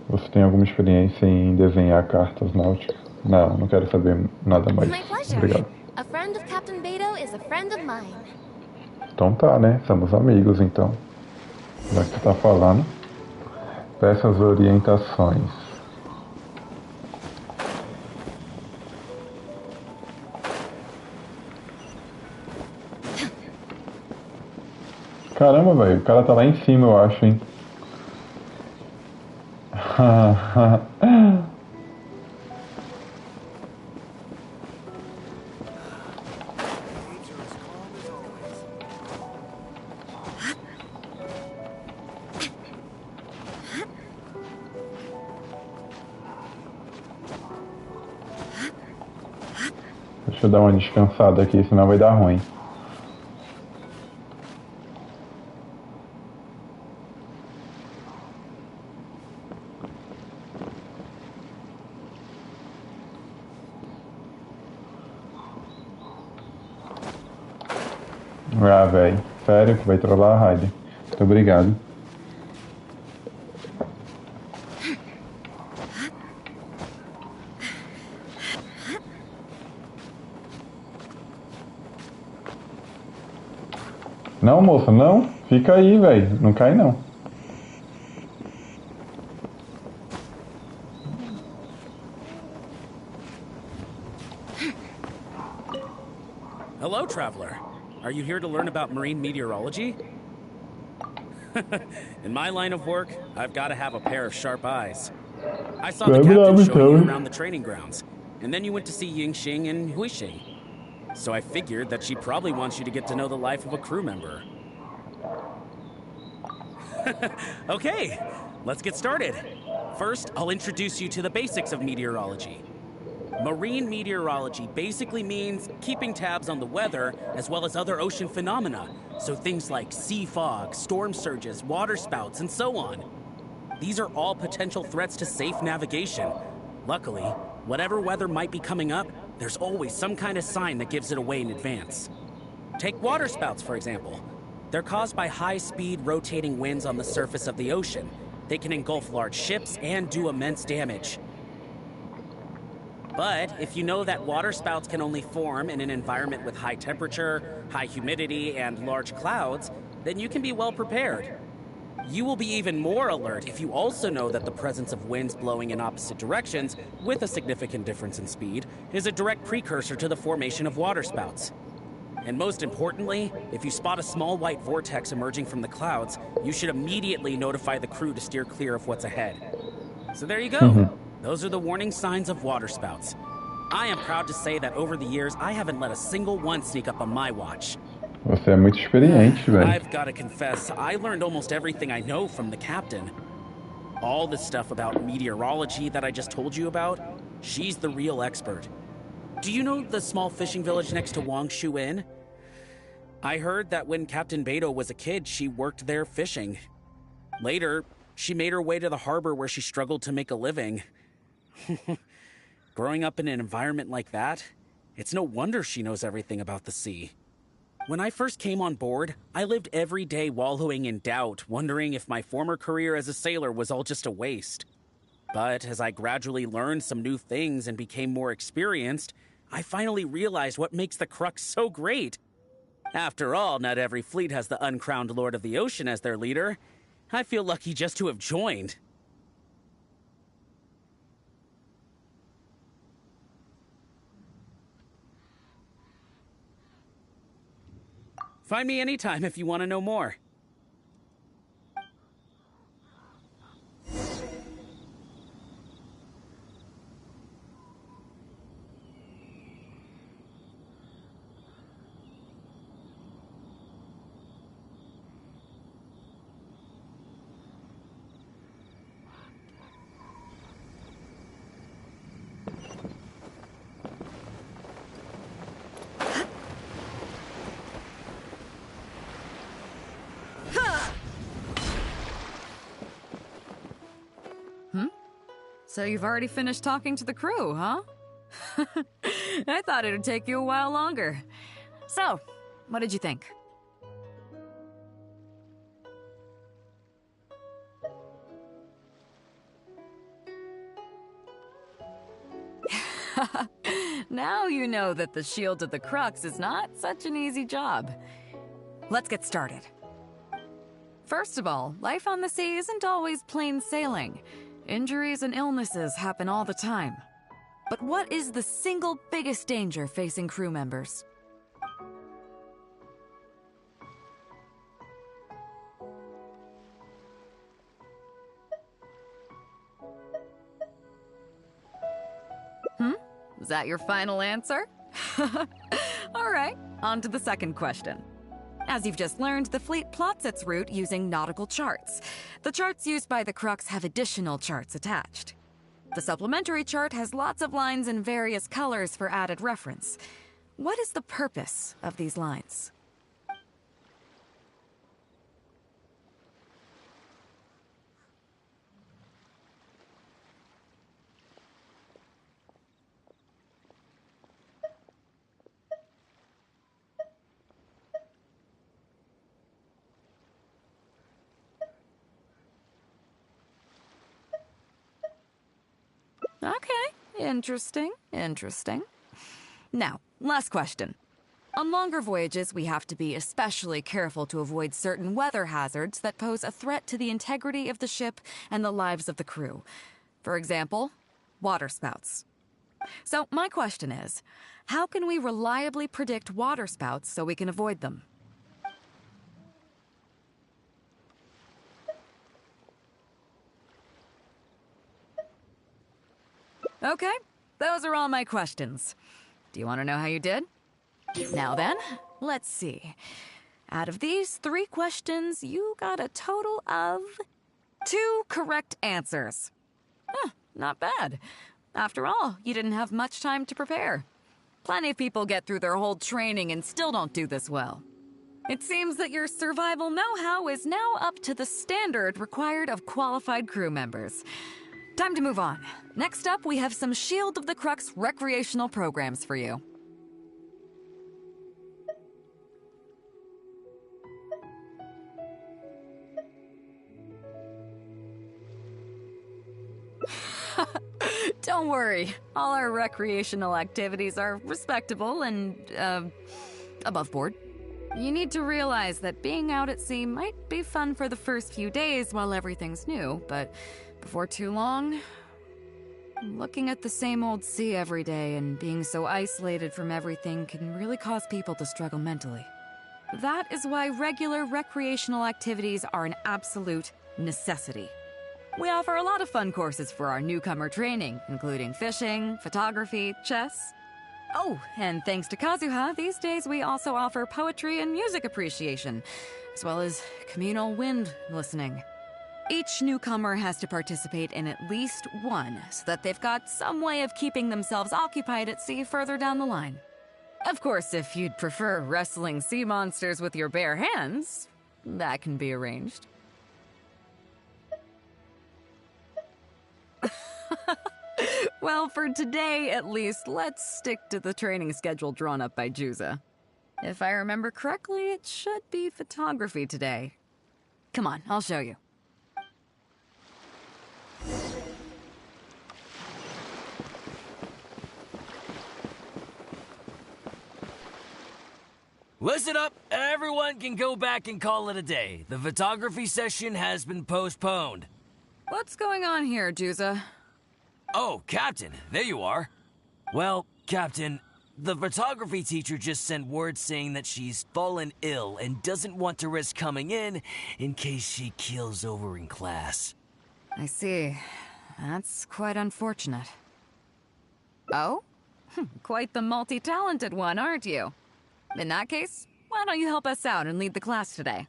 Você tem alguma experiência em desenhar cartas náuticas? Não, não quero saber nada mais. My pleasure. Obrigado. A friend of Captain Beto is a friend of mine. Então tá, né? Somos amigos, então. Já que você tá falando, peça as orientações. Caramba, velho, o cara tá lá em cima, eu acho, hein? Deixa eu dar uma descansada aqui, senão vai dar ruim. Ah, velho. Sério que vai trollar a Raiden. Muito obrigado. Não, moça, não. Fica aí, velho. Não cai, não. Hello, traveler. Are you here to learn about marine meteorology? In my line of work, I've got to have a pair of sharp eyes. I saw the captain showing you around the training grounds, and then you went to see Yingxing and Huixing. So I figured that she probably wants you to get to know the life of a crew member. Okay, let's get started. First, I'll introduce you to the basics of meteorology. Marine meteorology basically means keeping tabs on the weather as well as other ocean phenomena, so things like sea fog, storm surges, water spouts, and so on. These are all potential threats to safe navigation. Luckily, whatever weather might be coming up, there's always some kind of sign that gives it away in advance. Take water spouts, for example. They're caused by high-speed rotating winds on the surface of the ocean. They can engulf large ships and do immense damage. But if you know that water spouts can only form in an environment with high temperature, high humidity, and large clouds, then you can be well prepared. You will be even more alert if you also know that the presence of winds blowing in opposite directions, with a significant difference in speed, is a direct precursor to the formation of water spouts. And most importantly, if you spot a small white vortex emerging from the clouds, you should immediately notify the crew to steer clear of what's ahead. So there you go. Those are the warning signs of water spouts. I am proud to say that over the years, I haven't let a single one sneak up on my watch. Você é muito experiente, velho. I've got to confess, I learned almost everything I know from the captain. All the stuff about meteorology that I just told you about, she's the real expert. Do you know the small fishing village next to Wangshu Inn? I heard that when Captain Beto was a kid, she worked there fishing. Later, she made her way to the harbor where she struggled to make a living. Growing up in an environment like that, it's no wonder she knows everything about the sea. When I first came on board, I lived every day wallowing in doubt, wondering if my former career as a sailor was all just a waste. But as I gradually learned some new things and became more experienced, I finally realized what makes the Crux so great. After all, not every fleet has the uncrowned Lord of the Ocean as their leader. I feel lucky just to have joined. Find me anytime if you want to know more. So you've already finished talking to the crew, huh? I thought it would take you a while longer. So, what did you think? Now you know that the Shield of the Crux is not such an easy job. Let's get started. First of all, life on the sea isn't always plain sailing. Injuries and illnesses happen all the time. But what is the single biggest danger facing crew members? Is that your final answer? All right, on to the second question. As you've just learned, the fleet plots its route using nautical charts. The charts used by the Crux have additional charts attached. The supplementary chart has lots of lines in various colors for added reference. What is the purpose of these lines? Okay, interesting. Now, last question. On longer voyages, we have to be especially careful to avoid certain weather hazards that pose a threat to the integrity of the ship and the lives of the crew. For example, waterspouts. So my question is, how can we reliably predict waterspouts so we can avoid them? Okay, those are all my questions. Do you want to know how you did? Now then, let's see. Out of these 3 questions, you got a total of 2 correct answers. Not bad. After all, you didn't have much time to prepare. Plenty of people get through their whole training and still don't do this well. It seems that your survival know-how is now up to the standard required of qualified crew members. Time to move on. Next up, we have some Shield of the Crux recreational programs for you. Don't worry, all our recreational activities are respectable and, above board. You need to realize that being out at sea might be fun for the first few days while everything's new, but before too long, looking at the same old sea every day and being so isolated from everything can really cause people to struggle mentally. That is why regular recreational activities are an absolute necessity. We offer a lot of fun courses for our newcomer training, including fishing, photography, chess. Oh, and thanks to Kazuha, these days we also offer poetry and music appreciation, as well as communal wind listening. Each newcomer has to participate in at least one, so that they've got some way of keeping themselves occupied at sea further down the line. Of course, if you'd prefer wrestling sea monsters with your bare hands, that can be arranged. Well, for today at least, let's stick to the training schedule drawn up by Juza. If I remember correctly, it should be photography today. Come on, I'll show you. Listen up, everyone can go back and call it a day. The photography session has been postponed. What's going on here, Juza? Oh, Captain, there you are. Well, Captain, the photography teacher just sent word saying that she's fallen ill and doesn't want to risk coming in case she keels over in class. I see. That's quite unfortunate. Oh? Quite the multi-talented one, aren't you? In that case, why don't you help us out and lead the class today?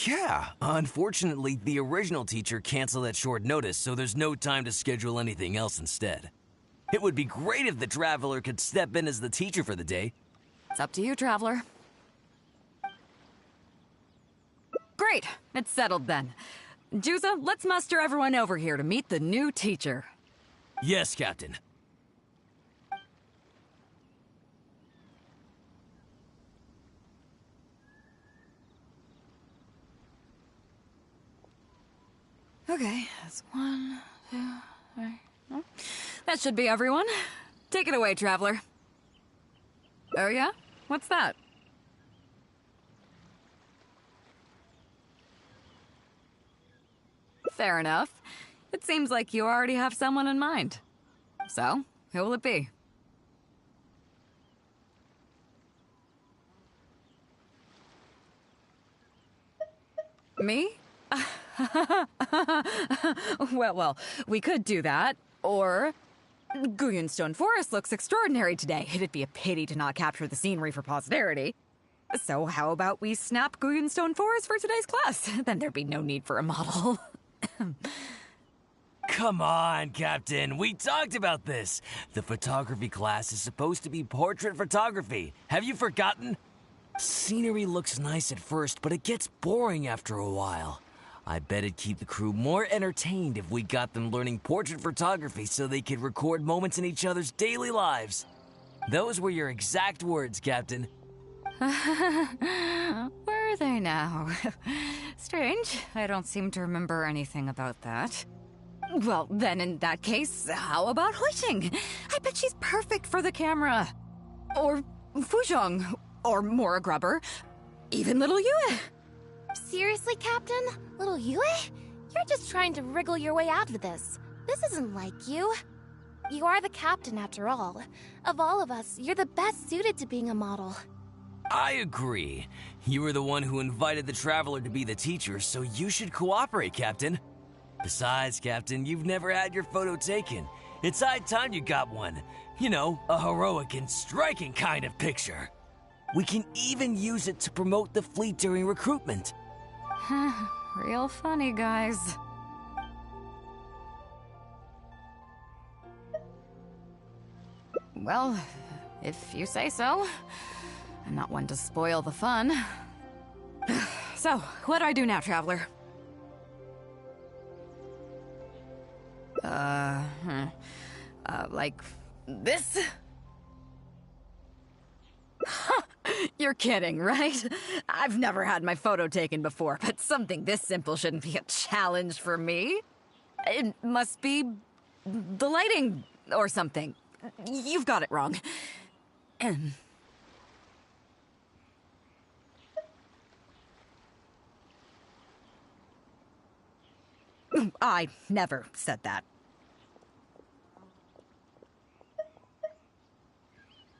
Yeah, unfortunately, the original teacher canceled at short notice, so there's no time to schedule anything else instead. It would be great if the Traveler could step in as the teacher for the day. It's up to you, Traveler. Great, it's settled then. Juza, let's muster everyone over here to meet the new teacher. Yes, Captain. Okay, that's 1, 2, 3. Oh, that should be everyone. Take it away, Traveler. Oh yeah? What's that? Fair enough. It seems like you already have someone in mind. So, who will it be? Me? Well, we could do that, or... Guyonstone Forest looks extraordinary today. It'd be a pity to not capture the scenery for posterity. So how about we snap Guyonstone Forest for today's class? Then there'd be no need for a model. Come on, Captain. We talked about this. The photography class is supposed to be portrait photography. Have you forgotten? Scenery looks nice at first, but it gets boring after a while. I bet it'd keep the crew more entertained if we got them learning portrait photography so they could record moments in each other's daily lives. Those were your exact words, Captain. Were they now? Strange. I don't seem to remember anything about that. Well, then in that case, how about Huixing? I bet she's perfect for the camera. Or Fuzhong. Or Mora Grubber. Even little Yue. Seriously, Captain? Little Yue? You're just trying to wriggle your way out of this. This isn't like you. You are the captain, after all. Of all of us, you're the best suited to being a model. I agree. You were the one who invited the Traveler to be the teacher, so you should cooperate, Captain. Besides, Captain, you've never had your photo taken. It's high time you got one. You know, a heroic and striking kind of picture. We can even use it to promote the fleet during recruitment. Real funny, guys. Well, if you say so. I'm not one to spoil the fun. So, what do I do now, Traveler? Like this? You're kidding, right? I've never had my photo taken before, but something this simple shouldn't be a challenge for me. It must be the lighting or something. You've got it wrong. I never said that.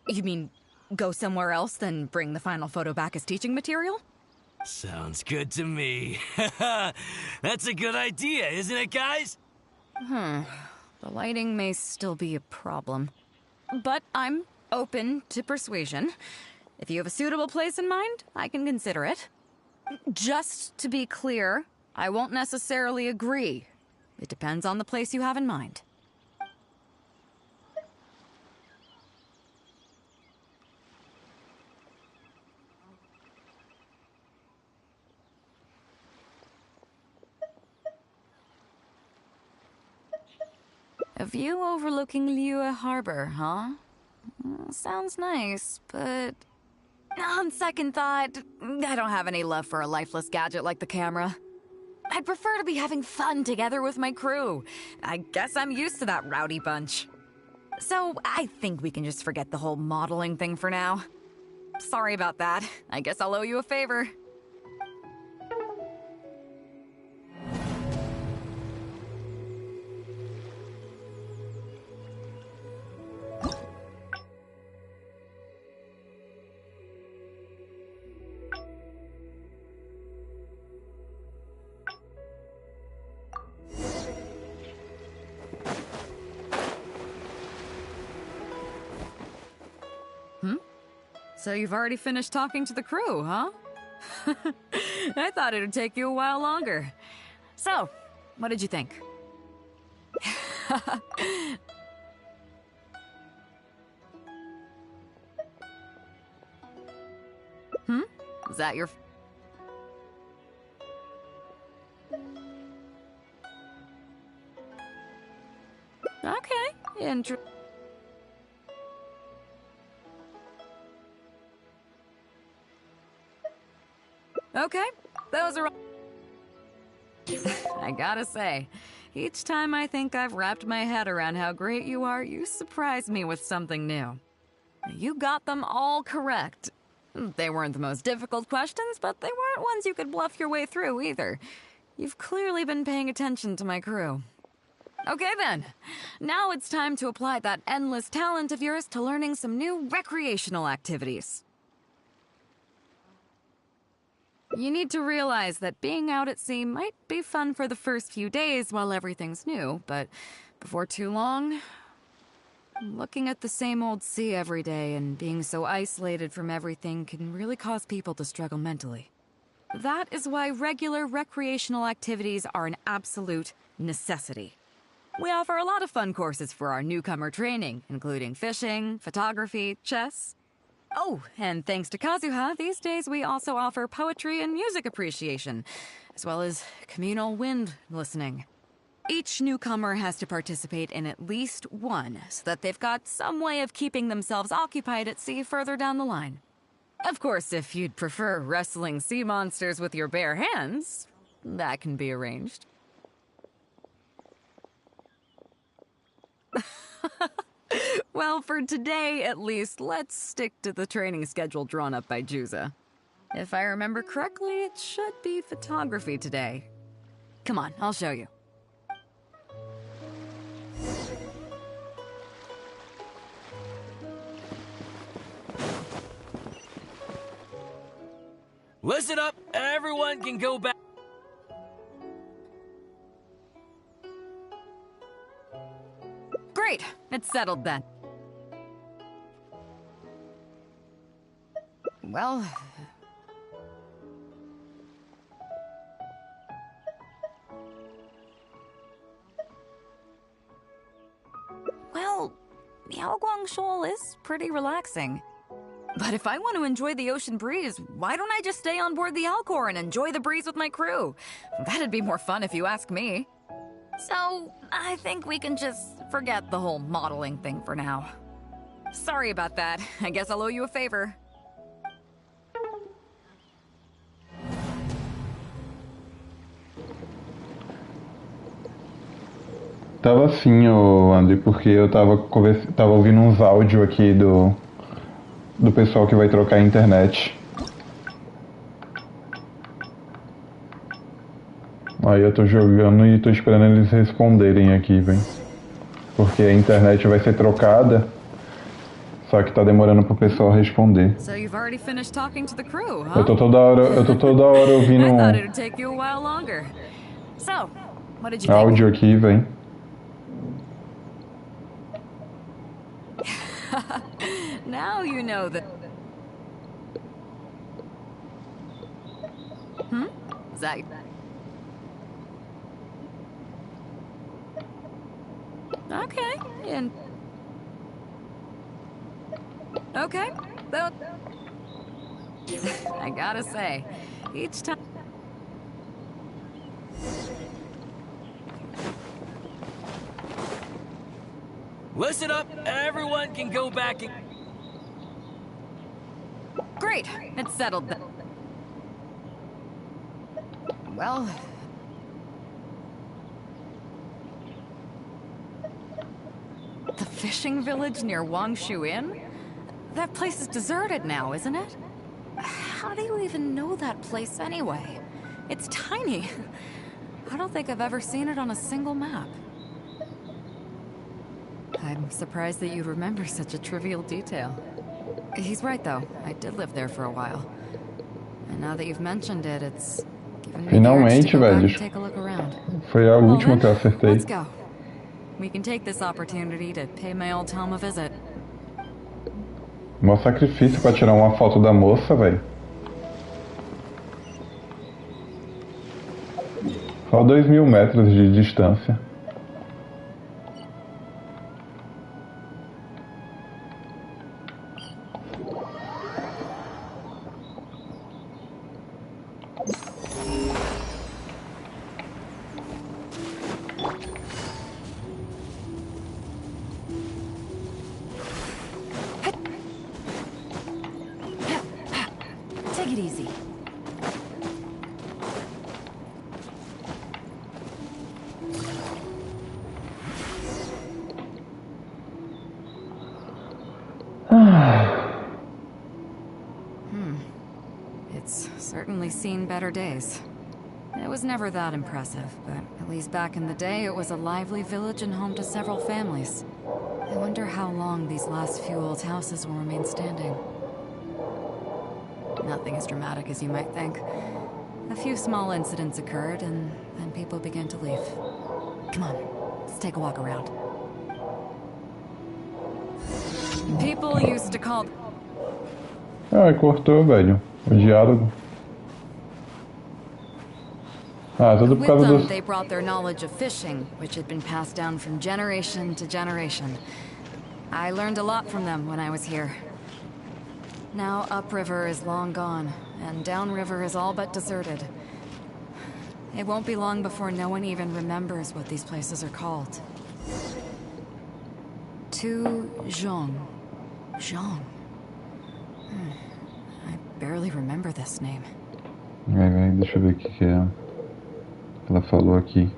You mean go somewhere else, then bring the final photo back as teaching material? Sounds good to me. That's a good idea, isn't it, guys? The lighting may still be a problem. But I'm open to persuasion. If you have a suitable place in mind, I can consider it. Just to be clear, I won't necessarily agree. It depends on the place you have in mind. A view overlooking Liyue Harbor, huh? Sounds nice, but... on second thought, I don't have any love for a lifeless gadget like the camera. I'd prefer to be having fun together with my crew. I guess I'm used to that rowdy bunch. So I think we can just forget the whole modeling thing for now. sorry about that. I guess I'll owe you a favor. So you've already finished talking to the crew, huh? I thought it would take you a while longer. So, what did you think? Is that your... Okay, Okay, those are... I gotta say, each time I think I've wrapped my head around how great you are, you surprise me with something new. You got them all correct. They weren't the most difficult questions, but they weren't ones you could bluff your way through either. You've clearly been paying attention to my crew. Okay then, now it's time to apply that endless talent of yours to learning some new recreational activities. You need to realize that being out at sea might be fun for the first few days while everything's new, but before too long, looking at the same old sea every day and being so isolated from everything can really cause people to struggle mentally. That is why regular recreational activities are an absolute necessity. We offer a lot of fun courses for our newcomer training, including fishing, photography, chess. Oh, and thanks to Kazuha, these days we also offer poetry and music appreciation, as well as communal wind listening. Each newcomer has to participate in at least one, so that they've got some way of keeping themselves occupied at sea further down the line. Of course, if you'd prefer wrestling sea monsters with your bare hands, that can be arranged. Well, for today, at least, let's stick to the training schedule drawn up by Juza. If I remember correctly, it should be photography today. Come on, I'll show you. Listen up, everyone can go back. Great, it's settled then. Well... Miaoguang Shoal is pretty relaxing. But if I want to enjoy the ocean breeze, why don't I just stay on board the Alcor and enjoy the breeze with my crew? That'd be more fun if you ask me. So, I think we can just forget the whole modeling thing for now. Sorry about that. I guess I'll owe you a favor. Tava assim, ô André, porque eu tava ouvindo uns áudios aqui do pessoal que vai trocar a internet. Aí eu tô jogando e tô esperando eles responderem aqui, velho. Porque a internet vai ser trocada, só que tá demorando pro pessoal responder. So you've already finished talking to the crew, huh? Eu tô toda hora ouvindo I thought it'd take you a while longer. So, what did you think? áudio aqui, velho. Now you know that... Is that... Okay, and... Okay, though... I gotta say, each time... Listen up, everyone can go back and... Great, it's settled then. Well... The fishing village near Wangshu Inn? That place is deserted now, isn't it? How do you even know that place anyway? It's tiny. I don't think I've ever seen it on a single map. I'm surprised that you remember such a trivial detail. He's right, though. I did live there for a while. And now that you've mentioned it, it's given me the urge to go back and take a look around. Foi a última que eu acertei. Let's go. We can take this opportunity to pay my old home a visit. Mó sacrifício pra tirar uma foto da moça, velho. Só 2.000 metros de distância. Take it easy. It's certainly seen better days. It was never that impressive, but at least back in the day, it was a lively village and home to several families. I wonder how long these last few old houses will remain standing. Nothing as dramatic as you might think. A few small incidents occurred, and then people began to leave. Come on, let's take a walk around. People used to call... Ah, cortou, velho. O diálogo. Ah, tudo por With causa them, dos... they brought their knowledge of fishing, which had been passed down from generation to generation. I learned a lot from them when I was here. Now upriver is long gone, and downriver is all but deserted. It won't be long before no one even remembers what these places are called. To Zhong. Zhong. I barely remember this name. Deixa eu ver o que é. Ela falou aqui.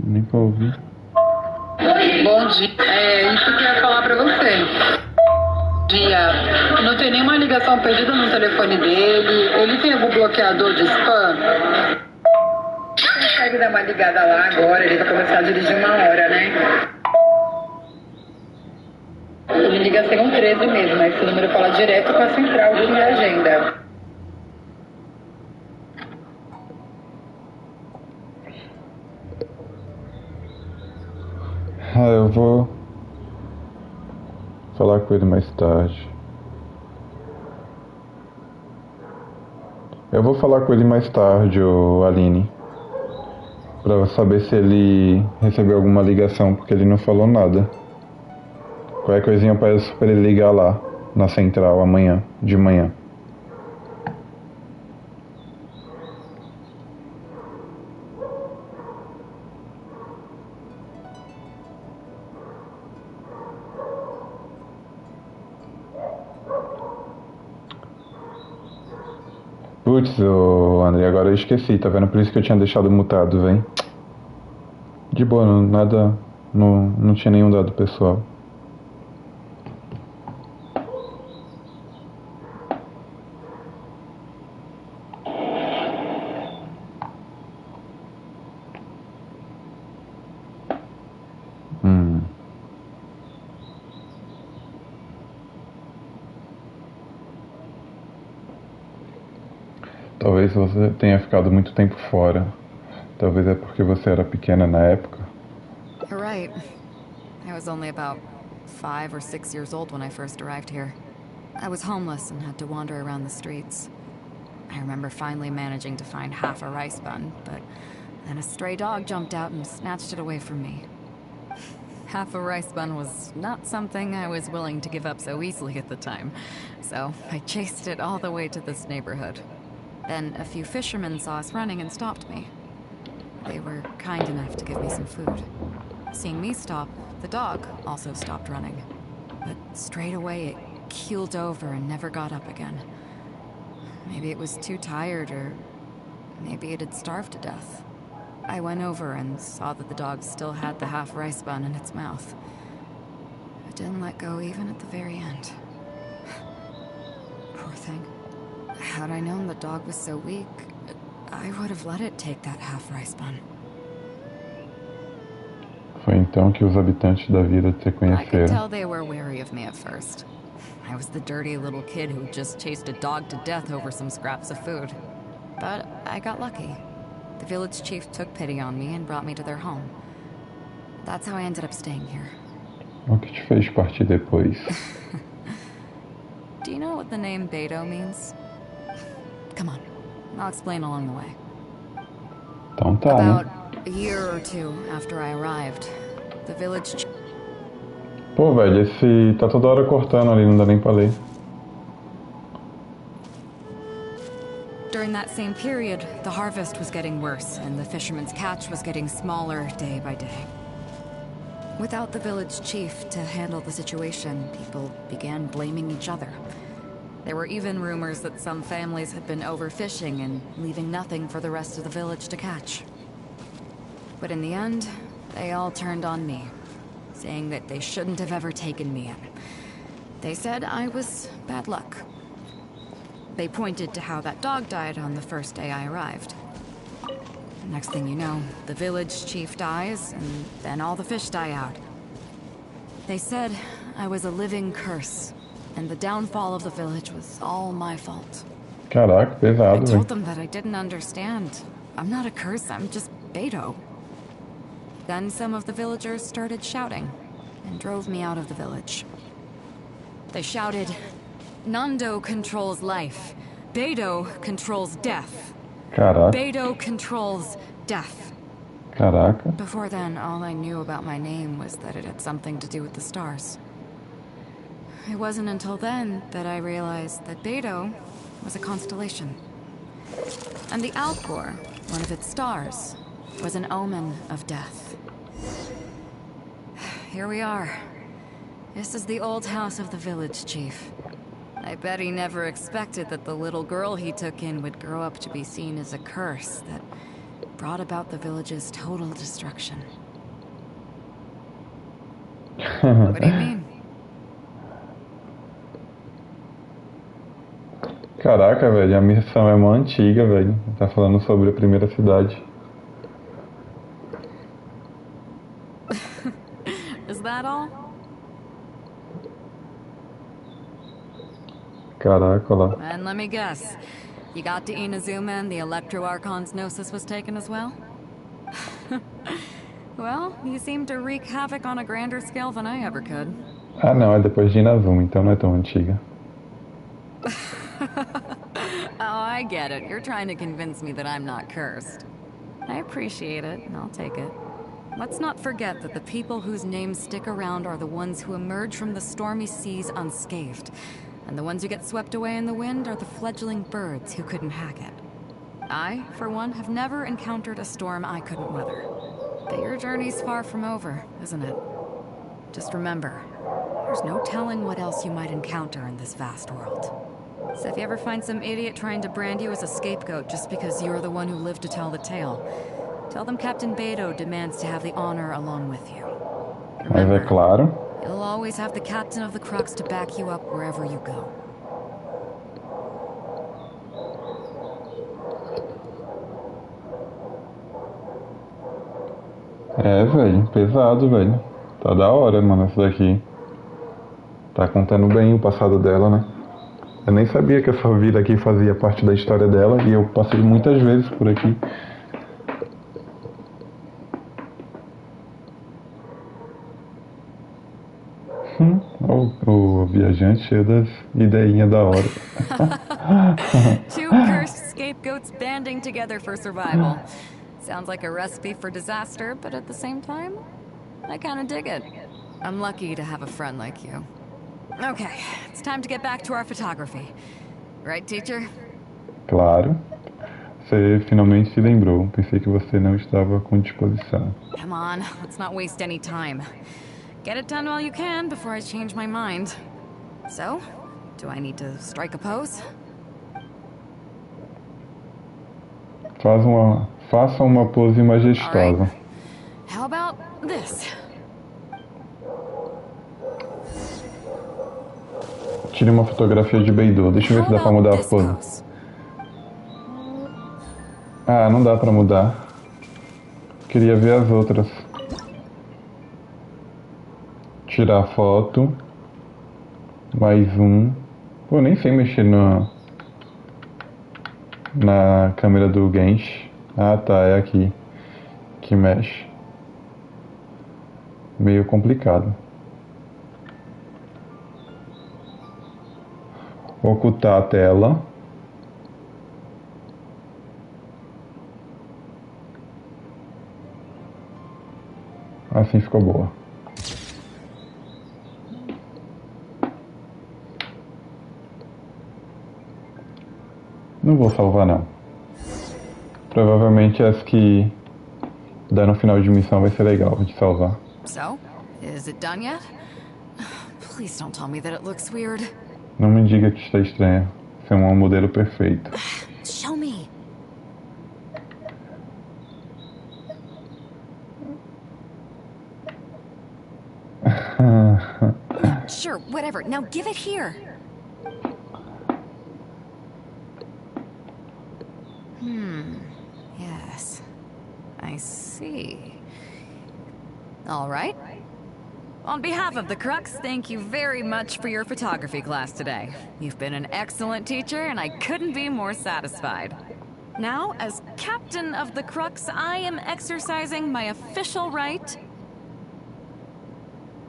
Nem pra ouvir. Bom dia. Isso que eu ia falar pra você. Dia. Não tem nenhuma ligação perdida no telefone dele. Ele tem algum bloqueador de spam? Consegue dar uma ligada lá agora? Ele vai começar a dirigir 1 hora, né? Ele liga sem um 13 mesmo, mas esse número fala direto com a central de minha agenda. Ah, eu vou falar com ele mais tarde. Eu vou falar com ele mais tarde, ô Aline. Pra saber se ele recebeu alguma ligação, porque ele não falou nada. Qualquer coisinha eu peço pra ele ligar lá, na central, amanhã, de manhã. Putz, ô André, agora eu esqueci, tá vendo? Por isso que eu tinha deixado mutado, vem. De boa, nada, não tinha nenhum dado pessoal. Talvez você tenha ficado muito tempo fora. Talvez é porque você era pequena na época. You're right. I was only about 5 or 6 years old when I first arrived here. I was homeless and had to wander around the streets. I remember finally managing to find half a rice bun, but then a stray dog jumped out and snatched it away from me. Half a rice bun was not something I was willing to give up so easily at the time, so I chased it all the way to this neighborhood. Then a few fishermen saw us running and stopped me. They were kind enough to give me some food. Seeing me stop, the dog also stopped running. But straight away it keeled over and never got up again. Maybe it was too tired, or maybe it had starved to death. I went over and saw that the dog still had the half rice bun in its mouth. It didn't let go even at the very end. Poor thing. Had I known the dog was so weak, I would have let it take that half rice bun. Foi então que os habitantes da vila se I could conheceram. tell they were wary of me at first. I was the dirty little kid who just chased a dog to death over some scraps of food. But I got lucky. The village chief took pity on me and brought me to their home. That's how I ended up staying here. O que te fez partir depois? Do you know what the name Beto means? Come on, I'll explain along the way. Então tá, About né? a year or two after I arrived, the village Pô, velho, esse tá toda hora cortando ali, não dá nem pra ler. During that same period, the harvest was getting worse, and the fisherman's catch was getting smaller day by day. Without the village chief to handle the situation, people began blaming each other. There were even rumors that some families had been overfishing and leaving nothing for the rest of the village to catch. But in the end, they all turned on me, saying that they shouldn't have ever taken me in. They said I was bad luck. They pointed to how that dog died on the first day I arrived. Next thing you know, the village chief dies, and then all the fish die out. They said I was a living curse, and the downfall of the village was all my fault. Caraca, I pesado, told velho. them that I didn't understand. I'm not a curse, I'm just Beto. Then some of the villagers started shouting, and drove me out of the village. They shouted, "Nando controls life. Beto controls death. Caraca, Beto controls death." caraca. Before then, all I knew about my name was that it had something to do with the stars. It wasn't until then that I realized that Beto was a constellation. And the Alcor, one of its stars, was an omen of death. Here we are. This is the old house of the village chief. I bet he never expected that the little girl he took in would grow up to be seen as a curse that brought about the village's total destruction. What do you mean? Caraca, velho, a missão é mó antiga, velho. Tá falando sobre a primeira cidade. Is that all? Caraca, olha lá. And let me guess. You got to Inazuma and the Electro Archon's Gnosis was taken as well? Well, you seem to wreak havoc on a grander scale than I ever could. Ah, não, é depois de Inazuma, então não é tão antiga. Oh, I get it. You're trying to convince me that I'm not cursed. I appreciate it, and I'll take it. Let's not forget that the people whose names stick around are the ones who emerge from the stormy seas unscathed. And the ones who get swept away in the wind are the fledgling birds who couldn't hack it. I, for one, have never encountered a storm I couldn't weather. But your journey's far from over, isn't it? Just remember, there's no telling what else you might encounter in this vast world. So if you ever find some idiot trying to brand you as a scapegoat just because you're the one who lived to tell the tale, tell them Captain Beto demands to have the honor along with you. Mas é claro. You'll always have the captain of the Crux to back you up wherever you go. É, velho, pesado, velho. Tá da hora, mano, essa daqui. Tá contando bem o passado dela, né? Eu nem sabia que essa vila aqui fazia parte da história dela e eu passei muitas vezes por aqui. O viajante cheio das ideinhas da hora. Two cursed scapegoats banding together for survival. Sounds like a recipe for disaster, but at the same time, I kinda dig it. I'm lucky to have a friend like you. Okay, it's time to get back to our photography. Right, teacher? Claro. Você finalmente se lembrou. Pensei que você não estava com disposição. Come on, let's not waste any time. Get it done while you can before I change my mind. So, do I need to strike a pose? Faça uma pose majestosa. How about this? Tire uma fotografia de Beidou. Deixa eu ver se dá pra mudar a pose. Pose? Ah, não dá pra mudar. Queria ver as outras. Tirar foto. Mais um. Pô, nem sei mexer na câmera do Genshin. Ah, tá, é aqui que mexe. Meio complicado. Ocultar a tela. Assim ficou boa. Não vou salvar não. Provavelmente as que dá no final de missão vai ser legal de salvar. So, is it done yet? Please don't tell me that it looks weird. Não me diga que está estranha. Você é um modelo perfeito. Show me. Sure, whatever. Now give it here. Yes. I see. All right. On behalf of the Crux, thank you very much for your photography class today. You've been an excellent teacher, and I couldn't be more satisfied. Now, as captain of the Crux, I am exercising my official right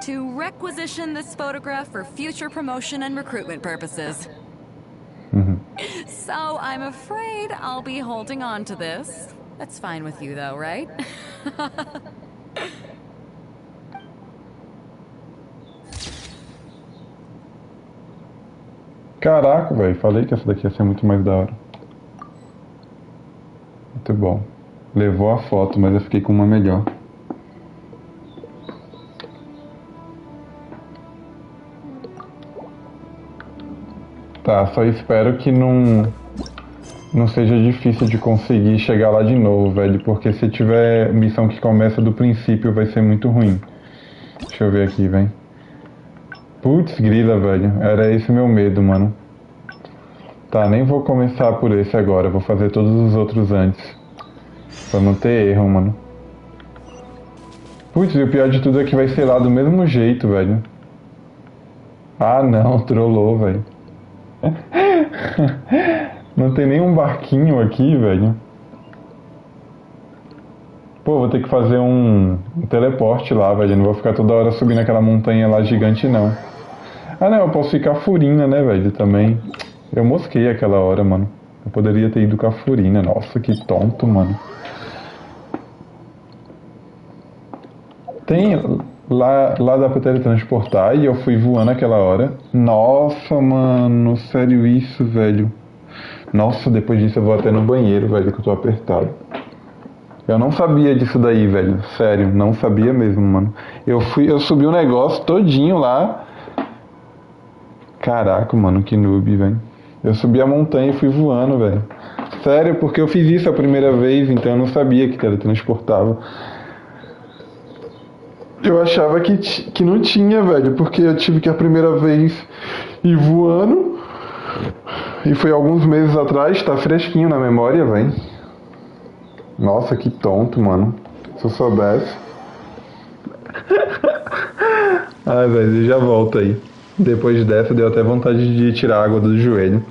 to requisition this photograph for future promotion and recruitment purposes. So, I'm afraid I'll be holding on to this. That's fine with you, though, right? Caraca, velho. Falei que essa daqui ia ser muito mais da hora. Muito bom. Levou a foto, mas eu fiquei com uma melhor. Tá, só espero que não seja difícil de conseguir chegar lá de novo, velho. Porque se tiver missão que começa do princípio vai ser muito ruim. Deixa eu ver aqui, vem. Putz, grila, velho. Era esse meu medo, mano. Tá, nem vou começar por esse agora. Vou fazer todos os outros antes. Pra não ter erro, mano. Putz, e o pior de tudo é que vai ser lá do mesmo jeito, velho. Ah, não. Trollou, velho. Não tem nenhum barquinho aqui, velho. Pô, vou ter que fazer um teleporte lá, velho. Não vou ficar toda hora subindo aquela montanha lá gigante, não. Ah, não. Eu posso ficar furina, né, velho, também. Eu mosquei aquela hora, mano. Eu poderia ter ido com a furina. Nossa, que tonto, mano. Tem... Lá dá pra teletransportar e eu fui voando aquela hora. Nossa, mano, sério isso, velho. Nossa, depois disso eu vou até no banheiro, velho, que eu tô apertado. Eu não sabia disso daí, velho. Sério, não sabia mesmo, mano. Eu subi o negócio todinho lá. Caraca, mano, que noob, velho. Eu subi a montanha e fui voando, velho. Sério, porque eu fiz isso a primeira vez, então eu não sabia que teletransportava. Eu achava que não tinha, velho, porque eu tive que a primeira vez ir voando. E foi alguns meses atrás, tá fresquinho na memória, velho. Nossa, que tonto, mano. Se eu soubesse. Ai, velho, já volto aí. Depois dessa deu até vontade de tirar água do joelho.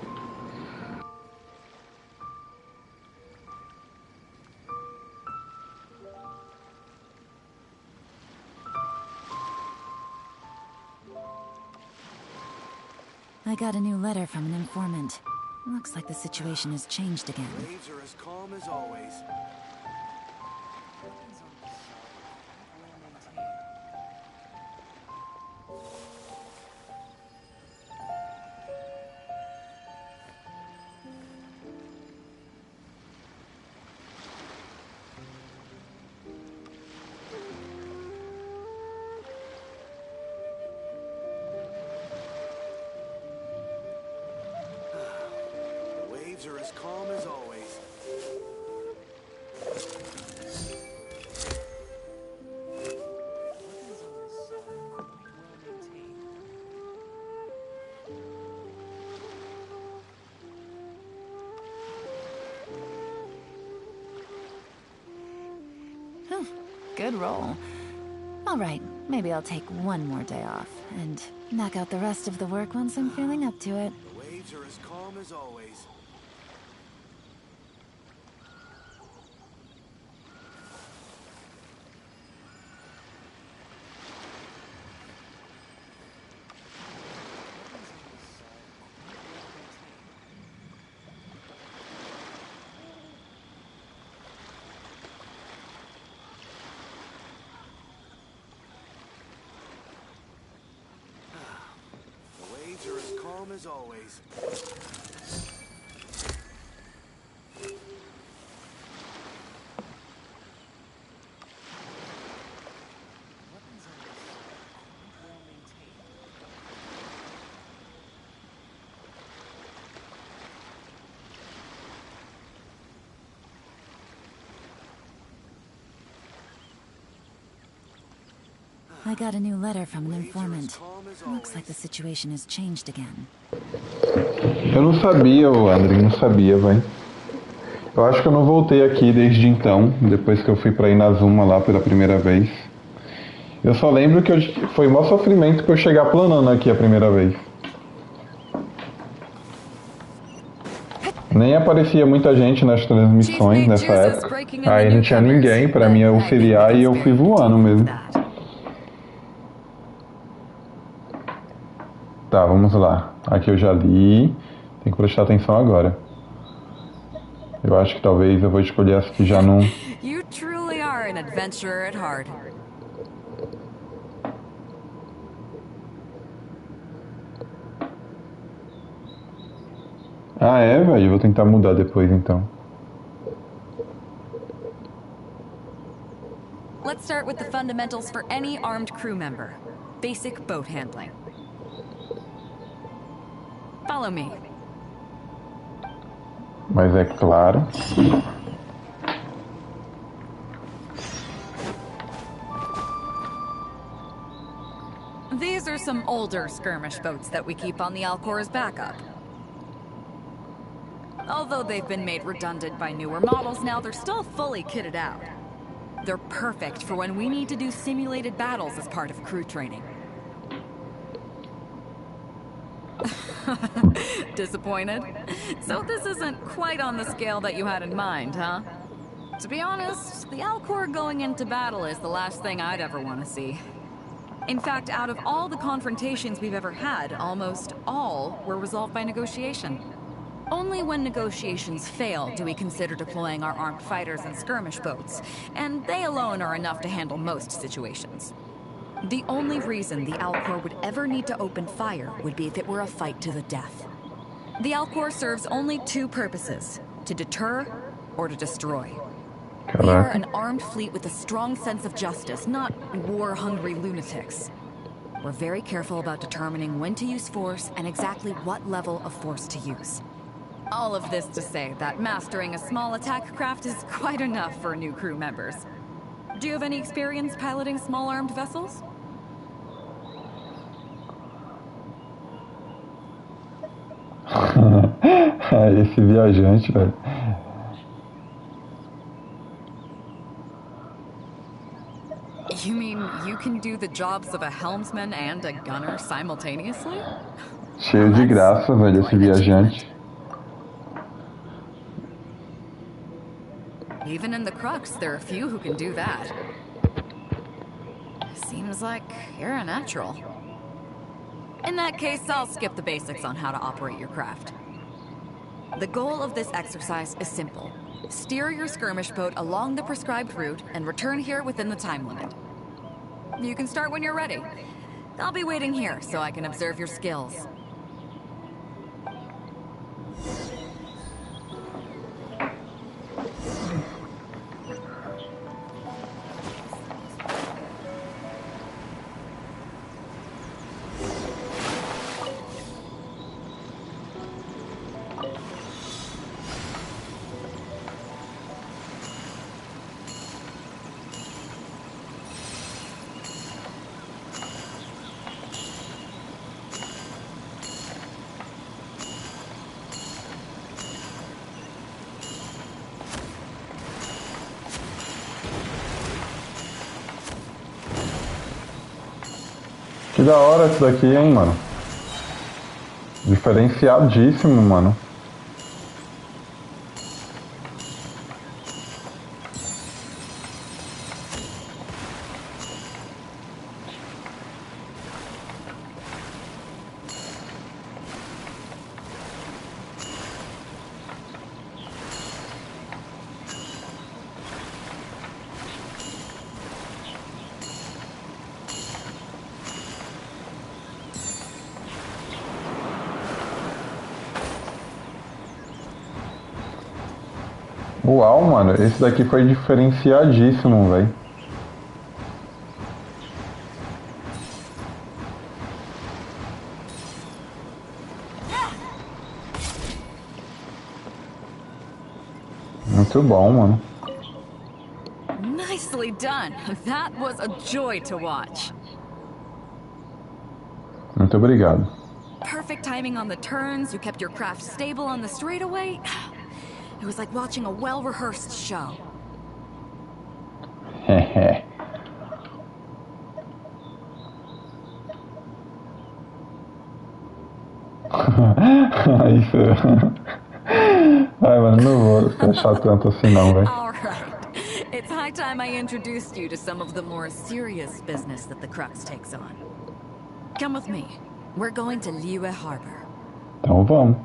I got a new letter from an informant. Looks like the situation has changed again. Waves are as calm as always. Waves are as calm as always. Good roll. All right, maybe I'll take one more day off and knock out the rest of the work once I'm feeling up to it. The waves are as calm as always. Are as calm as always. I got a new letter from an informant. Looks like the situation has changed again. Eu não sabia, o André, não sabia, vai. Eu acho que eu não voltei aqui desde então, depois que eu fui pra Inazuma lá pela primeira vez. Eu só lembro que foi o maior sofrimento pra eu chegar planando aqui a primeira vez. Nem aparecia muita gente nas transmissões nessa época. Aí não tinha ninguém pra me auxiliar e eu fui voando mesmo. Tá, vamos lá. Aqui eu já li. Tem que prestar atenção agora. Eu acho que talvez eu vou escolher as que já não... You truly are an adventurer at heart. Ah, é, velho? Eu vou tentar mudar depois, então. Let's start with the fundamentals for any armed crew member. Basic boat handling. Follow me. Mas é claro. These are some older skirmish boats that we keep on the Alcor as backup. Although they've been made redundant by newer models now, they're still fully kitted out. They're perfect for when we need to do simulated battles as part of crew training. Disappointed? So this isn't quite on the scale that you had in mind, huh? To be honest, the Alcor going into battle is the last thing I'd ever want to see. In fact, out of all the confrontations we've ever had, almost all were resolved by negotiation. Only when negotiations fail do we consider deploying our armed fighters and skirmish boats, and they alone are enough to handle most situations. The only reason the Alcor would ever need to open fire would be if it were a fight to the death. The Alcor serves only two purposes: to deter or to destroy. We are an armed fleet with a strong sense of justice, not war-hungry lunatics. We're very careful about determining when to use force and exactly what level of force to use. All of this to say that mastering a small attack craft is quite enough for new crew members. Do you have any experience piloting small armed vessels? Esse viajante, velho. You mean you can do the jobs of a helmsman and a gunner simultaneously? Cheio de graça, velho, esse viajante. Even in the Crux, there are few who can do that. Seems like you're a natural. In that case, I'll skip the basics on how to operate your craft. The goal of this exercise is simple. Steer your skirmish boat along the prescribed route and return here within the time limit. You can start when you're ready. I'll be waiting here so I can observe your skills. da hora isso daqui, hein, mano. Diferenciadíssimo, mano. Uau, mano, esse daqui foi diferenciadíssimo, velho. Muito bom, mano. Nicely done. That was a joy to watch. Muito obrigado. Perfect timing on the turns, you kept your craft stable on the straightaway. It was like watching a well-rehearsed show. Hehe. Isso. Ai, mano, não vou fechar tanto assim não, velho. Alright. It's high time I introduced you to some of the more serious business that the Crux takes on. Come with me. We're going to Liyue Harbor. Então vamos.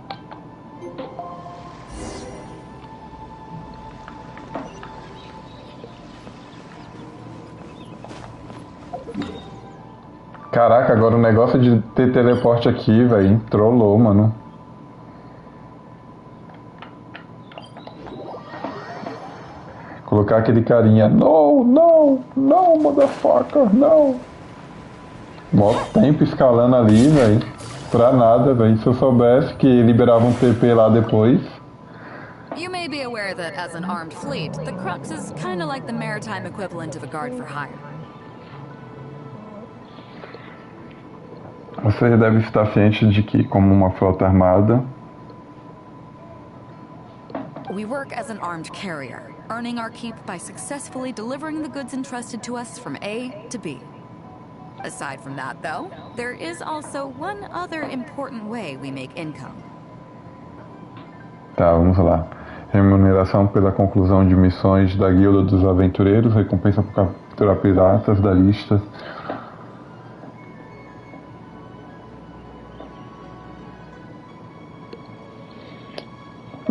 Caraca, agora o negócio de ter teleporte aqui, velho, trollou, mano. Colocar aquele carinha, no, motherfucker, no. Mó tempo escalando ali, velho. Pra nada, velho. Se eu soubesse que liberava um TP lá depois. You may be aware that as an armed fleet, the Crux is kind of like the maritime equivalent of a guard for hire. Você deve estar ciente de que, como uma frota armada, we work as an armed carrier, earning our keep by successfully delivering the goods entrusted to us from A to B. Aside from that, though, there is also one other important way we make income. Tá, vamos lá. Remuneração pela conclusão de missões da Guilda dos Aventureiros, recompensa por capturar piratas da lista.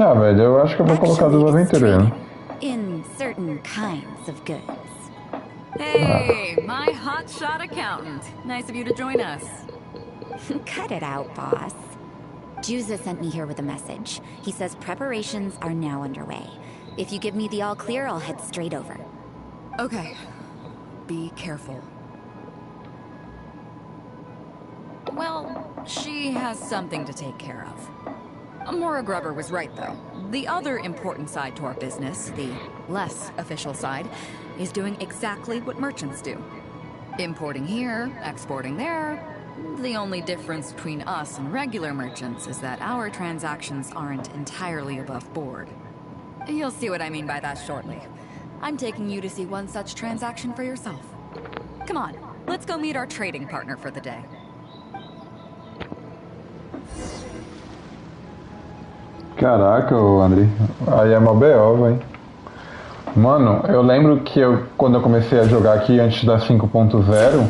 Ah, velho, eu acho que eu vou colocar dos aventureiros. In certain kinds of goods. Hey, my hotshot accountant. Nice of you to join us. Cut it out, boss. Juza sent me here with a message. He says preparations are now underway. If you give me the all clear, I'll head straight over. Okay. Be careful. Well, she has something to take care of. Mora Grubber was right, though. The other important side to our business, the less official side, is doing exactly what merchants do. Importing here, exporting there. The only difference between us and regular merchants is that our transactions aren't entirely above board. You'll see what I mean by that shortly. I'm taking you to see one such transaction for yourself. Come on, let's go meet our trading partner for the day. Caraca, André, aí é mó BO, velho. Mano, eu lembro que quando eu comecei a jogar aqui antes da 5.0,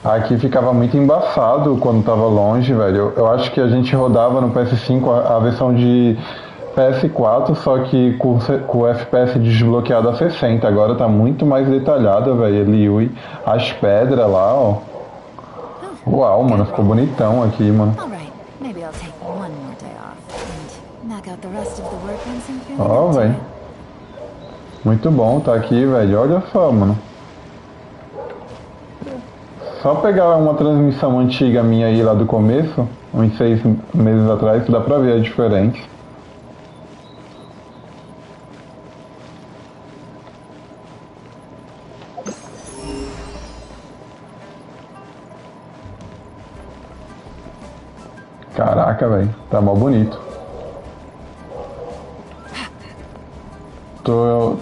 aqui ficava muito embaçado quando tava longe, velho. Eu acho que a gente rodava no PS5 a versão de PS4, só que com o FPS desbloqueado a 60. Agora tá muito mais detalhada, velho. Liyue, as pedras lá, ó. Uau, mano, ficou bonitão aqui, mano. Ó, velho. Muito bom tá aqui, velho. Olha só, mano. Só pegar uma transmissão antiga minha aí lá do começo, uns 6 meses atrás, dá pra ver a diferença. Caraca, velho. Tá mó bonito.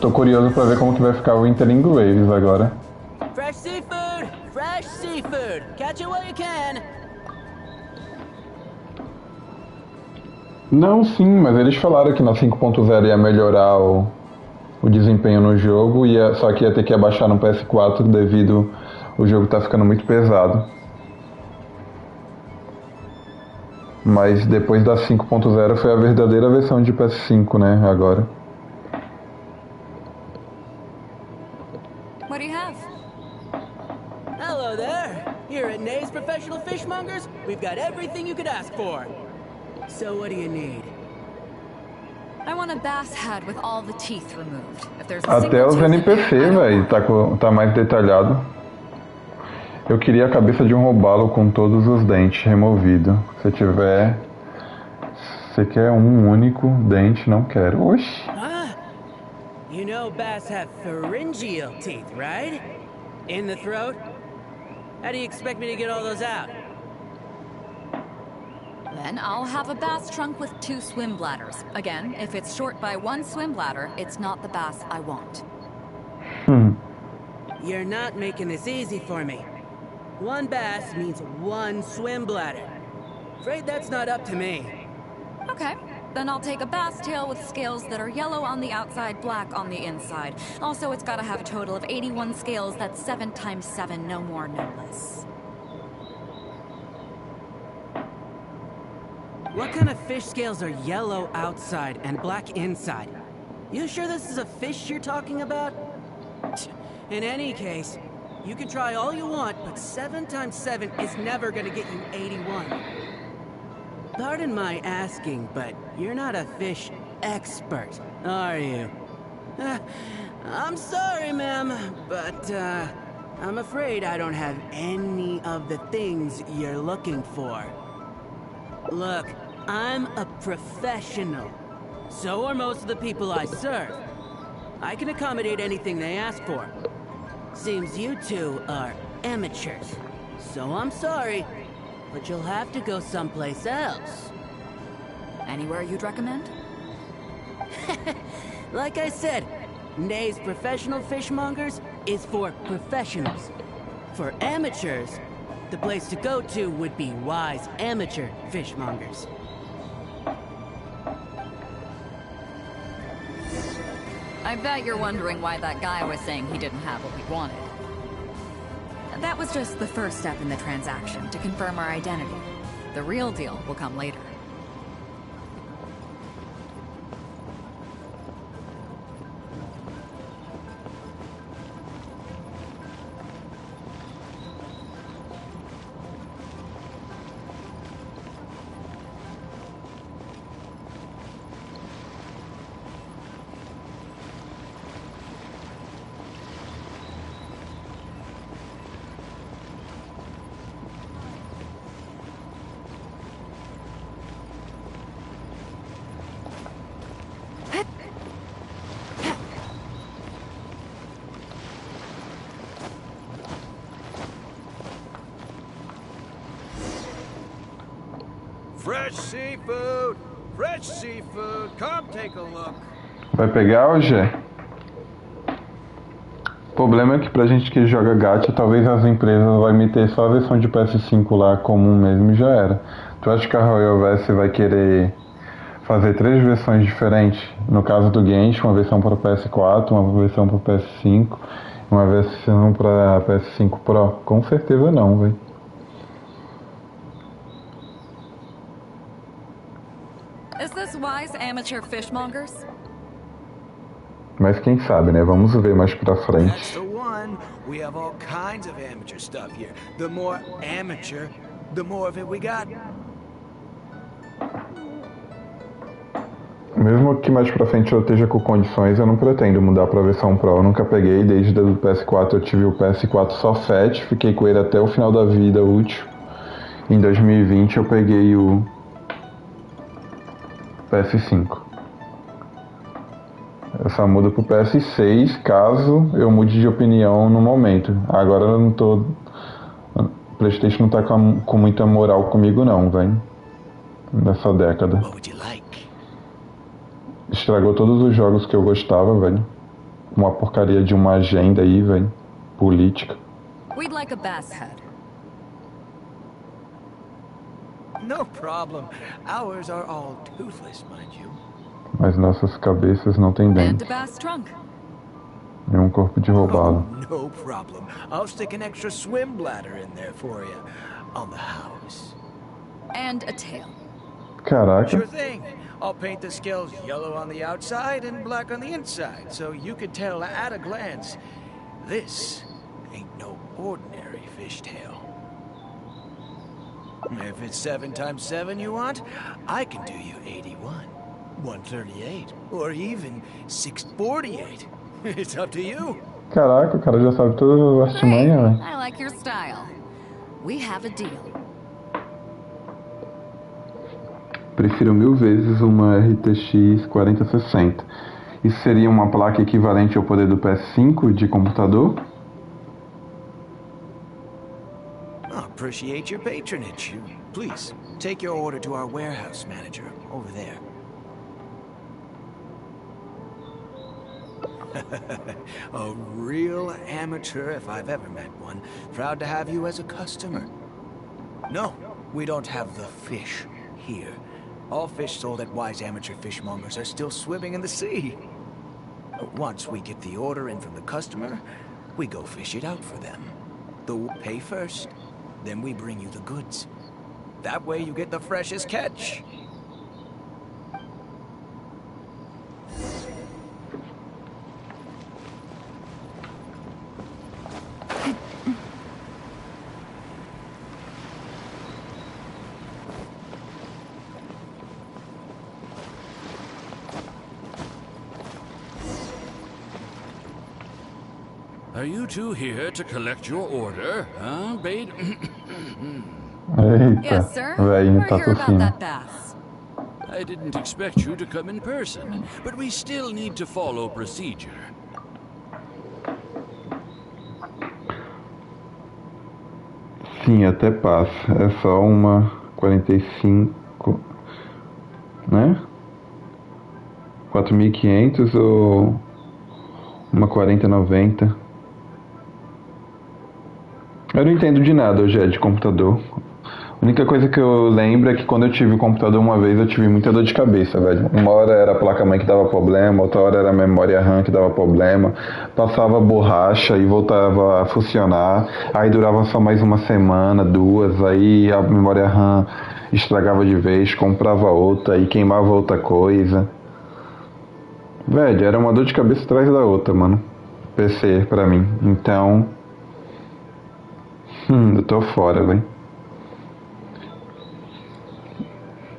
Tô curioso pra ver como que vai ficar o Wuthering Waves agora. Fresh seafood! Fresh seafood! Catch Catch it while you can. Não, sim, mas eles falaram que na 5.0 ia melhorar o desempenho no jogo, só que ia ter que abaixar no PS4 devido o jogo tá ficando muito pesado. Mas depois da 5.0 foi a verdadeira versão de PS5, né, agora. What do you have? Hello there. Here at Nay's Professional Fishmongers, we've got everything you could ask for. So what do you need? I want a bass head with all the teeth removed. If there's a Até single os tooth in NPC, there, I don't velho, want it. tá mais detalhado. Eu queria a cabeça de um robalo com todos os dentes removidos. Se tiver... Você quer um único dente? Não quero. Oxi. Ah, you know bass have pharyngeal teeth, right? In the throat? How do you expect me to get all those out? Then I'll have a bass trunk with 2 swim bladders. Again, if it's short by 1 swim bladder, it's not the bass I want. You're not making this easy for me. 1 bass means 1 swim bladder. Afraid that's not up to me. Okay, then I'll take a bass tail with scales that are yellow on the outside, black on the inside. Also, it's gotta have a total of 81 scales. That's 7 times 7, no more, no less. What kind of fish scales are yellow outside and black inside? You sure this is a fish you're talking about? In any case, you can try all you want, but 7 times 7 is never gonna get you 81. Pardon my asking, but you're not a fish expert, are you? I'm sorry, ma'am, but I'm afraid I don't have any of the things you're looking for. Look, I'm a professional. So are most of the people I serve. I can accommodate anything they ask for. Seems you two are amateurs. So I'm sorry, but you'll have to go someplace else. Anywhere you'd recommend? Like I said, Nay's Professional Fishmongers is for professionals. For amateurs, the place to go to would be Wise Amateur Fishmongers. I bet you're wondering why that guy was saying he didn't have what we wanted. That was just the first step in the transaction, to confirm our identity. The real deal will come later. Fresh seafood! Fresh seafood! Come take a look! Vai pegar ou Gê? O problema é que pra gente que joga gacha, talvez as empresas vão meter só a versão de PS5 lá comum mesmo e já era. Tu acha que a Royal Verse vai querer fazer 3 versões diferentes? No caso do Genshin, uma versão para o PS4, uma versão para o PS5 e uma versão para PS5 Pro? Com certeza não, velho. Is this Wise Amateur Fishmongers? Mas quem sabe, né? Vamos ver mais pra That's frente. the one. We have all kinds of amateur stuff here. The more amateur, the more of it we got. Mesmo que mais pra frente eu esteja com condições, eu não pretendo mudar pra versão Pro. Eu nunca peguei, desde o PS4 eu tive o PS4 só Fat, fiquei com ele até o final da vida útil. Em 2020 eu peguei o PS5. Eu só mudo pro PS6 caso eu mude de opinião no momento. Agora eu não tô... O PlayStation não tá com muita moral comigo não, velho. Nessa década. What would you like? Estragou todos os jogos que eu gostava, velho. Uma porcaria de uma agenda aí, velho. Política. We'd like a bass head. No problem. Ours are all toothless, mind you. Mas nossas cabeças não têm And a dentes. bass trunk. É um corpo de Oh, roubado. no problem. I'll stick an extra swim bladder in there for you. On the house. And a tail. Caraca. Sure thing. I'll paint the scales yellow on the outside and black on the inside, so you could tell at a glance, this ain't no ordinary fishtail. If it's 7 times 7 you want, I can do you 81, 138, or even 648. It's up to you. Caraca, o cara já sabe todas as artimanhas, velho. I like your style. We have a deal. Prefiro 1000 vezes uma RTX 4060. Isso seria uma placa equivalente ao poder do PS5 de computador? Appreciate your patronage. Please, take your order to our warehouse manager over there. A real amateur if I've ever met one. Proud to have you as a customer. No, we don't have the fish here. All fish sold at Wise Amateur Fishmongers are still swimming in the sea. Once we get the order in from the customer, we go fish it out for them. They'll pay first, then we bring you the goods. That way you get the freshest catch. Are you two here to collect your order, huh, Bade? Eita, Yes, sir. velho, We're tá here about tossindo. that bass. I didn't expect you to come in person, but we still need to follow procedure. Sim, até passa. É só uma 45, né? 4.500 ou uma 4090. Eu não entendo de nada hoje de computador. A única coisa que eu lembro é que quando eu tive o computador uma vez eu tive muita dor de cabeça, velho. Uma hora era a placa-mãe que dava problema, outra hora era a memória RAM que dava problema. Passava borracha e voltava a funcionar. Aí durava só mais uma semana, 2, aí a memória RAM estragava de vez, comprava outra e queimava outra coisa. Velho, era uma dor de cabeça atrás da outra, mano. PC pra mim. Então... eu tô fora, velho.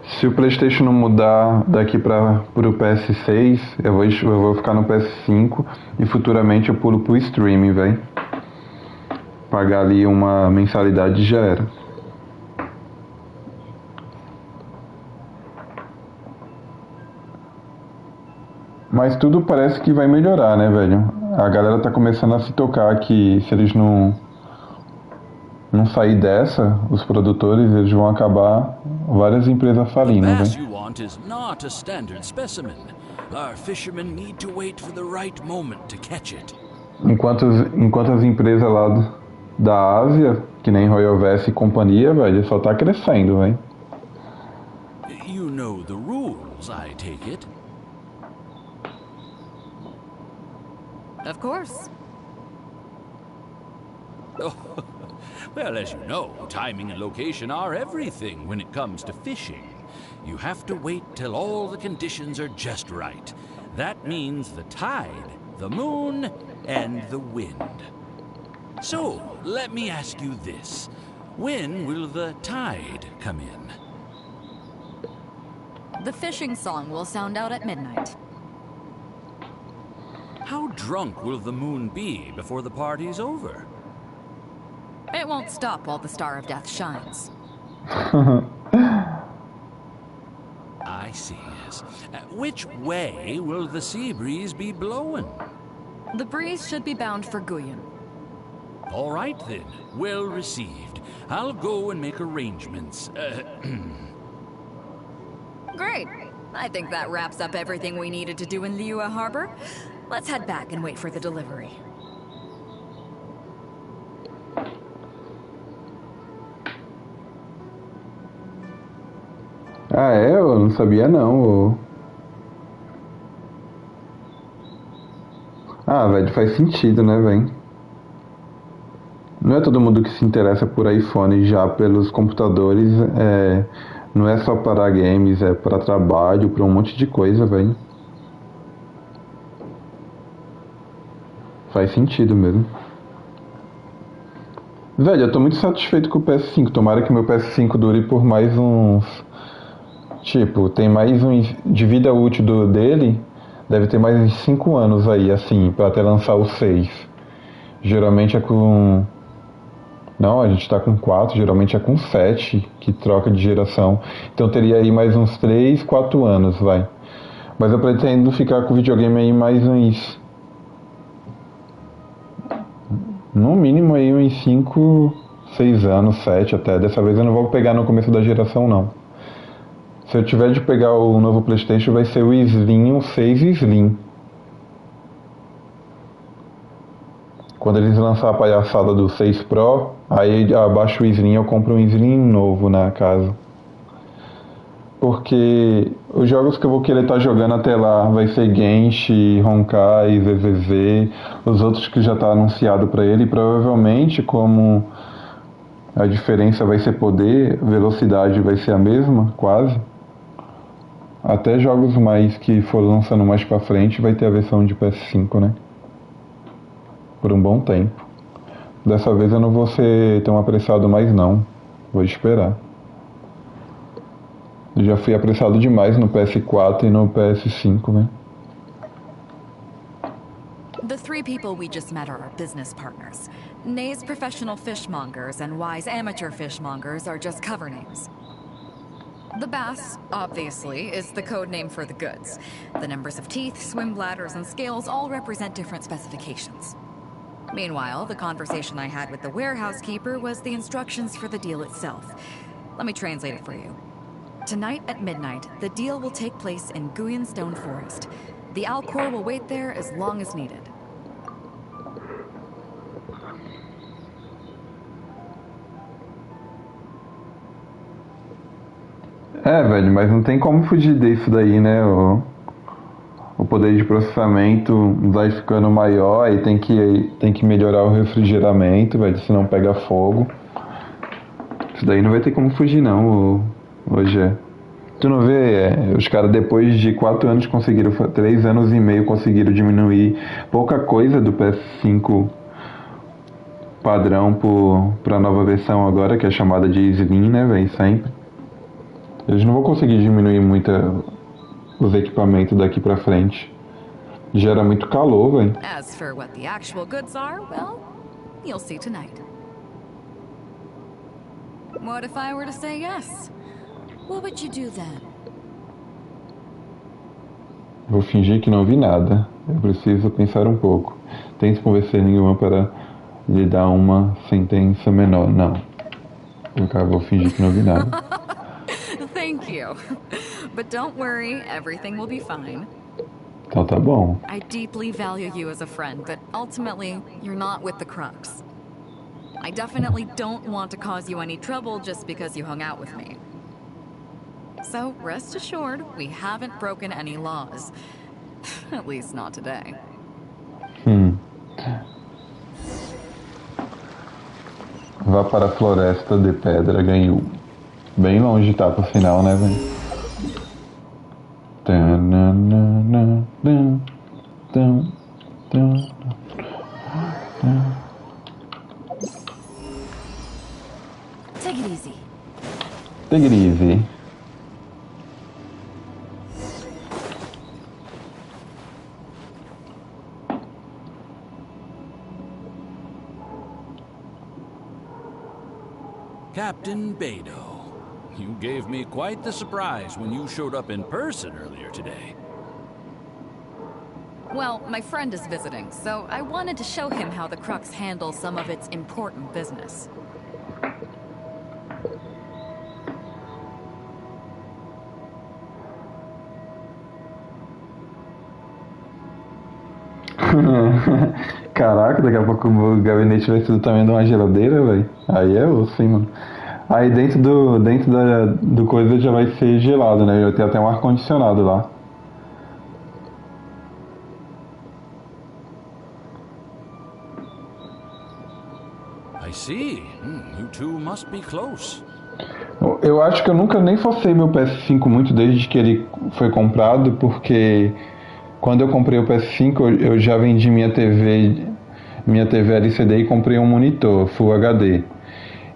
Se o PlayStation não mudar daqui pro PS6, eu vou ficar no PS5 e futuramente eu pulo pro streaming, velho. Pagar ali uma mensalidade já era. Mas tudo parece que vai melhorar, né, velho? A galera tá começando a se tocar que se eles não sair dessa, os produtores, eles vão acabar várias empresas falindo, The bass velho. you want is not a standard specimen. Our fishermen need to wait for the right moment to catch it. Enquanto as empresas lá da Ásia, que nem Royal Vess e companhia, velho, só tá crescendo, velho. You know the rules, I take it. Of course. Oh, well, as you know, timing and location are everything when it comes to fishing. You have to wait till all the conditions are just right. That means the tide, the moon, and the wind. So, let me ask you this. When will the tide come in? The fishing song will sound out at midnight. How drunk will the moon be before the party's over? It won't stop while the Star of Death shines. I see, yes. Which way will the sea breeze be blowing? The breeze should be bound for Guyan. All right, then. Well received. I'll go and make arrangements. Great. I think that wraps up everything we needed to do in Liyue Harbor. Let's head back and wait for the delivery. Ah, é? Eu não sabia não. Ah, velho, faz sentido, né, velho? Não é todo mundo que se interessa por iPhone já pelos computadores. Não é só para games, é para trabalho, para um monte de coisa, velho. Faz sentido mesmo. Velho, eu tô muito satisfeito com o PS5. Tomara que meu PS5 dure por mais uns. Tipo, tem mais uns. De vida útil dele, deve ter mais uns 5 anos aí, assim, pra até lançar o 6. Geralmente é com. Não, a gente tá com 4, geralmente é com 7 que troca de geração. Então teria aí mais uns 3, 4 anos, vai. Mas eu pretendo ficar com o videogame aí mais uns. No mínimo aí uns 5, 6 anos, 7 até. Dessa vez eu não vou pegar no começo da geração, não. Se eu tiver de pegar o novo PlayStation, vai ser o Slim, o 6 Slim. Quando eles lançar a palhaçada do 6 Pro, aí abaixo o Slim eu compro um Slim novo na casa. Porque os jogos que eu vou querer estar jogando até lá vai ser Genshin, Honkai, ZZZ, os outros que já está anunciado para ele. E provavelmente, como a diferença vai ser poder, velocidade vai ser a mesma, quase. Até jogos mais que foram lançando mais pra frente vai ter a versão de PS5, né? Por um bom tempo. Dessa vez eu não vou ser tão apressado mais não. Vou esperar. Eu já fui apressado demais no PS4 e no PS5, né? The three people we just met are our business partners. Nay's professional fishmongers and Y's amateur fishmongers are just cover names. The bass, obviously, is the code name for the goods. The numbers of teeth, swim bladders, and scales all represent different specifications. Meanwhile, the conversation I had with the warehouse keeper was the instructions for the deal itself. Let me translate it for you. Tonight at midnight, the deal will take place in Guyanstone Forest. The Alcor will wait there as long as needed. Velho, mas não tem como fugir disso daí, né? O poder de processamento vai ficando maior, aí tem que melhorar o refrigeramento, velho, senão pega fogo. Isso daí não vai ter como fugir não, hoje é. Tu não vê, os caras depois de 4 anos conseguiram, 3 anos e meio conseguiram diminuir pouca coisa do PS5 padrão pra nova versão agora, que é chamada de Slim, né, velho, sempre. Eles não vão conseguir diminuir muito os equipamentos daqui pra frente. Gera muito calor, velho. As for what the actual goods are, well, you'll see tonight. What if I were to say yes? What would you do then? Vou fingir que não vi nada. Eu preciso pensar um pouco. Tente convencer nenhuma para lhe dar uma sentença menor. Não. Eu vou fingir que não vi nada. Thank you. But don't worry, everything will be fine. Então tá bom. I deeply value you as a friend, but ultimately, you're not with the Crux. I definitely don't want to cause you any trouble just because you hung out with me. So, rest assured, we haven't broken any laws. At least not today. Vá para a floresta de pedra, ganhou. Bem longe tá, pro final, né, velho? Take it easy. Take it easy. Captain Beidou, you gave me quite the surprise when you showed up in person earlier today. Well, my friend is visiting, so I wanted to show him how the Crux handles some of its important business. Caraca, daqui a pouco o gabinete vai ser do tamanho de uma geladeira, velho. Aí é osso, hein, mano. Aí dentro do coisa já vai ser gelado, né? Já tem até um ar-condicionado lá. I see. You two must be close. Eu acho que eu nunca nem forcei meu PS5 muito desde que ele foi comprado, porque quando eu comprei o PS5 eu já vendi minha TV LCD e comprei um monitor Full HD.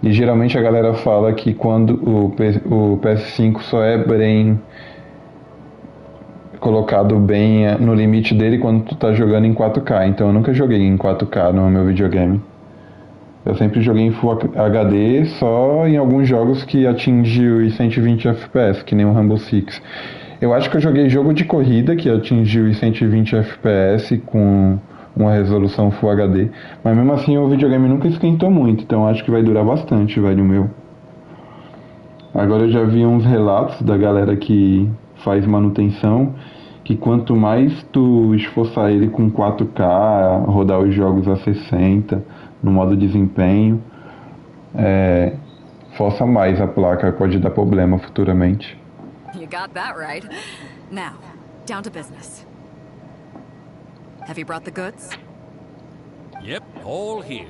E geralmente a galera fala que quando o PS5 só é bem colocado bem no limite dele quando tu tá jogando em 4K. Então eu nunca joguei em 4K no meu videogame. Eu sempre joguei em Full HD só em alguns jogos que atinge os 120 FPS, que nem o Rainbow Six. Eu acho que eu joguei jogo de corrida que atingiu os 120 FPS com uma resolução Full HD, mas mesmo assim o videogame nunca esquentou muito, então acho que vai durar bastante, velho, o meu. Agora eu já vi uns relatos da galera que faz manutenção, que quanto mais tu esforçar ele com 4K, rodar os jogos a 60, no modo desempenho, força mais a placa, pode dar problema futuramente. You got that right. Now, down to business. Have you brought the goods? Yep, all here.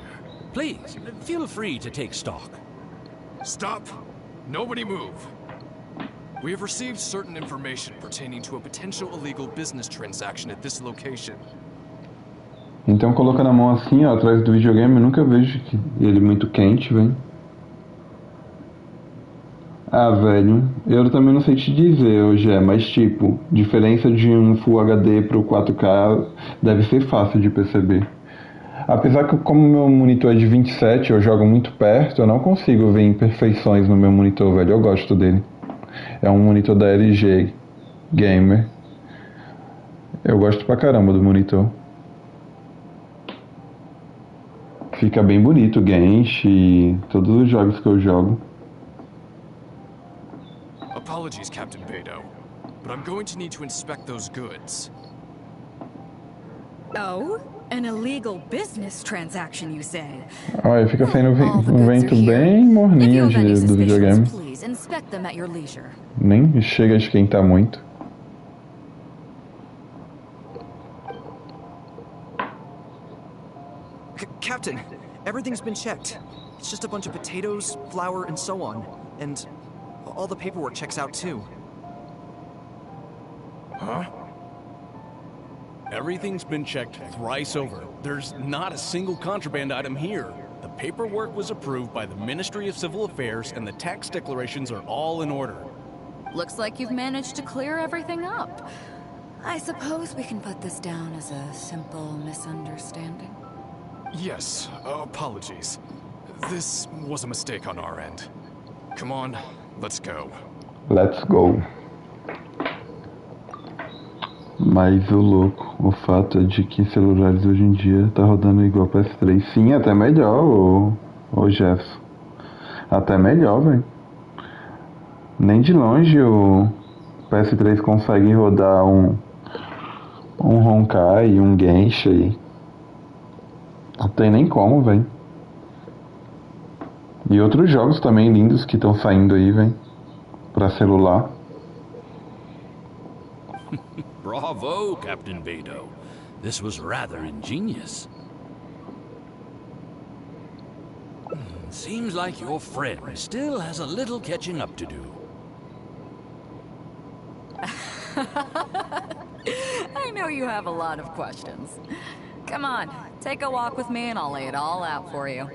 Please, feel free to take stock. Stop! Nobody move! We have received certain information pertaining to a potential illegal business transaction at this location. Então coloca na mão assim, ó, atrás do videogame, eu nunca vejo ele muito quente, velho. Ah, velho, eu também não sei te dizer hoje, mas tipo, diferença de um Full HD pro 4K deve ser fácil de perceber. Apesar que como meu monitor é de 27, eu jogo muito perto, eu não consigo ver imperfeições no meu monitor, velho, eu gosto dele. É um monitor da LG Gamer. Eu gosto pra caramba do monitor. Fica bem bonito o Genshin e todos os jogos que eu jogo. Apologies, Captain Beidou, but I'm going to need to inspect those goods. Oh? An illegal business transaction, you say? Olha, fica saindo um vento bem morninho do videogame. Please inspect them at your leisure. Nem chega a esquentar muito. Captain, everything's been checked. It's just a bunch of potatoes, flour, and so on. And all the paperwork checks out too. Huh? Everything's been checked thrice over. There's not a single contraband item here. The paperwork was approved by the Ministry of Civil Affairs and the tax declarations are all in order. Looks like you've managed to clear everything up. I suppose we can put this down as a simple misunderstanding. Yes, apologies. This was a mistake on our end. Come on, let's go. Let's go. Mas o louco, o fato é de que celulares hoje em dia tá rodando igual PS3. Sim, até melhor, ô Jefferson. Até melhor, velho. Nem de longe o PS3 consegue rodar um Honkai e um Genshin aí. Não tem nem como, velho. E outros jogos também lindos que estão saindo aí, velho. Pra celular. Bravo, Captain Beidou. This was rather ingenious. Seems like your friend still has a little catching up to do. I know you have a lot of questions. Come on, take a walk with me and I'll lay it all out for you.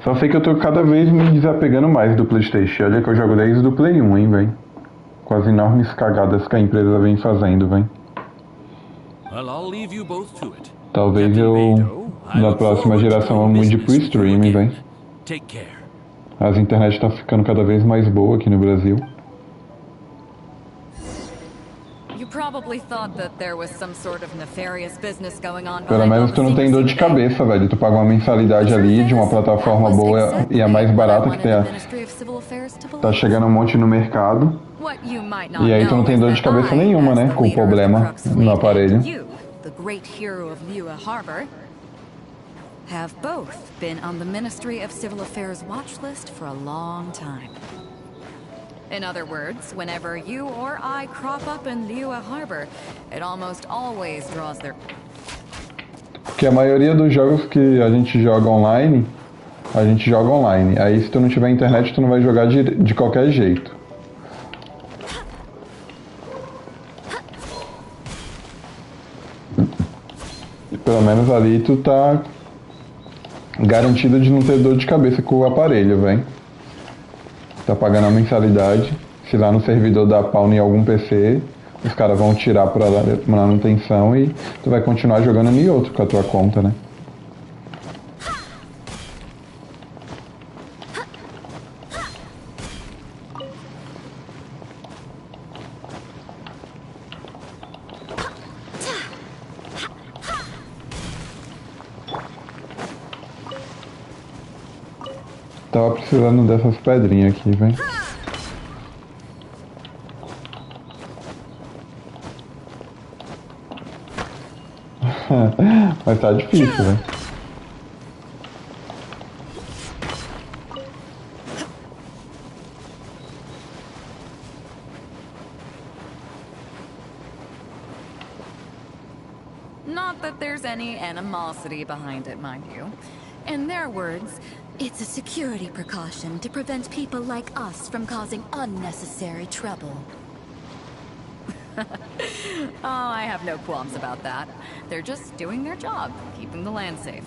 Só sei que eu tô cada vez me desapegando mais do PlayStation. Olha que eu jogo desde o Play 1, hein, velho. Com as enormes cagadas que a empresa vem fazendo, velho. Well, I'll leave you both to it. Talvez eu, na próxima geração, eu mude pro streaming, velho. Take care. As internet tá ficando cada vez mais boa aqui no Brasil. Pelo menos tu não tem dor de cabeça, velho. Tu paga uma mensalidade ali de uma plataforma boa e a mais barata que tem. Tá chegando um monte no mercado. E aí tu não tem dor de cabeça nenhuma, né? Com o problema no aparelho. have both been on the Ministry of Civil Affairs watch list for a long time. In other words, whenever you or I crop up in Liyue Harbor, it almost always draws their... Porque a maioria dos jogos que a gente joga online, Aí se tu não tiver internet, tu não vai jogar de qualquer jeito. E pelo menos ali tu tá garantido de não ter dor de cabeça com o aparelho, velho. Tá pagando a mensalidade. Se lá no servidor dá pau em algum PC, os caras vão tirar por manutenção e tu vai continuar jogando em outro com a tua conta, né? Tava precisando dessas pedrinhas aqui, vem. Mas tá difícil, velho. Not that there's any animosity behind it, mind you. In their words, it's a security precaution to prevent people like us from causing unnecessary trouble. Oh, I have no qualms about that. They're just doing their job, keeping the land safe.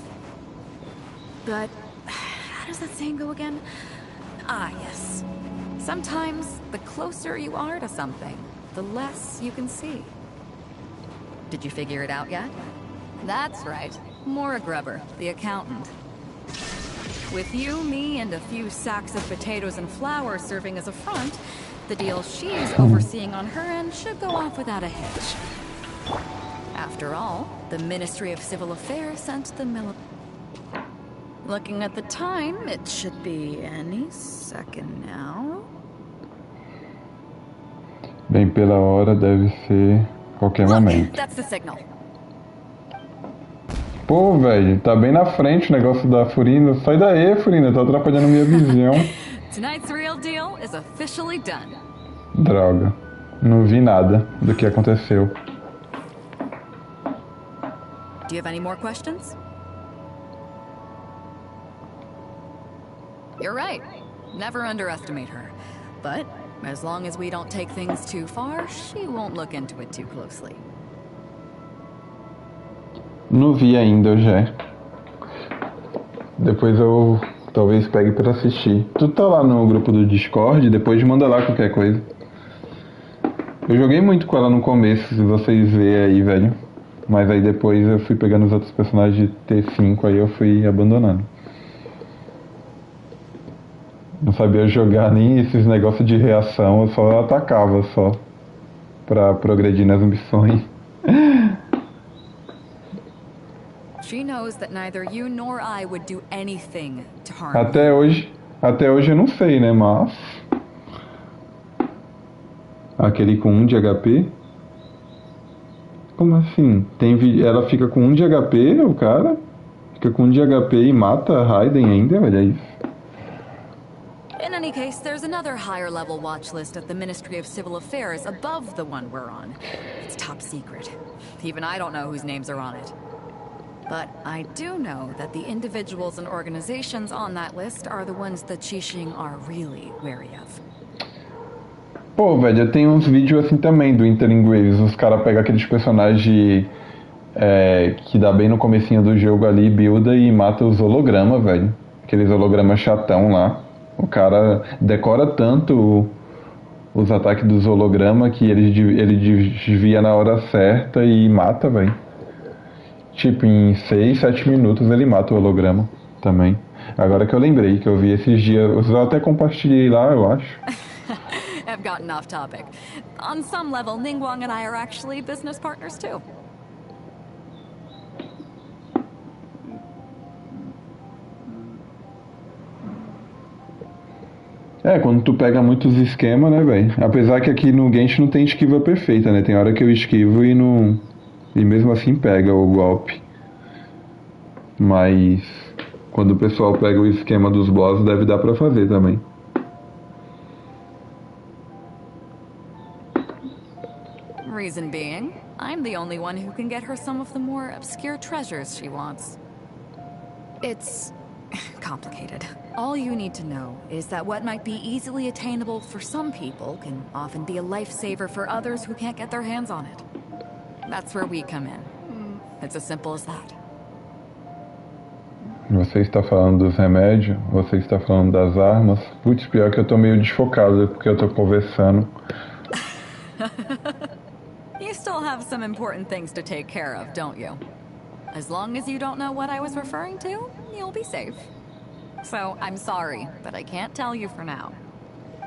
But how does that saying go again? Ah, yes. Sometimes the closer you are to something, the less you can see. Did you figure it out yet? That's right. Maura Grubber, the accountant. With you, me, and a few sacks of potatoes and flour serving as a front, the deal she's overseeing on her end should go off without a hitch. After all, the Ministry of Civil Affairs sent the Looking at the time, it should be any second now. Bem, pela hora deve ser qualquer momento. That's the signal. Pô, velho, tá bem na frente o negócio da Furina. Sai daí, Furina, tá atrapalhando minha visão. Tonight's real deal is officially done. Droga, não vi nada do que aconteceu. Do you have any more questions? You're right. Never underestimate her. But as long as we don't take things too far, she won't look into it too closely. Não vi ainda, já. Depois eu talvez pegue pra assistir. Tu tá lá no grupo do Discord, depois manda lá qualquer coisa. Eu joguei muito com ela no começo, se vocês verem aí, velho. Mas aí depois eu fui pegando os outros personagens de T5, aí eu fui abandonando. Não sabia jogar nem esses negócios de reação, eu só atacava só. Pra progredir nas missões. She knows that neither you nor I would do anything to harm. Até hoje eu não sei, né, mas... Aquele com 1 de HP? Como assim? Ela fica com 1 de HP, o cara? Fica com 1 de HP e mata a Raiden ainda, olha isso. In any case, there's another higher level watch list at the Ministry of Civil Affairs above the one we're on. It's top secret. Even I don't know whose names are on it. But I do know that the individuals and organizations on that list are the ones the Qixing are really wary of. Pô, velho, tem uns vídeos assim também do Wuthering Graves. Os caras pegam aqueles personagens que dá bem no comecinho do jogo ali, builda e mata os hologramas, velho. Aqueles hologramas chatão lá. O cara decora tanto os ataques dos hologramas que ele desvia na hora certa e mata, velho. Tipo, em 6, 7 minutos ele mata o holograma também. Agora que eu lembrei, que eu vi esses dias, eu até compartilhei lá, eu acho. I've gotten off topic. On some level, Ningguang and I are actually business partners too. Quando tu pega muitos esquemas, né, velho? Apesar que aqui no Genshin não tem esquiva perfeita, né? Tem hora que eu esquivo e não... E mesmo assim pega o golpe. Mas quando o pessoal pega o esquema dos bosses, deve dar pra fazer também. Reason being, I'm the only one who can get her some of the more obscure treasures she wants. It's complicated. All you need to know is that what might be easily attainable for some people can often be a lifesaver for others who can't get their hands on it. That's where we come in. It's as simple as that. Você está falando dos remédios, você está falando das armas. Putz, pior que eu tô meio desfocado porque eu tô conversando. You still have some important things to take care of, don't you? As long as you don't know what I was referring to, you'll be safe. So, I'm sorry, but I can't tell you for now.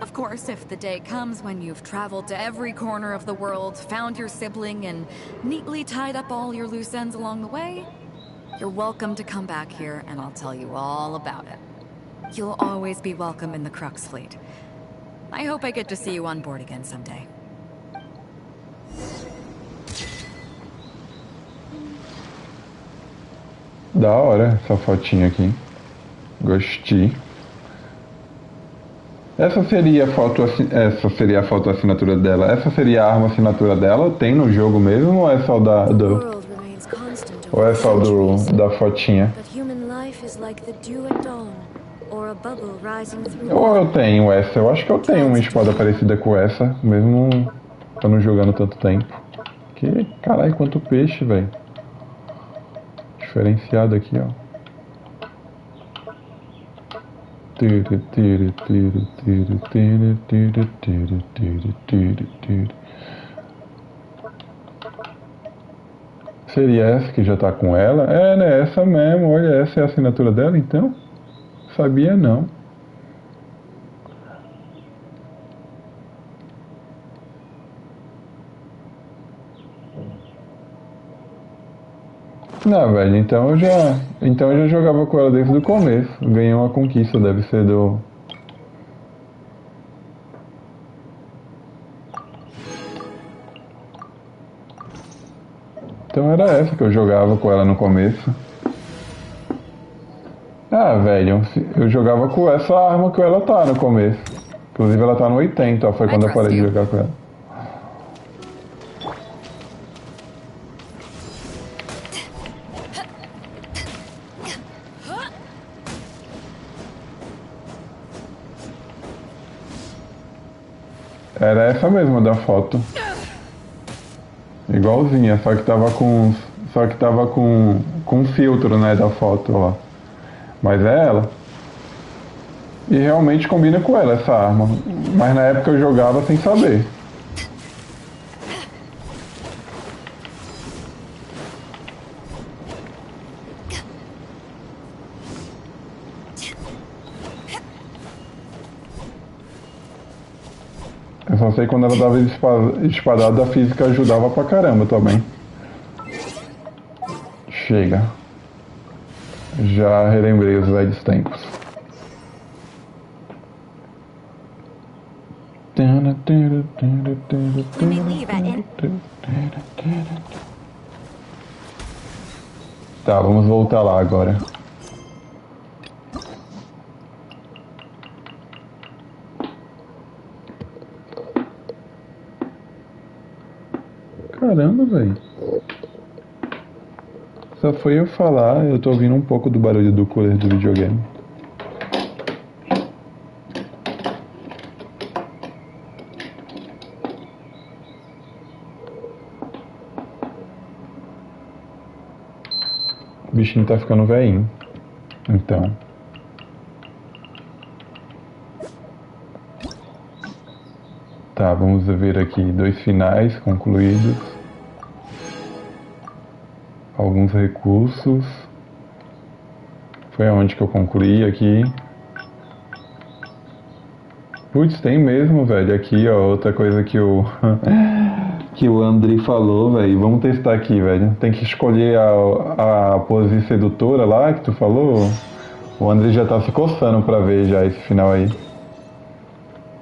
Of course, if the day comes when you've traveled to every corner of the world, found your sibling, and neatly tied up all your loose ends along the way, you're welcome to come back here and I'll tell you all about it. You'll always be welcome in the Crux fleet. I hope I get to see you on board again someday. Da hora essa fotinha aqui. Gostei. Essa seria a foto assinatura dela. Essa seria a arma assinatura dela? Tem no jogo mesmo ou é só da fotinha? Ou eu tenho essa? Eu acho que eu tenho uma espada parecida com essa, mesmo não jogando tanto tempo. Que caralho, quanto peixe, velho. Diferenciado aqui, ó. Seria essa que já tá com ela? É, né? Essa mesmo. Olha, essa é a assinatura dela, então? Sabia não. Não, velho, então eu já jogava com ela desde o começo. Ganhei uma conquista, deve ser do... Então era essa que eu jogava com ela no começo. Ah, velho, eu jogava com essa arma que ela tá no começo. Inclusive ela tá no 80, ó, foi quando eu parei de jogar com ela. Era essa mesma da foto. Igualzinha, só que tava com filtro, né, da foto lá. Mas é ela. E realmente combina com ela essa arma. Mas na época eu jogava sem saber. Eu só sei quando ela dava espadada, a física ajudava pra caramba também. Chega. Já relembrei os velhos tempos. Tá, vamos voltar lá agora. Caramba, velho. Só foi eu falar, eu tô ouvindo um pouco do barulho do cooler do videogame. O bichinho tá ficando velhinho. Então. Tá, vamos ver aqui 2 finais concluídos. Alguns recursos. Foi aonde que eu concluí aqui. Putz, tem mesmo, velho. Aqui, ó, outra coisa que o que o Andrei falou, velho. Vamos testar aqui, velho. Tem que escolher a pose sedutora lá que tu falou. O Andrei já tá se coçando pra ver já esse final aí.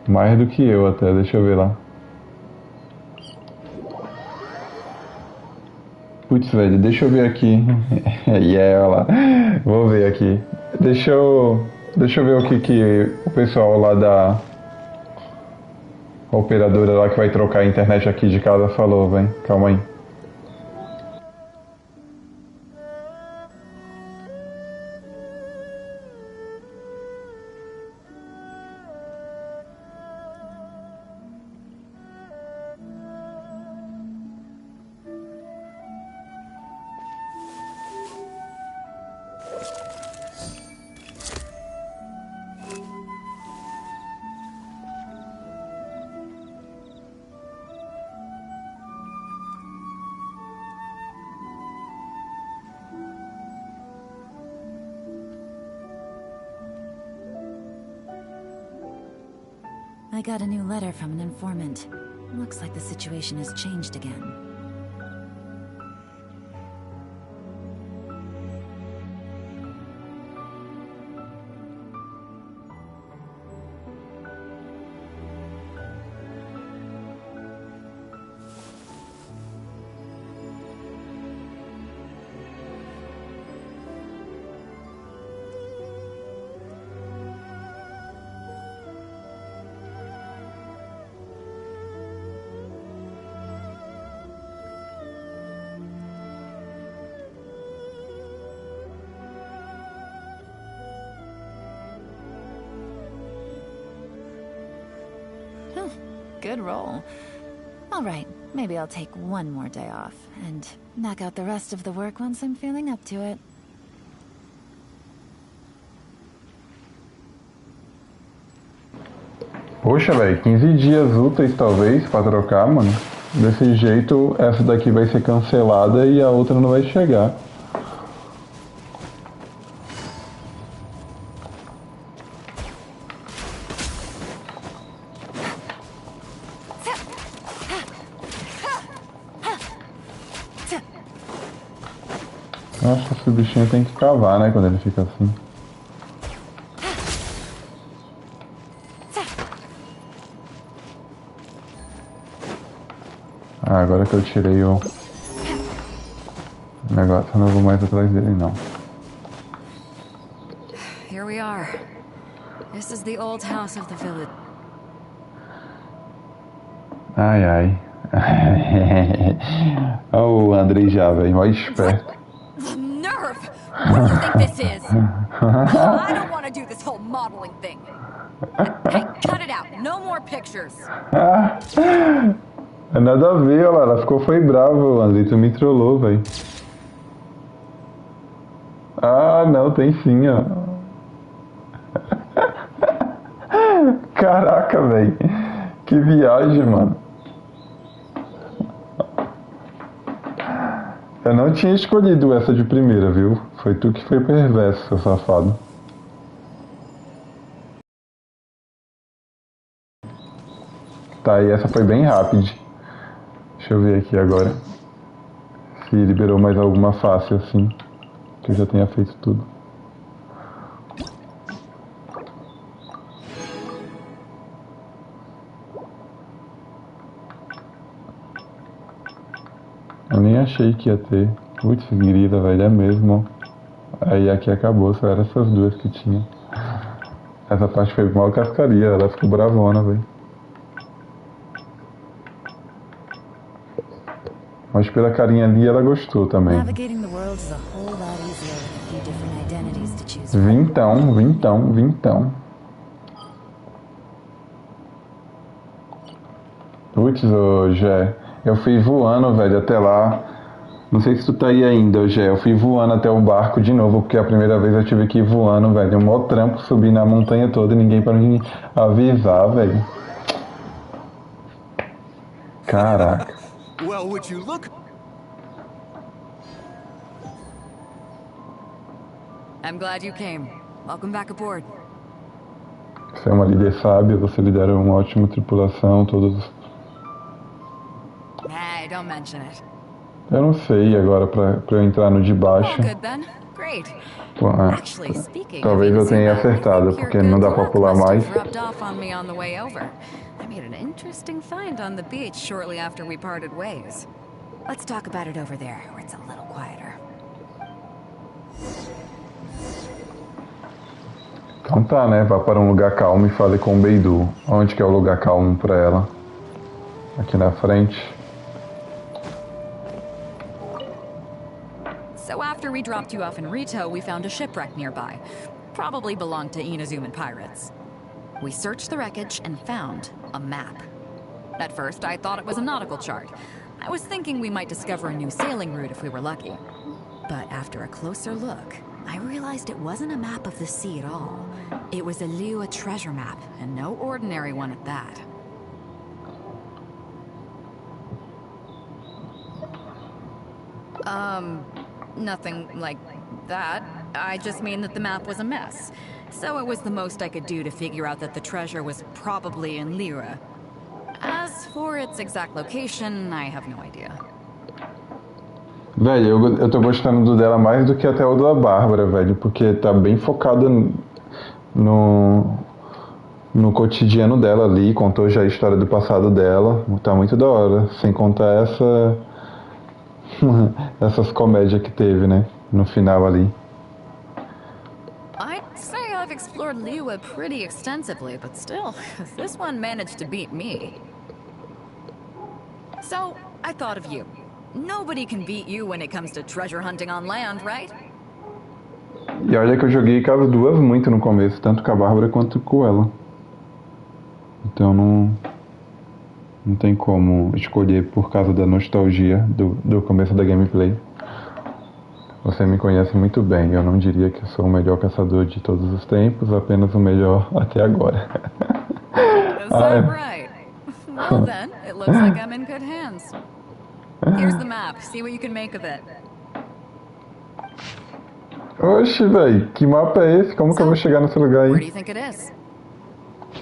Mais do que eu até, deixa eu ver lá. Putz, velho, deixa eu ver aqui. E é, olha lá. Vou ver aqui. Deixa eu ver o que o pessoal lá da operadora lá que vai trocar a internet aqui de casa falou, velho. Calma aí. I got a new letter from an informant. Looks like the situation has changed again. Good roll. All right, maybe I'll take one more day off and knock out the rest of the work once I'm feeling up to it. Poxa, velho, 15 dias úteis talvez pra trocar, mano. Desse jeito, essa daqui vai ser cancelada e a outra não vai chegar. Eu acho que esse bichinho tem que cavar, né, quando ele fica assim. Ah, agora que eu tirei o negócio, eu não vou mais atrás dele, não. Here we are. This is the old house of the village. Ai, ai. Olha o Andrei já, velho, mais esperto. The nerve! What do you think this is? I don't want to do this whole modeling thing. Hey, cut it out. No more pictures. É nada a ver, olha lá, ela ficou foi brava, o Andrei, tu me trollou, velho. Ah, não, tem sim, ó. Caraca, velho. Que viagem, mano. Eu não tinha escolhido essa de primeira, viu? Foi tu que foi perverso, seu safado. Tá, e essa foi bem rápida. Deixa eu ver aqui agora. Se liberou mais alguma face assim. Que eu já tenha feito tudo. Eu nem achei que ia ter. Putz, grila, velho, é mesmo. Aí aqui acabou, só eram essas duas que tinha. Essa parte foi mal cascaria, ela ficou bravona, velho. Mas pela carinha ali ela gostou também. Vintão, vintão, vintão. Putz, ô Gé, eu fui voando, velho, até lá. Não sei se tu tá aí ainda, Gé. Eu fui voando até o barco de novo, porque a primeira vez eu tive que ir voando, velho. Um maior trampo subir na montanha toda e ninguém pra me avisar, velho. Caraca. Well, would you look? I'm glad you came. Welcome back aboard. Você é uma líder sábia, você lidera uma ótima tripulação, todos... Hey, don't mention it. Eu não sei agora pra eu entrar no de baixo. All good then. Great. Pô, talvez eu tenha acertado, porque não dá pra pular mais. I made an interesting find on the beach shortly after we parted ways. Let's talk about it over there, where it's a little quieter. Então tá, né? Vá para um lugar calmo e fale com o Beidou. Onde que é o lugar calmo pra ela? Aqui na frente. So after we dropped you off in Rito, we found a shipwreck nearby. Probably belonged to Inazuman pirates. We searched the wreckage and found a map. At first, I thought it was a nautical chart. I was thinking we might discover a new sailing route if we were lucky. But after a closer look, I realized it wasn't a map of the sea at all. It was a Liyue treasure map, and no ordinary one at that. Nothing like that. I just mean that the map was a mess. So it was the most I could do to figure out that the treasure was probably in Liyue. As for its exact location, I have no idea. Velho, eu tô gostando do dela mais do que até o da Bárbara, velho, porque tá bem focada no cotidiano dela ali, contou já a história do passado dela, tá muito da hora, sem contar essas comédias que teve, né, no final ali. I'd say I've explored Liyue pretty extensively, but still, this one managed to beat me. So, I thought of you. Nobody can beat you when it comes to treasure hunting on land, right? E olha que eu joguei com as duas muito no começo, tanto com a Bárbara quanto com ela. Então não tem como escolher por causa da nostalgia do começo da gameplay. Você me conhece muito bem, eu não diria que eu sou o melhor caçador de todos os tempos, apenas o melhor até agora. Is that right? Well then, it looks like I'm in good hands. Here's the map, see what you can make of it. Oxi, velho, que mapa é esse? Como que eu vou chegar nesse lugar aí? Where do you think it is?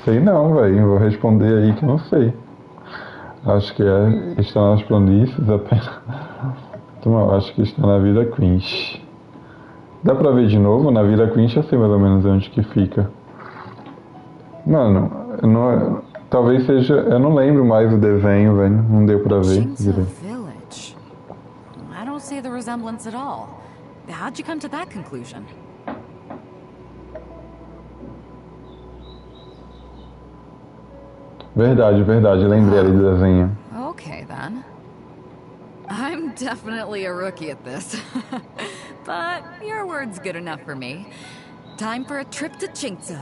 Sei não, velho, vou responder aí que eu não sei. Acho que está nas planícies apenas. Então, acho que está na Vila Quinch. Dá pra ver de novo? Na Vila Quinch eu sei mais ou menos onde que fica. Mano, talvez seja... Eu não lembro mais o desenho, velho. Não deu pra ver direito. Village. I don't see the resemblance at all. How'd you come to that conclusion? Verdade, lembrei ali do desenho. Okay, then. I'm definitely a rookie at this. But your word's good enough for me. Time for a trip to Chingsa.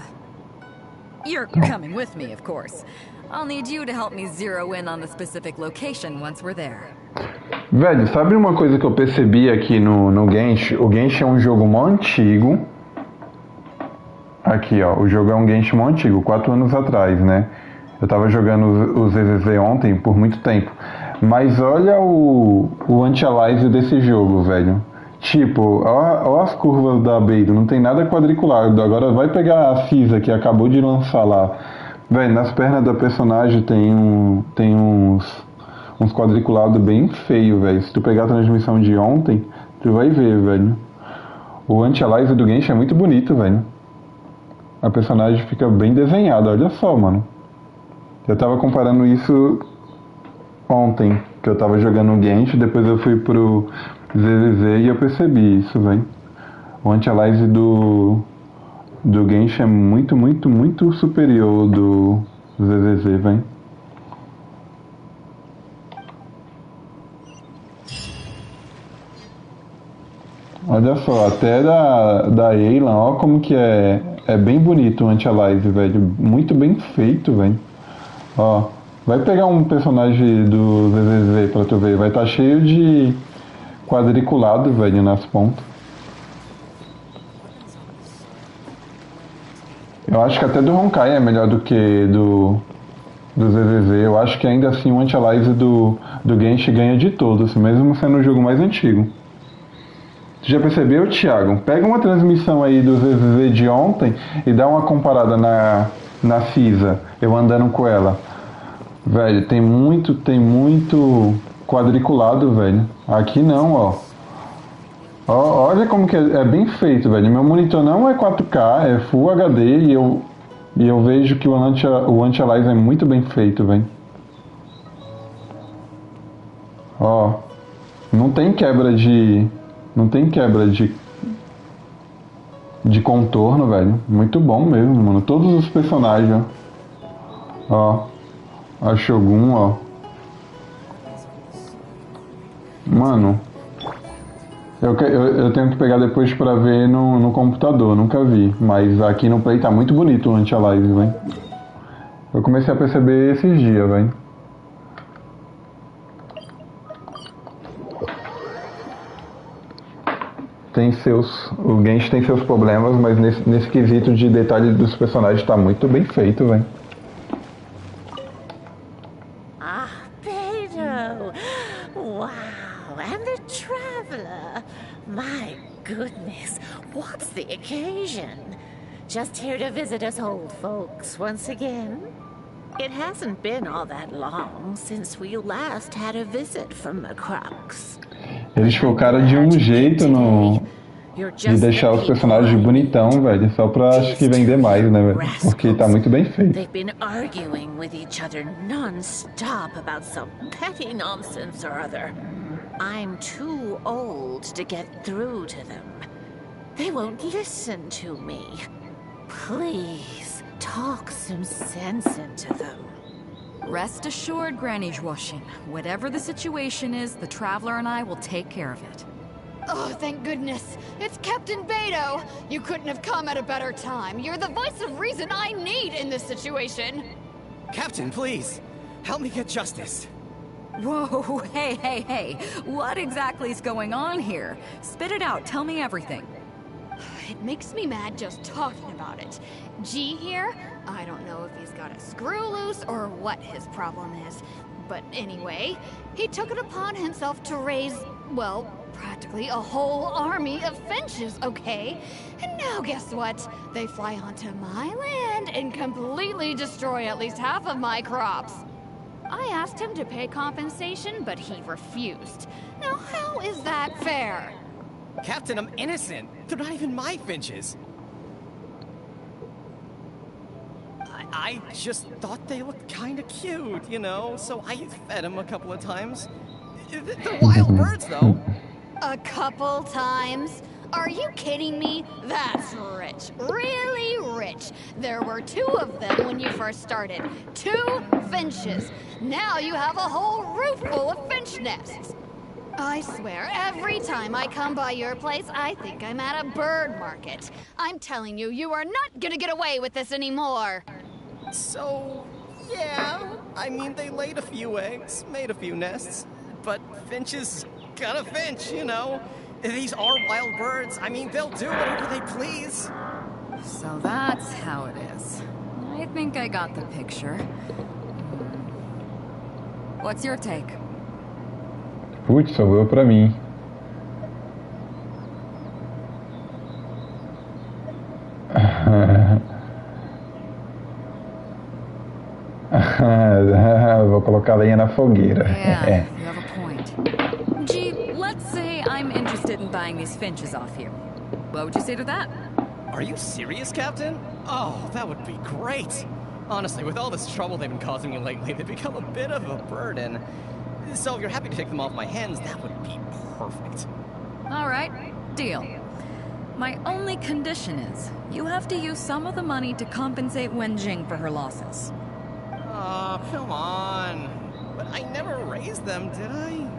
You're coming with me, of course. I'll need you to help me zero in on the specific location once we're there. Velho, sabe uma coisa que eu percebi aqui no Genshin? O Genshin é um jogo mó antigo. Aqui, ó. O jogo é um Genshin mó antigo, 4 anos atrás, né? Eu tava jogando o ZZZ ontem por muito tempo. Mas olha o anti-aliase desse jogo, velho. Tipo, ó as curvas da Beidou, não tem nada quadriculado. Agora vai pegar a Cisa que acabou de lançar lá. Velho, nas pernas da personagem tem uns quadriculados bem feio, velho. Se tu pegar a transmissão de ontem, tu vai ver, velho. O anti-aliase do Genshin é muito bonito, velho. A personagem fica bem desenhada, olha só, mano. Eu tava comparando isso ontem, que eu tava jogando o Genshin, depois eu fui pro ZZZ e eu percebi isso, velho. O anti-aliase do Genshin é muito, muito, muito superior do ZZZ, velho. Olha só, até da Aylan, ó como que é bem bonito o anti-aliase, velho. Muito bem feito, velho. Ó, vai pegar um personagem do ZZZ pra tu ver, vai estar cheio de quadriculado, velho, nas pontas. Eu acho que até do Honkai é melhor do que do ZZZ. Eu acho que ainda assim o anti-aliase do Genshin ganha de todos, mesmo sendo o jogo mais antigo. Tu já percebeu, Thiago? Pega uma transmissão aí do ZZZ de ontem e dá uma comparada na Cisa, eu andando com ela. Velho, tem muito quadriculado, velho. Aqui não, ó. Olha como que é bem feito, velho. Meu monitor não é 4K, é Full HD e eu vejo que o anti-aliase é muito bem feito, velho. Ó, Não tem quebra de... Não tem quebra de contorno, velho. Muito bom mesmo, mano. Todos os personagens, ó. A Shogun, ó. Mano. Eu tenho que pegar depois pra ver no computador. Nunca vi. Mas aqui no Play tá muito bonito o Anti-Alive, velho. Eu comecei a perceber esses dias, velho. O Genshin tem seus problemas, mas nesse quesito de detalhe dos personagens tá muito bem feito, velho. Ah, Beidou! Wow, and the Traveler! My goodness, what's the occasion? Just here to visit us old folks once again? It hasn't been all that long since we last had a visit from the Crux. Eles focaram de um jeito de deixar os personagens bonitão, velho, só pra acho que vender mais, né, velho? Porque tá muito bem feito. They've been arguing with each other non-stop about some petty nonsense or other. I'm too old to get through to them. They won't listen to me. Please, talk some sense into them. Rest assured, Granny Zhuoshin. Whatever the situation is, the Traveler and I will take care of it. Oh, thank goodness. It's Captain Beidou. You couldn't have come at a better time. You're the voice of reason I need in this situation. Captain, please. Help me get justice. Whoa, hey. What exactly is going on here? Spit it out. Tell me everything. It makes me mad just talking about it. G here, I don't know if he's got a screw loose or what his problem is. But anyway, he took it upon himself to raise, well, practically a whole army of finches, okay? And now guess what? They fly onto my land and completely destroy at least half of my crops. I asked him to pay compensation, but he refused. Now how is that fair? Captain, I'm innocent. They're not even my finches. I just thought they looked kind of cute, you know, so I fed them a couple of times. They're wild birds, though. A couple times? Are you kidding me? That's rich. Really rich. There were 2 of them when you first started. 2 finches. Now you have a whole roof full of finch nests. I swear, every time I come by your place, I think I'm at a bird market. I'm telling you, you are not gonna get away with this anymore. So, yeah, I mean, they laid a few eggs, made a few nests, but finches gotta finch, you know. These are wild birds. I mean, they'll do whatever they please. So that's how it is. I think I got the picture. What's your take? Putz, sobrou pra mim. Vou colocar lenha na fogueira. Yeah, you have a point. Gee, let's say I'm interested in buying these finches off you. What would you say to that? Are you serious, Captain? Oh, that would be great. Honestly, with all this trouble they've been causing me lately, they've become a bit of a burden. So if you're happy to take them off my hands, that would be perfect. All right, deal. My only condition is, you have to use some of the money to compensate Wenjing for her losses. Oh, come on. But I never raised them, did I?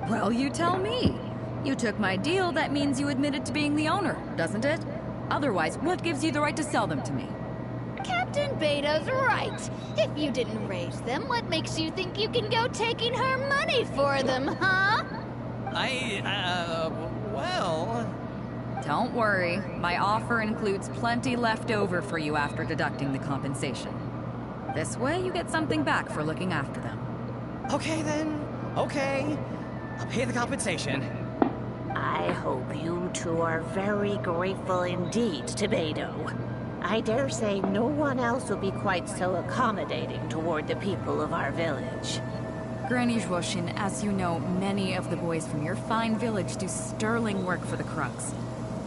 Well, you tell me. You took my deal, that means you admitted to being the owner, doesn't it? Otherwise, what gives you the right to sell them to me? Captain Beidou's right. If you didn't raise them, what makes you think you can go taking her money for them, huh? Well... Don't worry. My offer includes plenty left over for you after deducting the compensation. This way, you get something back for looking after them. Okay, then. Okay. I'll pay the compensation. I hope you 2 are very grateful indeed to Beidou. I dare say no one else will be quite so accommodating toward the people of our village. Granny Zhuoshin, as you know, many of the boys from your fine village do sterling work for the Crux.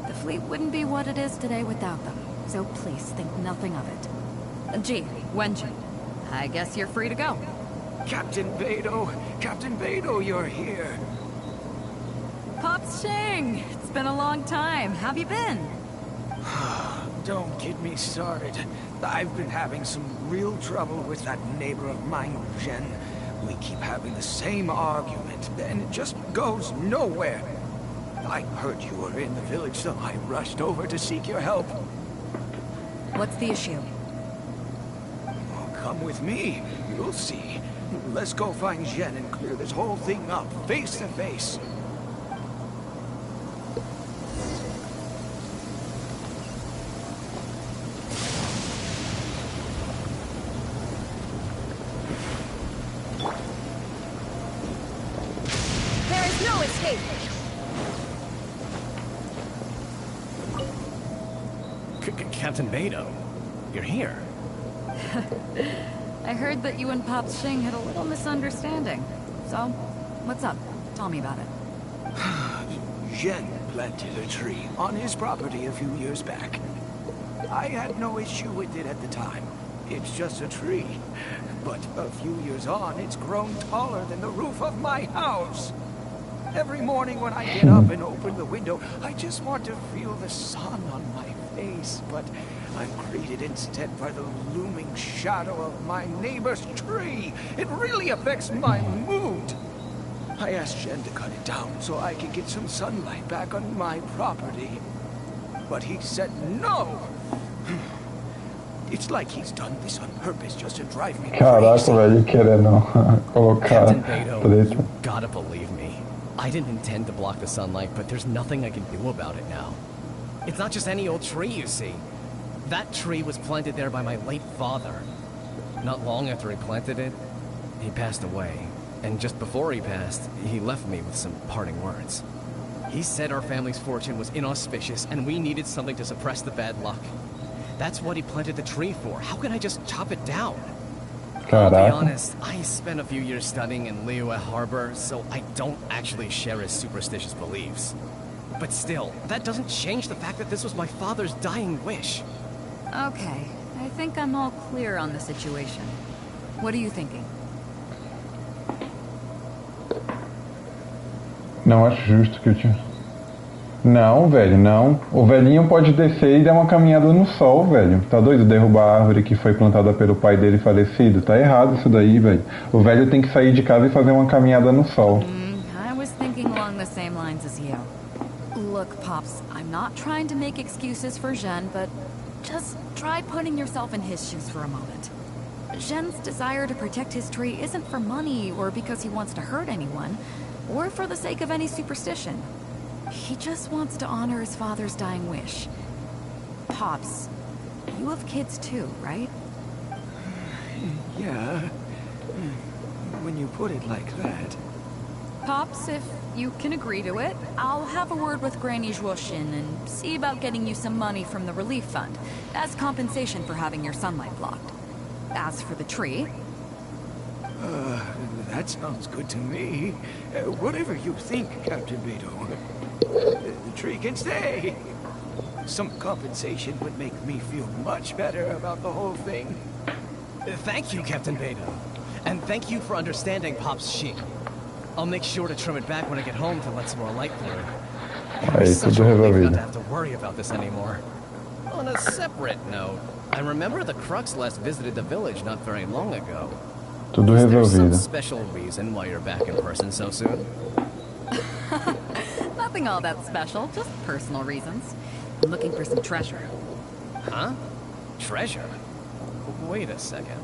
The fleet wouldn't be what it is today without them, so please think nothing of it. Gee, Wenjing, I guess you're free to go. Captain Beidou, you're here. Pops Shing! It's been a long time. How have you been? Don't get me started. I've been having some real trouble with that neighbor of mine, Jen. We keep having the same argument, and it just goes nowhere. I heard you were in the village, so I rushed over to seek your help. What's the issue? Oh, come with me. You'll see. Let's go find Jen and clear this whole thing up, face to face. There is no escape. Captain Beidou, you're here. I heard that you and Pops Shing had a little misunderstanding. So, what's up? Tell me about it. Jen planted a tree on his property a few years back. I had no issue with it at the time. It's just a tree. But a few years on, it's grown taller than the roof of my house. Every morning when I get up and open the window, I just want to feel the sun on my face. But I'm greeted instead by the looming shadow of my neighbor's tree. It really affects my mood. I asked Jen to cut it down so I could get some sunlight back on my property. But he said no. It's like he's done this on purpose just to drive me Caraca, crazy. velho, querendo colocar Captain Beidou, treta. you gotta believe me. I didn't intend to block the sunlight, but there's nothing I can do about it now. It's not just any old tree, you see. That tree was planted there by my late father. Not long after he planted it, he passed away. And just before he passed, he left me with some parting words. He said our family's fortune was inauspicious and we needed something to suppress the bad luck. That's what he planted the tree for. How can I just chop it down? I'll be honest, I spent a few years studying in Liyue Harbor, so I don't actually share his superstitious beliefs. But still, that doesn't change the fact that this was my father's dying wish. Okay, I think I'm all clear on the situation. What are you thinking? Não acho justo que eu tinha... Não, velho, não. O velhinho pode descer e dar uma caminhada no sol, velho. Tá doido derrubar a árvore que foi plantada pelo pai dele falecido? Tá errado isso daí, velho. O velho tem que sair de casa e fazer uma caminhada no sol. I was thinking along the same lines as you. Look, Pops, I'm not trying to make excuses for Zhen, but just try putting yourself in his shoes for a moment. Zhen's desire to protect his tree isn't for money or because he wants to hurt anyone, or for the sake of any superstition. He just wants to honor his father's dying wish. Pops, you have kids too, right? Yeah. When you put it like that. Pops, if you can agree to it, I'll have a word with Granny Zhuoshin and see about getting you some money from the relief fund as compensation for having your sunlight blocked. As for the tree... That sounds good to me. Whatever you think, Captain Beidou. The tree can stay. Some compensation would make me feel much better about the whole thing. Thank you, Captain Beidou. And thank you for understanding Pop's Shing. I'll make sure to trim it back when I get home to let some more light through. Aí, Such tudo a relief not resolvido. to have to worry about this anymore. On a separate note, I remember the Crux last visited the village not very long ago. Tudo Is there some resolvido. special reason why you're back in person so soon? Nothing all that special, just personal reasons. I'm looking for some treasure. Huh? Treasure? Wait a second.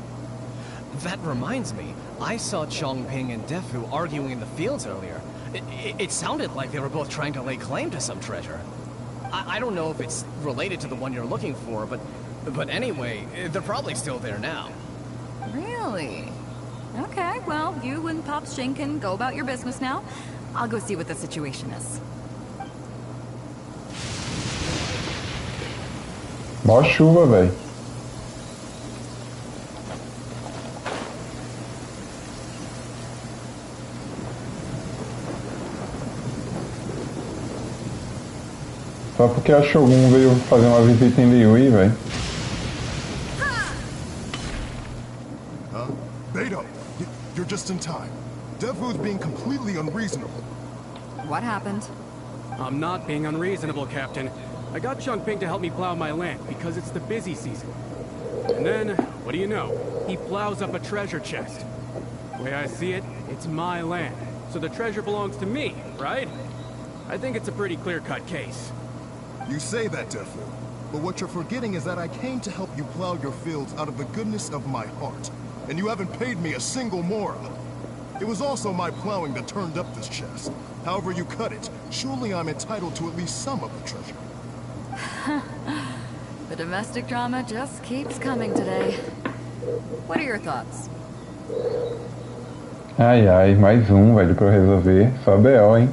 That reminds me, I saw Chongping and Defu arguing in the fields earlier. It sounded like they were both trying to lay claim to some treasure. I don't know if it's related to the one you're looking for, but anyway, they're probably still there now. Really? Okay, well, you and Pops Shing can go about your business now. I'll go see what the situation is. Mó chuva, velho. Só porque a Shogun veio fazer uma visita em Liyue, velho. Huh? Beidou, you're just in time. Defu's being completely unreasonable. What happened? I'm not being unreasonable, Captain. I got Chongping to help me plow my land because it's the busy season. And then, what do you know? He plows up a treasure chest. The way I see it, it's my land, so the treasure belongs to me, right? I think it's a pretty clear-cut case. You say that, Defu, but what you're forgetting is that I came to help you plow your fields out of the goodness of my heart, and you haven't paid me a single mora. It was also my plowing that turned up this chest. However you cut it, surely I'm entitled to at least some of the treasure. The domestic drama just keeps coming today. What are your thoughts? Ai, ai, mais velho, pra eu resolver. Só BO, hein?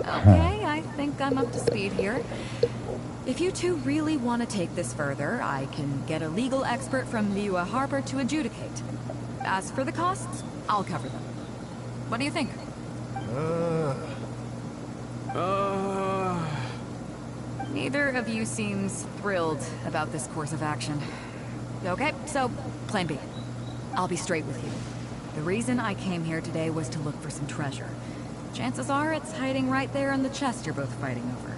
Okay, I think I'm up to speed here. If you two really want to take this further, I can get a legal expert from Liyue Harbor to adjudicate. As for the costs, I'll cover them. What do you think? Neither of you seems thrilled about this course of action. Okay, so, plan B. I'll be straight with you. The reason I came here today was to look for some treasure. Chances are it's hiding right there in the chest you're both fighting over.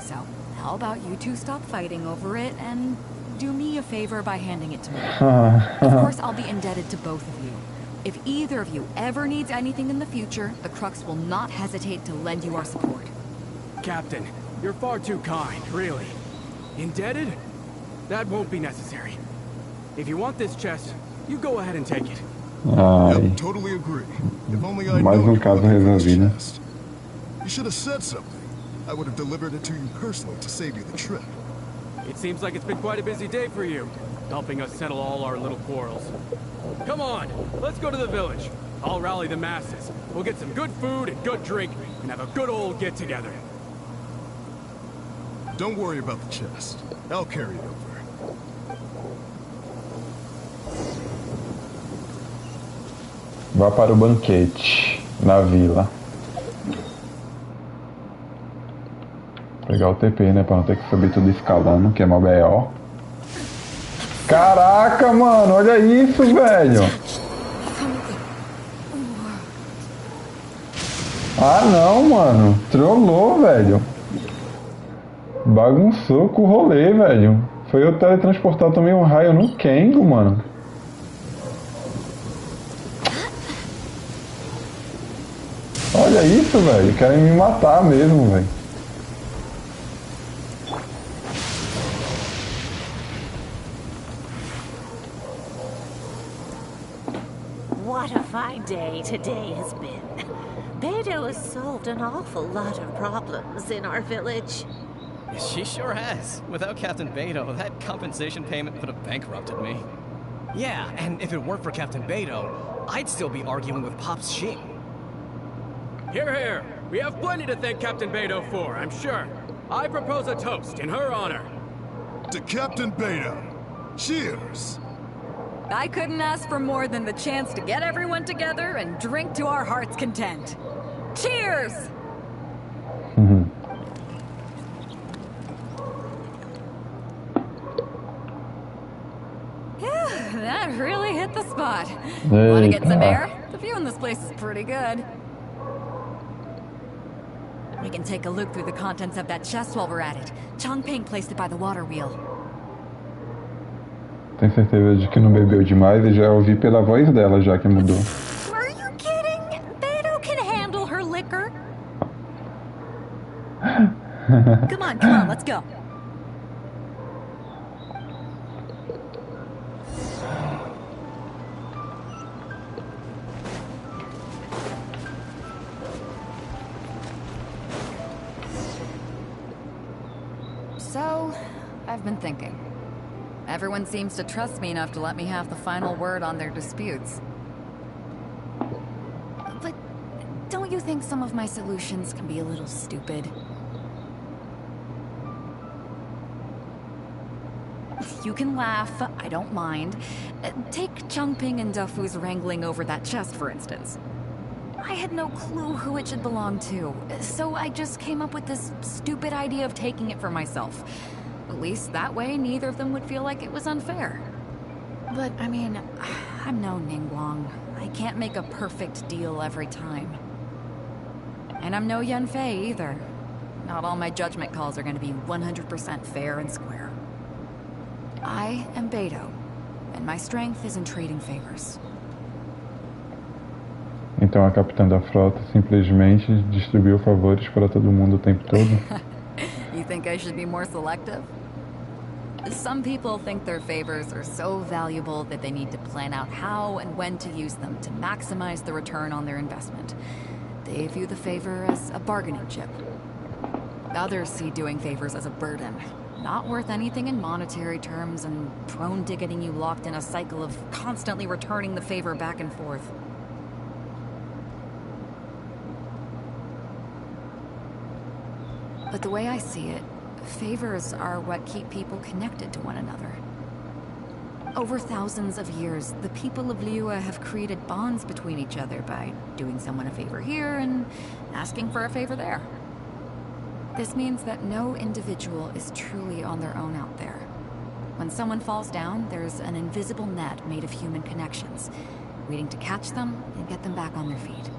So, how about you two stop fighting over it and do me a favor by handing it to me? Of course, I'll be indebted to both of you. If either of you ever needs anything in the future, the Crux will not hesitate to lend you our support. Captain, you're far too kind, really. Indebted? That won't be necessary. If you want this chest, you go ahead and take it. Yep, totally agree. If only I Mais knew caso resolvido. You should have said something. I would have delivered it to you personally to save you the trip. It seems like it's been quite a busy day for you, helping us settle all our little quarrels. Come on, let's go to the village. I'll rally the masses. We'll get some good food and good drink, and have a good old get-together. Don't worry about the chest. I'll carry it over. Vá para o banquete na vila. Pegar o TP, né? Pra não ter que subir tudo escalando, que é mó BO. Caraca, mano, olha isso, velho. Ah, não, mano. Trollou, velho. Bagunçou com o rolê, velho. Foi eu teletransportar também um raio no Kengo, mano. Olha isso, velho. Querem me matar mesmo, velho. What a fine day today has been. Beidou has solved an awful lot of problems in our village. She sure has. Without Captain Beidou, that compensation payment would have bankrupted me. Yeah, and if it weren't for Captain Beidou, I'd still be arguing with Pops Xing. Hear, hear. We have plenty to thank Captain Beidou for, I'm sure. I propose a toast in her honor. To Captain Beidou. Cheers. I couldn't ask for more than the chance to get everyone together and drink to our heart's content. Cheers! That really hit the spot. Wanna get some air? The view in this place is pretty good. We can take a look through the contents of that chest while we're at it. Chongping placed it by the water wheel. Tenho certeza de que não bebeu demais e já ouvi pela voz dela já que mudou. Are you kidding? Beidou can handle her liquor. Come on, let's go. So, I've been thinking. Everyone seems to trust me enough to let me have the final word on their disputes. But don't you think some of my solutions can be a little stupid? You can laugh, I don't mind. Take Chongping and Defu's wrangling over that chest, for instance. I had no clue who it should belong to, so I just came up with this stupid idea of taking it for myself. At least that way, neither of them would feel like it was unfair. But, I mean, I'm no Ningguang. I can't make a perfect deal every time. And I'm no Yanfei either. Not all my judgment calls are going to be 100% fair and square. I am Beidou, and my strength is in trading favors. Então a capitã da frota simplesmente distribuiu favores para todo mundo o tempo todo? You think I should be more selective? Some people think their favors are so valuable that they need to plan out how and when to use them to maximize the return on their investment. They view the favor as a bargaining chip. Others see doing favors as a burden, not worth anything in monetary terms and prone to getting you locked in a cycle of constantly returning the favor back and forth. But the way I see it, favors are what keep people connected to one another. Over thousands of years, the people of Liyue have created bonds between each other by doing someone a favor here and asking for a favor there. This means that no individual is truly on their own out there. When someone falls down, there's an invisible net made of human connections, waiting to catch them and get them back on their feet.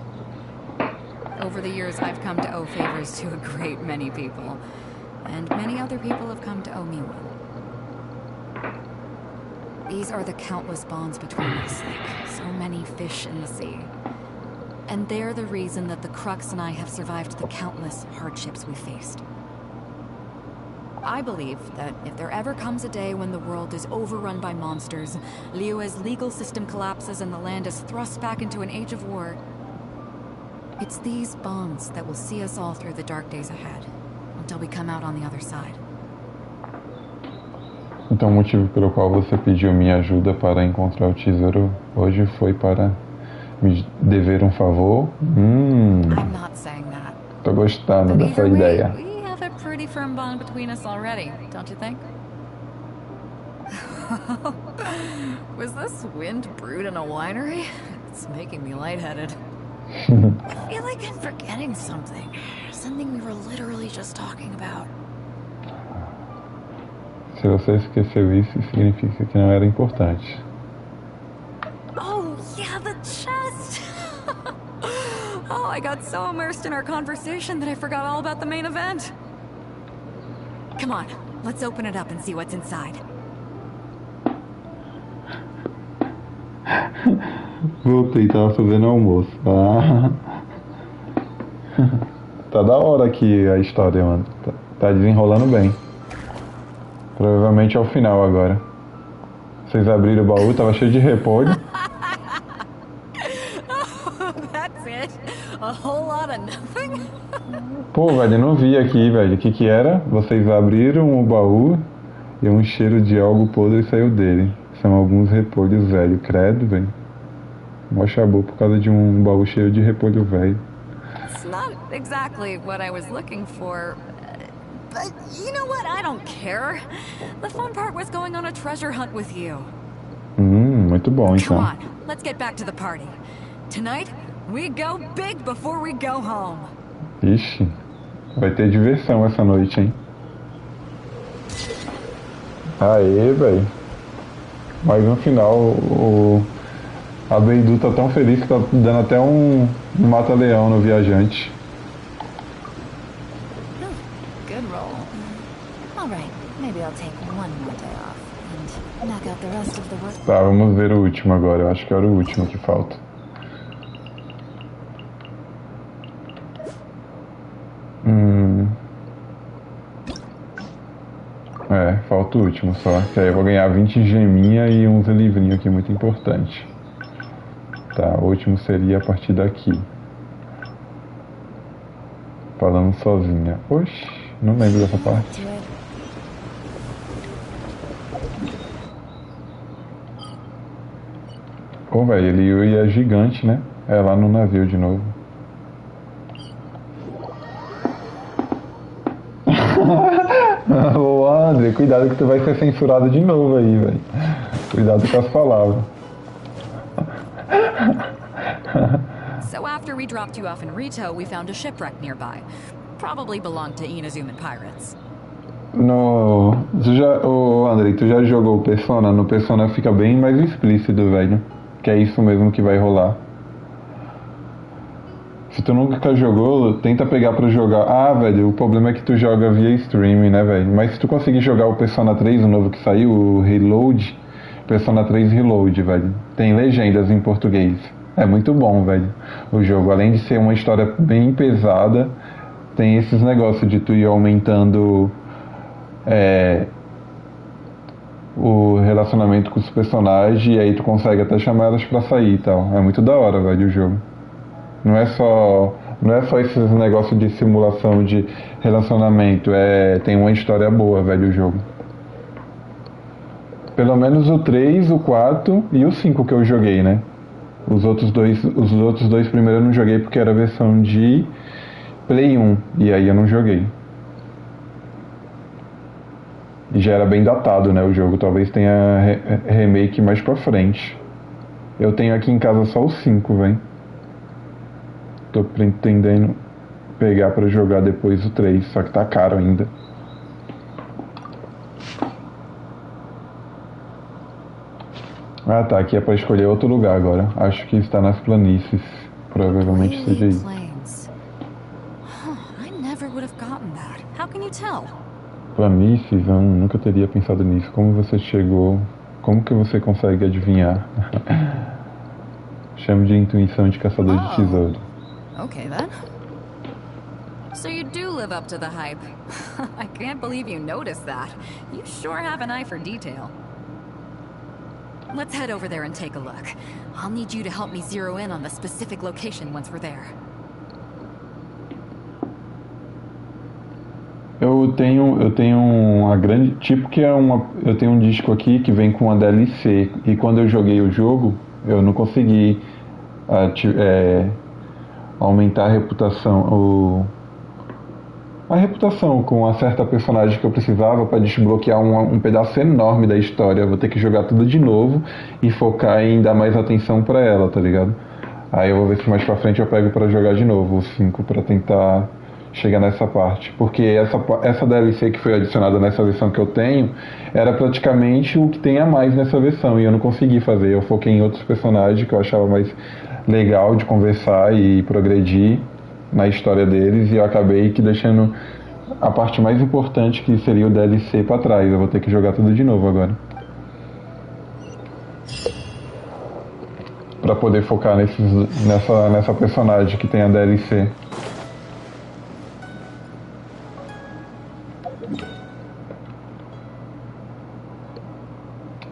Over the years, I've come to owe favors to a great many people, and many other people have come to owe me one. These are the countless bonds between us, like so many fish in the sea. And they're the reason that the Crux and I have survived the countless hardships we faced. I believe that if there ever comes a day when the world is overrun by monsters, Liyue's legal system collapses and the land is thrust back into an age of war, it's these bonds that will see us all through the dark days ahead, until we come out on the other side. Então o motivo pelo qual você pediu minha ajuda para encontrar o tesouro hoje foi para me dever um favor? I'm not saying that. Tô gostando dessa ideia. We have a pretty firm bond between us already, don't you think? Was this wind brewed in a winery? It's making me lightheaded. I feel like I'm forgetting something. Something we were literally just talking about. Se você esqueceu isso, significa que não era importante. Oh, yeah, the chest! Oh, I got so immersed in our conversation that I forgot all about the main event. Come on, let's open it up and see what's inside. Voltei, tava fazendo almoço. Tá da hora aqui a história, mano. Tá desenrolando bem. Provavelmente é o final agora. Vocês abriram o baú, tava cheio de repolho. That's it? A whole lot of nothing? Pô, velho, eu não vi aqui, velho. O que era? Vocês abriram o baú e um cheiro de algo podre saiu dele. São alguns repolhos velho, credo, velho. Mó chabô por causa de um baú cheio de repolho velho. It's not exactly what I was looking for. But you know what? I don't care. The fun part was going on a treasure hunt with you. Muito bom, então. Come on, let's get back to the party. Tonight, we go big before we go home. Ixi, vai ter diversão essa noite, hein? Aê, velho. Mas no final, a Beidou tá tão feliz que tá dando até um mata-leão no viajante. Good roll. Alright, maybe I'll take one more day off and knock out the rest of the work. Tá, vamos ver o último agora. Eu acho que era o último que falta. Falta o último só. Que aí eu vou ganhar 20 geminha e uns livrinhos aqui muito importante. Tá, o último seria a partir daqui. Falando sozinha. Oxi, não lembro dessa parte. Pô, velho, ele é gigante, né? É lá no navio de novo. Ô André, cuidado que tu vai ser censurado de novo aí, velho. Cuidado com as palavras. So after we dropped you off in Rito, we found a shipwreck nearby. Probably belonged to Inazuman pirates. No. Ô Andrei, tu já jogou o Persona? No Persona fica bem mais explícito, velho. Que é isso mesmo que vai rolar. Se tu nunca jogou, tenta pegar pra jogar. Ah, velho, o problema é que tu joga via streaming, né, velho? Mas se tu conseguir jogar o Persona 3, o novo que saiu, o Reload, Persona 3 Reload, velho. Tem legendas em português. É muito bom, velho. O jogo, além de ser uma história bem pesada, tem esses negócios de tu ir aumentando o relacionamento com os personagens e aí tu consegue até chamar elas pra sair e tal. É muito da hora, velho, o jogo. Não é só esses negócios de simulação de relacionamento, tem uma história boa, velho, o jogo. Pelo menos o 3, o 4 e o 5 que eu joguei, né? Os outros dois primeiros eu não joguei porque era a versão de Play 1 e aí eu não joguei. E já era bem datado, né, o jogo, talvez tenha remake mais pra frente. Eu tenho aqui em casa só o 5, velho. Tô pretendendo pegar pra jogar depois o 3, só que tá caro ainda. Ah tá, aqui é pra escolher outro lugar agora. Acho que está nas planícies. Provavelmente seja isso. I never would have gotten that. How can you tell? Planícies? Eu nunca teria pensado nisso. Como você chegou? Como que você consegue adivinhar? Chamo de intuição de caçador de tesouro. Okay then. So you do live up to the hype. I can't believe you noticed that. You sure have an eye for detail. Let's head over there and take a look. I'll need you to help me zero in on the specific location once we're there. Eu tenho uma grande, tipo que eu tenho um disco aqui que vem com uma DLC e quando eu joguei o jogo, eu não consegui aumentar a reputação com uma certa personagem que eu precisava para desbloquear um pedaço enorme da história. Eu vou ter que jogar tudo de novo e focar em dar mais atenção para ela, tá ligado? Aí eu vou ver se mais pra frente eu pego para jogar de novo o 5 para tentar chegar nessa parte, porque essa DLC que foi adicionada nessa versão que eu tenho era praticamente o que tem a mais nessa versão e eu não consegui fazer. Eu foquei em outros personagens que eu achava mais legal de conversar e progredir na história deles e eu acabei que deixando a parte mais importante, que seria o DLC, pra trás. Eu vou ter que jogar tudo de novo agora pra poder focar nessa personagem que tem a DLC.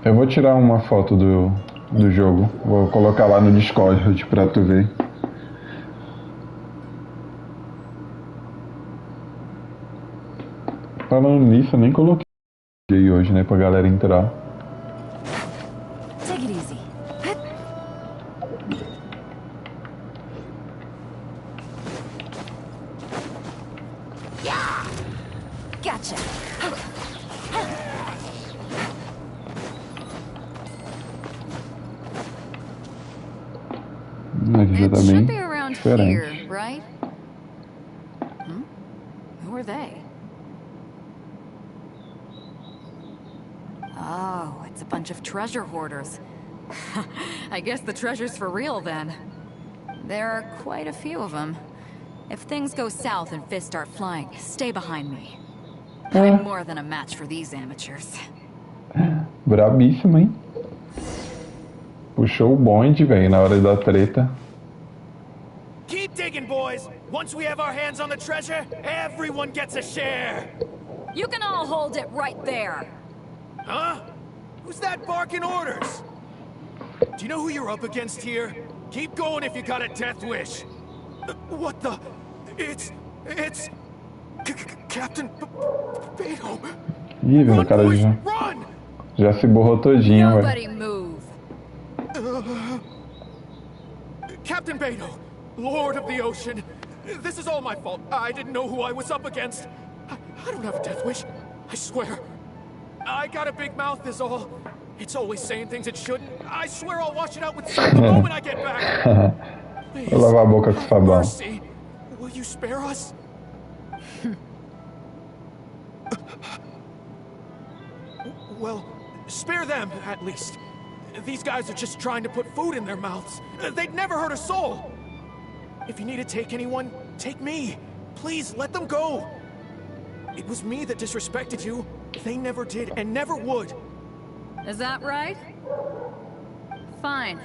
Eu vou tirar uma foto do jogo, vou colocar lá no Discord pra tu ver. Falando nisso, eu nem coloquei hoje, né, pra galera entrar. Take it easy. Gotcha. Aqui já tá bem Be around diferente. here, right? Who are they? Oh, it's a bunch of treasure hoarders. I guess the treasure's for real then. There are quite a few of them. If things go south and fists start flying, stay behind me. I'm more than a match for these amateurs. Brabíssimo, hein? Puxou o bonde, velho, na hora da treta. Keep digging, boys! Once we have our hands on the treasure, everyone gets a share! You can all hold it right there! Huh? Who's that barking orders? Do you know who you're up against here? Keep going if you got a death wish. What the? It's... Captain Beto. Ih, velho, o cara já se borrou todinho, velho. Nobody move. Captain Beto, Lord of the Ocean. This is all my fault. I didn't know who I was up against. I don't have a death wish. I swear. I got a big mouth is all. It's always saying things it shouldn't. I swear I'll wash it out with soap the moment I get back. Vou lavar a boca com sabão. Will you spare us? Well, spare them, at least. These guys are just trying to put food in their mouths. They'd never hurt a soul. If you need to take anyone, take me. Please, let them go. It was me that disrespected you. They never did and never would. Is that right? Fine.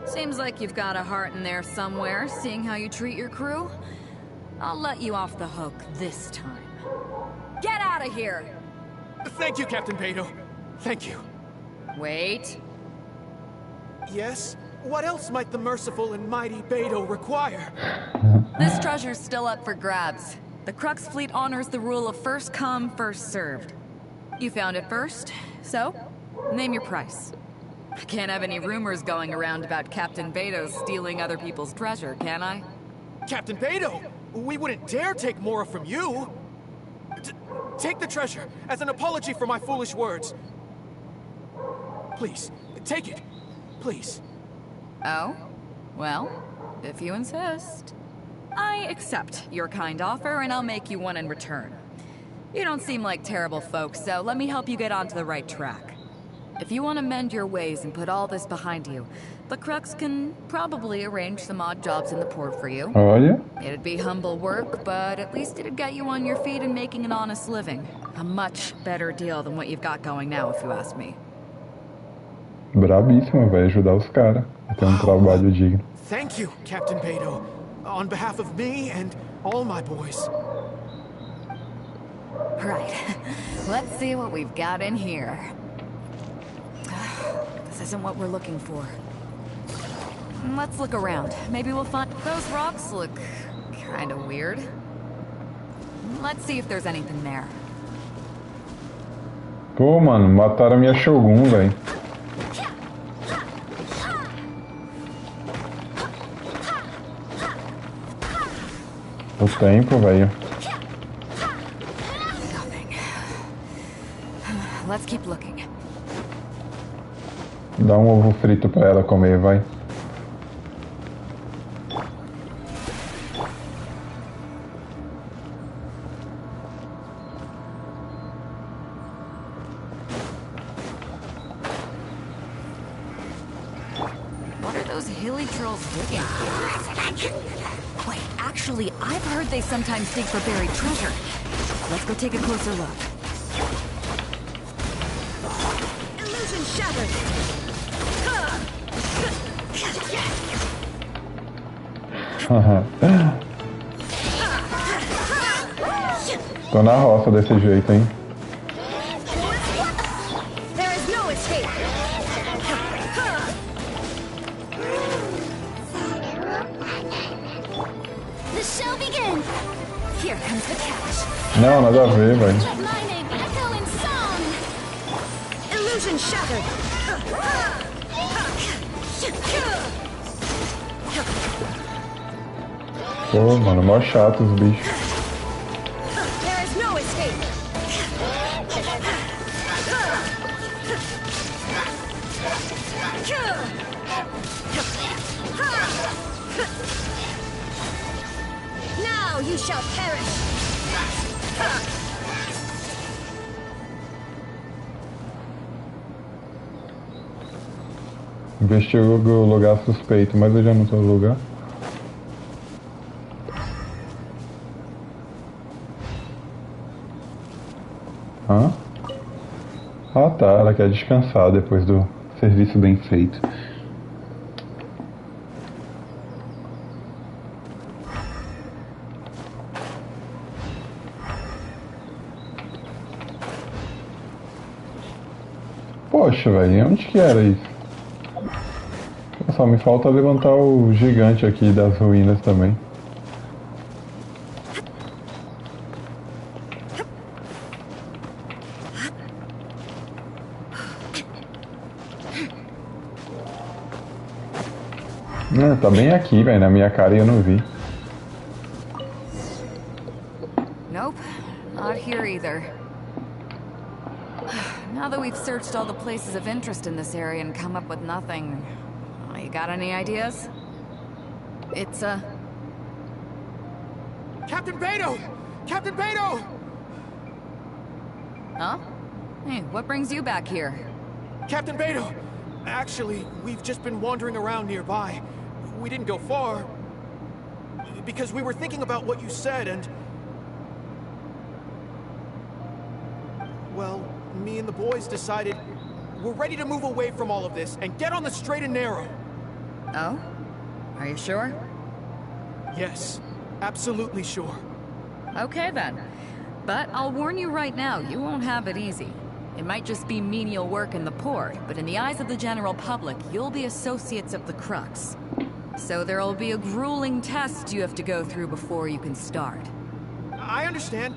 Seems like you've got a heart in there somewhere, seeing how you treat your crew. I'll let you off the hook this time. Get out of here! Thank you, Captain Beidou. Thank you. Wait. Yes? What else might the merciful and mighty Beidou require? This treasure's still up for grabs. The Crux fleet honors the rule of first come, first served. You found it first, so name your price. I can't have any rumors going around about Captain Beidou stealing other people's treasure, can I? Captain Beidou, we wouldn't dare take more from you. Take the treasure as an apology for my foolish words. Please, take it. Please. Oh? Well, if you insist. I accept your kind offer, and I'll make you one in return. You don't seem like terrible folks, so let me help you get onto the right track. If you want to mend your ways and put all this behind you, the Crux can probably arrange some odd jobs in the port for you. Oh, yeah? It'd be humble work, but at least it'd get you on your feet and making an honest living. A much better deal than what you've got going now, if you ask me. Brabíssima, vai ajudar os caras a ter trabalho digno. Thank you, Captain Beidou. On behalf of me and all my boys. Right. Let's see what we've got in here. This isn't what we're looking for. Let's look around. Maybe we'll find... Those rocks look kind of weird. Let's see if there's anything there. Pô, mano, mataram a minha Shogun, velho. O tempo, velho. Let's keep looking. Dá ovo frito pra ela comer, vai. What are those hilly trolls digging? Wait, actually, I've heard they sometimes dig for buried treasure. Let's go take a closer look. Illusion shattered. Tô na roça desse jeito, hein? There is no escape. The show begins. Here comes the catch. Não, nada a ver, velho. Let my name echo in song. Illusion shattered. Pô, mano, mó chato os bichos. There is no escape. Now you shall perish. Investigo o lugar suspeito, mas eu já não tô no lugar. Hã? Ah tá, ela quer descansar depois do serviço bem feito. Poxa, velho, onde que era isso? Só me falta levantar o gigante aqui das ruínas também. Tá bem aqui, velho, na minha cara e eu não vi. Nope, not here either. Now that we've searched all the places of interest in this area and come up with nothing, you got any ideas? It's Captain Beidou! Captain Beidou! Huh? Hey, what brings you back here? Captain Beto! Actually, we've just been wandering around nearby. We didn't go far. Because we were thinking about what you said and... Well, me and the boys decided we're ready to move away from all of this and get on the straight and narrow. Oh? Are you sure? Yes, absolutely sure. Okay then. But I'll warn you right now, you won't have it easy. It might just be menial work in the port, but in the eyes of the general public, you'll be associates of the Crux. So there'll be a grueling test you have to go through before you can start. I understand.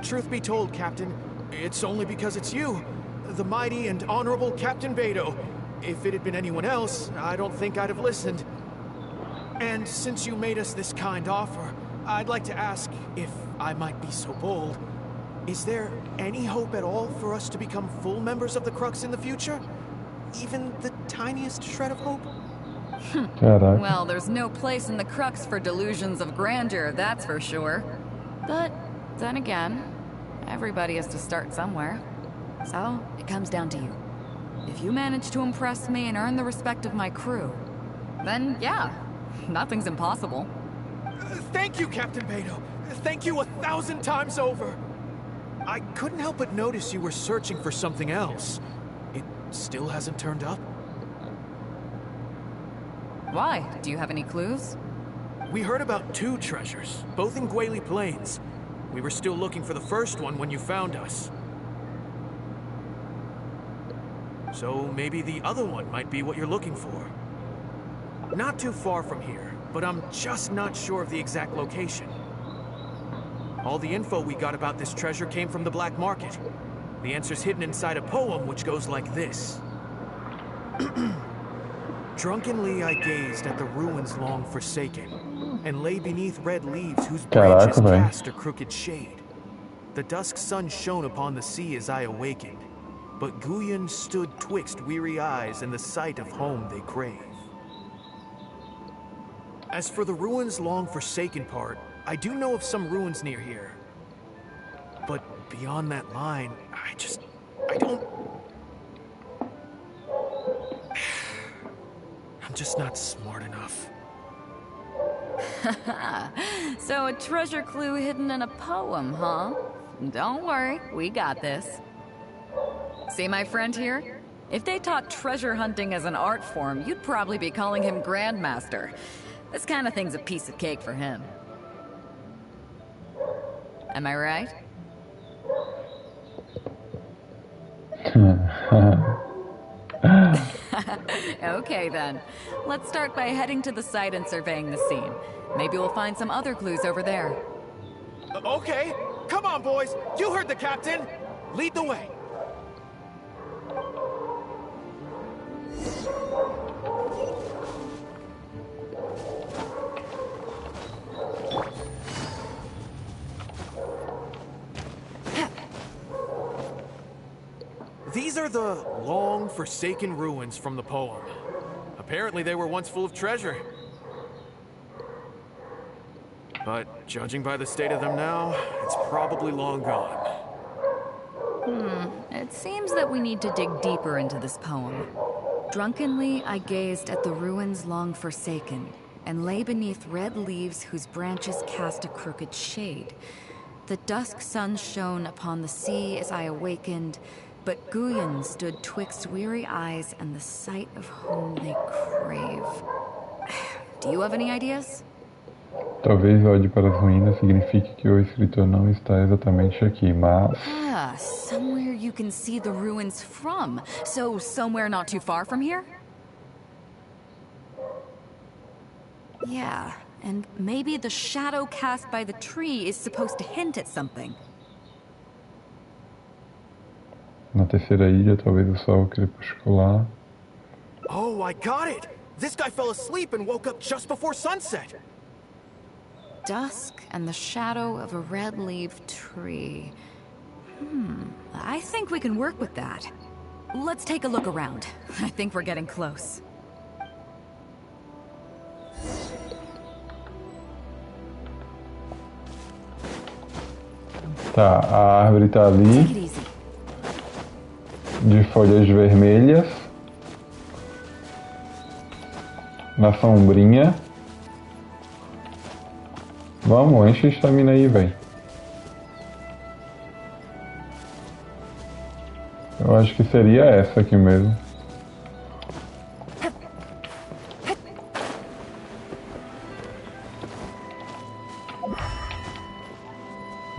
Truth be told, Captain, it's only because it's you, the mighty and honorable Captain Beto. If it had been anyone else, I don't think I'd have listened. And since you made us this kind offer, I'd like to ask, if I might be so bold, is there any hope at all for us to become full members of the Crux in the future? Even the tiniest shred of hope? Well, there's no place in the Crux for delusions of grandeur, that's for sure. But then again, everybody has to start somewhere. So, it comes down to you. If you manage to impress me and earn the respect of my crew, then yeah, nothing's impossible. Thank you, Captain Beto. Thank you 1,000 times over. I couldn't help but notice you were searching for something else. It still hasn't turned up? Why? Do you have any clues? We heard about 2 treasures, both in Guaily Plains. We were still looking for the first one when you found us. So maybe the other one might be what you're looking for. Not too far from here, but I'm just not sure of the exact location. All the info we got about this treasure came from the black market. The answer's hidden inside a poem which goes like this. Drunkenly I gazed at the ruins long forsaken, and lay beneath red leaves whose branches cast a crooked shade. The dusk sun shone upon the sea as I awakened, but Guyon stood twixt weary eyes and the sight of home they crave. As for the ruins long forsaken part, I do know of some ruins near here. But beyond that line, I don't... I'm just not smart enough. So a treasure clue hidden in a poem, huh? Don't worry, we got this. See my friend here? If they taught treasure hunting as an art form, you'd probably be calling him Grandmaster. This kind of thing's a piece of cake for him. Am I right? Okay then. Let's start by heading to the site and surveying the scene. Maybe we'll find some other clues over there. Okay, come on boys, you heard the captain. Lead the way. These are the long forsaken ruins from the poem. Apparently they were once full of treasure. But judging by the state of them now, it's probably long gone. It seems that we need to dig deeper into this poem. Drunkenly I gazed at the ruins long forsaken, and lay beneath red leaves whose branches cast a crooked shade. The dusk sun shone upon the sea as I awakened, but Guyon stood twixt weary eyes and the sight of home they crave. Do you have any ideas? Talvez olhe para as ruínas signifique que o escritor não está exatamente aqui, mas... Somewhere you can see the ruins from. So, somewhere not too far from here? Yeah, and maybe the shadow cast by the tree is supposed to hint at something. Na terceira ilha, talvez o sol crepuscular. Oh, I got it! This guy fell asleep and woke up just before sunset! Dusk and the shadow of a red-leaved tree. I think we can work with that. Let's take a look around. I think we're getting close. Tá, a árvore tá ali. De folhas vermelhas. Na sombrinha. Vamos, enche a estamina aí, velho. Eu acho que seria essa aqui mesmo.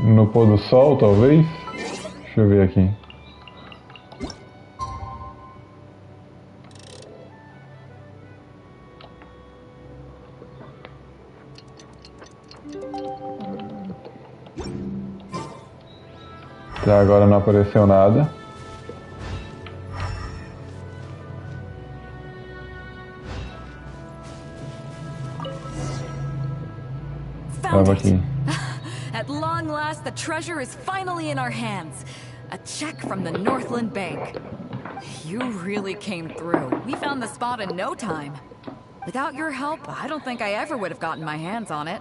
No pôr do sol, talvez? Deixa eu ver aqui. Até agora não apareceu nada. Tava aqui. At long last, the treasure is finally in our hands. A check from the Northland Bank. You really came through. We found the spot in no time. Without your help, I don't think I ever would have gotten my hands on it.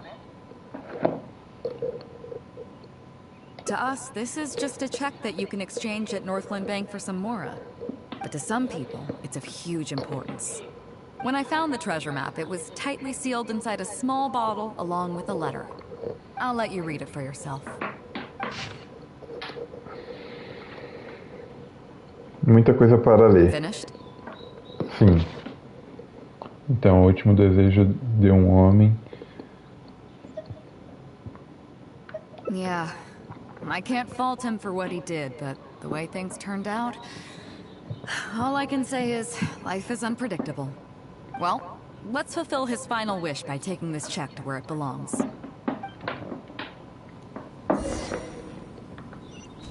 To us, this is just a check that you can exchange at Northland Bank for some Mora. But to some people, it's of huge importance. When I found the treasure map, it was tightly sealed inside a small bottle along with a letter. I'll let you read it for yourself. Muita coisa para ler. Finished? Sim. Então, o último desejo de um homem. Yeah. I can't fault him for what he did, but the way things turned out... All I can say is, life is unpredictable. Well, let's fulfill his final wish by taking this check to where it belongs.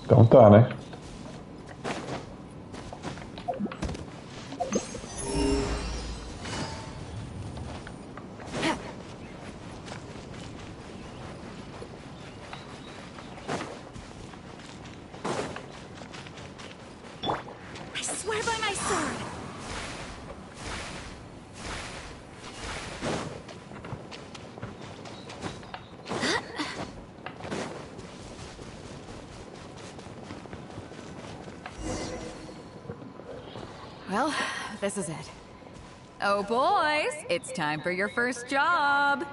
Então tá, né? I swear by my sword! Well, this is it. Oh, boys, it's time for your first job.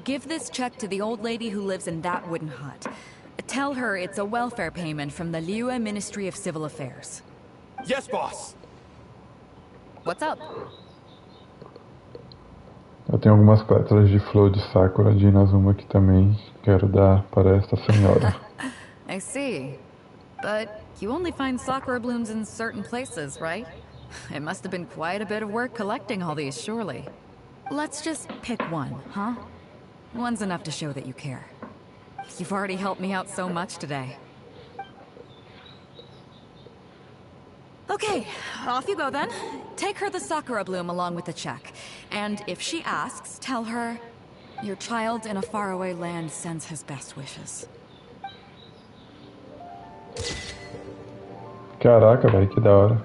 Give this check to the old lady who lives in that wooden hut. Tell her it's a welfare payment from the Liyue Ministry of Civil Affairs. Yes, boss! What's up? Eu tenho algumas pétalas de flor de Sakura de Inazuma que também quero dar para esta senhora. I see. But you only find sakura blooms in certain places, right? It must have been quite a bit of work collecting all these, surely. Let's just pick one, huh? One's enough to show that you care. You've already helped me out so much today. Okay, off you go then. Take her the sakura bloom along with the check. And if she asks, tell her, your child in a faraway land sends his best wishes. Caraca, velho, que da hora.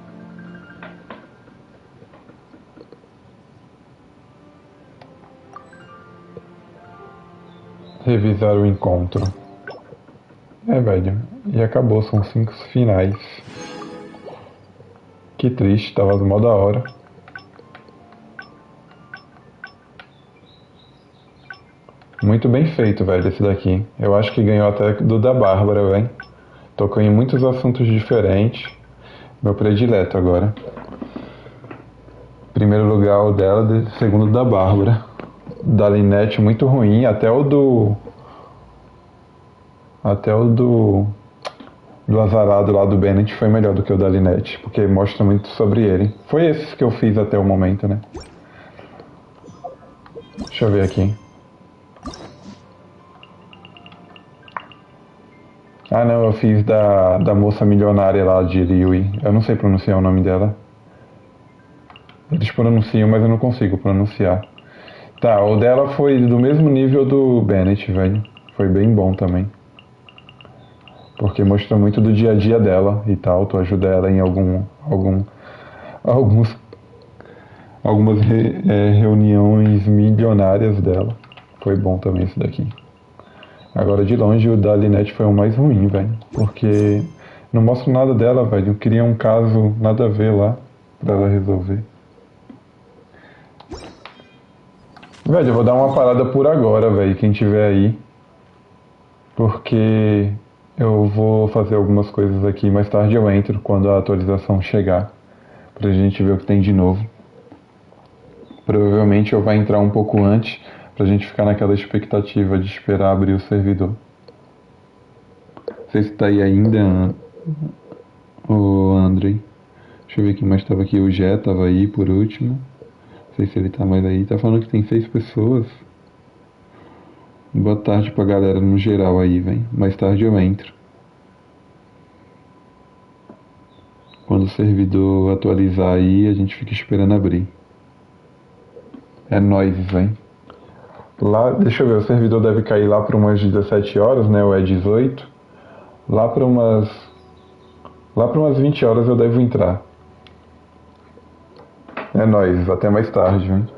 Revisar o encontro. É, velho. E acabou, são 5 finais. Que triste, tava mó da hora. Muito bem feito, velho, esse daqui. Eu acho que ganhou até do da Bárbara, velho. Tocou em muitos assuntos diferentes. Meu predileto agora. Primeiro lugar o dela, segundo o da Bárbara. Da Linette muito ruim, até o do azarado lá do Bennett foi melhor do que o da Linette, porque mostra muito sobre ele. Foi esses que eu fiz até o momento, né? Deixa eu ver aqui. Ah não, eu fiz da moça milionária lá de Liyue. Eu não sei pronunciar o nome dela. Eles pronunciam, mas eu não consigo pronunciar. Tá, o dela foi do mesmo nível do Bennett, velho. Foi bem bom também. Porque mostra muito do dia a dia dela e tal. Tu ajuda ela em algumas reuniões milionárias dela. Foi bom também esse daqui. Agora de longe o da Lynette foi o mais ruim, velho. Porque não mostra nada dela, velho. Eu queria um caso nada a ver lá pra ela resolver. Velho, eu vou dar uma parada por agora, velho. Quem tiver aí. Porque eu vou fazer algumas coisas aqui. Mais tarde eu entro quando a atualização chegar. Pra gente ver o que tem de novo. Provavelmente eu vou entrar um pouco antes. Pra gente ficar naquela expectativa de esperar abrir o servidor. Não sei se tá aí ainda, o Andrei. Deixa eu ver quem mais tava aqui. O Jé tava aí por último. Não sei se ele tá mais aí. Tá falando que tem 6 pessoas. Boa tarde pra galera no geral aí, velho. Mais tarde eu entro. Quando o servidor atualizar aí, a gente fica esperando abrir. É nóis, velho. Lá, deixa eu ver, o servidor deve cair lá para umas 17 horas, né? Ou é 18. Lá para umas 20 horas eu devo entrar. É nóis, até mais tarde, hein?